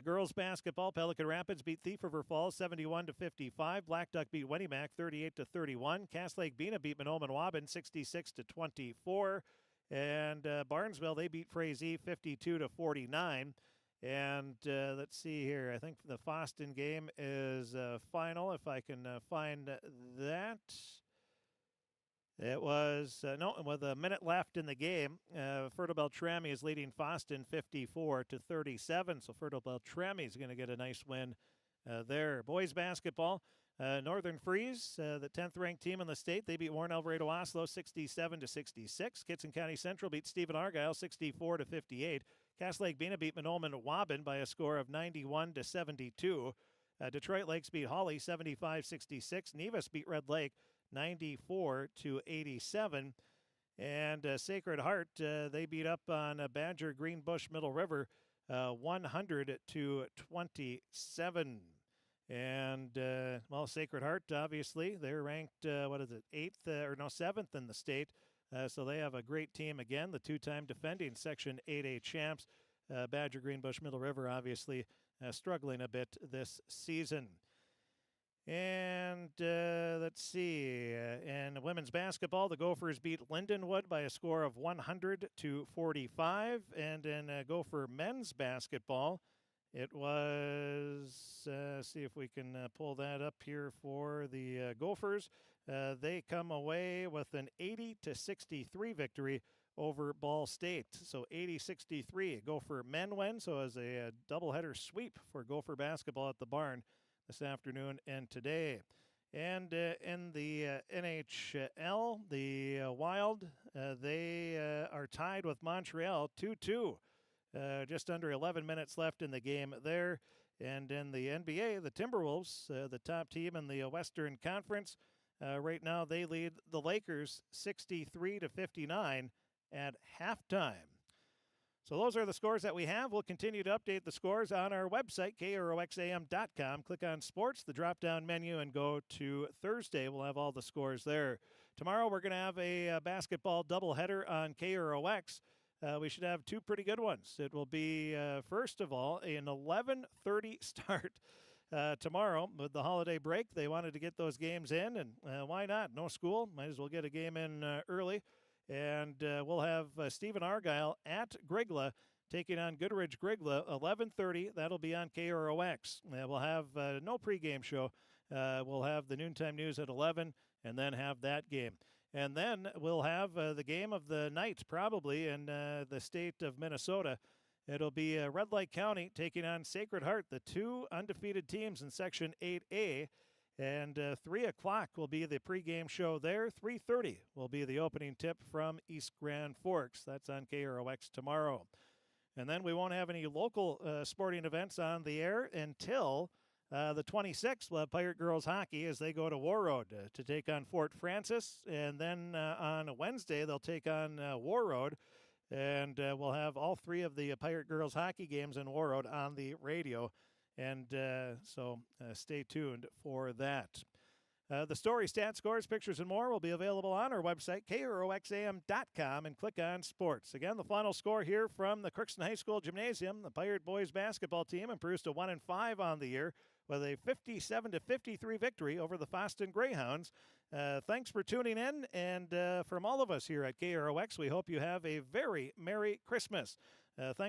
S1: Girls basketball, Pelican Rapids beat Thief River Falls 71-55. Black Duck beat Wendymack 38-31. Cass Lake Bena beat Monoman Waubun 66-24. And Barnesville, they beat Frazee 52-49. And let's see here. I think the Fosston game is final, if I can find that. It was, no, with a minute left in the game, Fertile Beltrami is leading Fosston 54-37. So Fertile Beltrami is going to get a nice win there. Boys basketball, Northern Freeze, the 10th ranked team in the state, they beat Warren Alvarado Oslo 67-66. Kitson County Central beat Stephen Argyle 64-58. Cass Lake Bena beat Monoman Waubun by a score of 91-72. Detroit Lakes beat Hawley 75-66. Nevis beat Red Lake 94-87. And Sacred Heart, they beat up on Badger Greenbush Middle River 100-27. And, well, Sacred Heart, obviously, they're ranked, 7th in the state. So they have a great team again, the two-time defending Section 8A champs. Badger Greenbush Middle River, obviously, struggling a bit this season. And let's see. In women's basketball, the Gophers beat Lindenwood by a score of 100-45. And in Gopher men's basketball, it was, see if we can pull that up here for the Gophers. They come away with an 80-63 victory over Ball State. So 80-63, Gopher men win. So as a doubleheader sweep for Gopher basketball at the barn this afternoon and today. And in the NHL, the Wild, they are tied with Montreal 2-2. Just under 11 minutes left in the game there. And in the NBA, the Timberwolves, the top team in the Western Conference, right now they lead the Lakers 63-59 at halftime. So those are the scores that we have. We'll continue to update the scores on our website, KROXAM.com. Click on Sports, the drop-down menu, and go to Thursday. We'll have all the scores there. Tomorrow we're going to have a basketball doubleheader on KROX. We should have two pretty good ones. It will be, first of all, an 11:30 start tomorrow with the holiday break. They wanted to get those games in, and why not? No school. Might as well get a game in early. And we'll have Stephen Argyle at Grigla taking on Goodridge Grigla, 11:30. That'll be on KROX. We'll have no pregame show. We'll have the noontime news at 11 and then have that game. And then we'll have the game of the night probably in the state of Minnesota. It'll be Red Lake County taking on Sacred Heart, the two undefeated teams in Section 8A. And 3 o'clock will be the pregame show there. 3:30 will be the opening tip from East Grand Forks. That's on KROX tomorrow. And then we won't have any local sporting events on the air until the 26th. We'll have Pirate Girls Hockey as they go to Warroad to take on Fort Francis. And then on a Wednesday, they'll take on Warroad. And we'll have all 3 of the Pirate Girls Hockey games in Warroad on the radio. And so stay tuned for that. The story, stats, scores, pictures, and more will be available on our website, KROXAM.com, and click on sports. Again, the final score here from the Crookston High School Gymnasium. The Pirate Boys Basketball team improves to 1-5 on the year with a 57-53 victory over the Fosston Greyhounds. Thanks for tuning in, and from all of us here at KROX, we hope you have a very Merry Christmas. Thanks.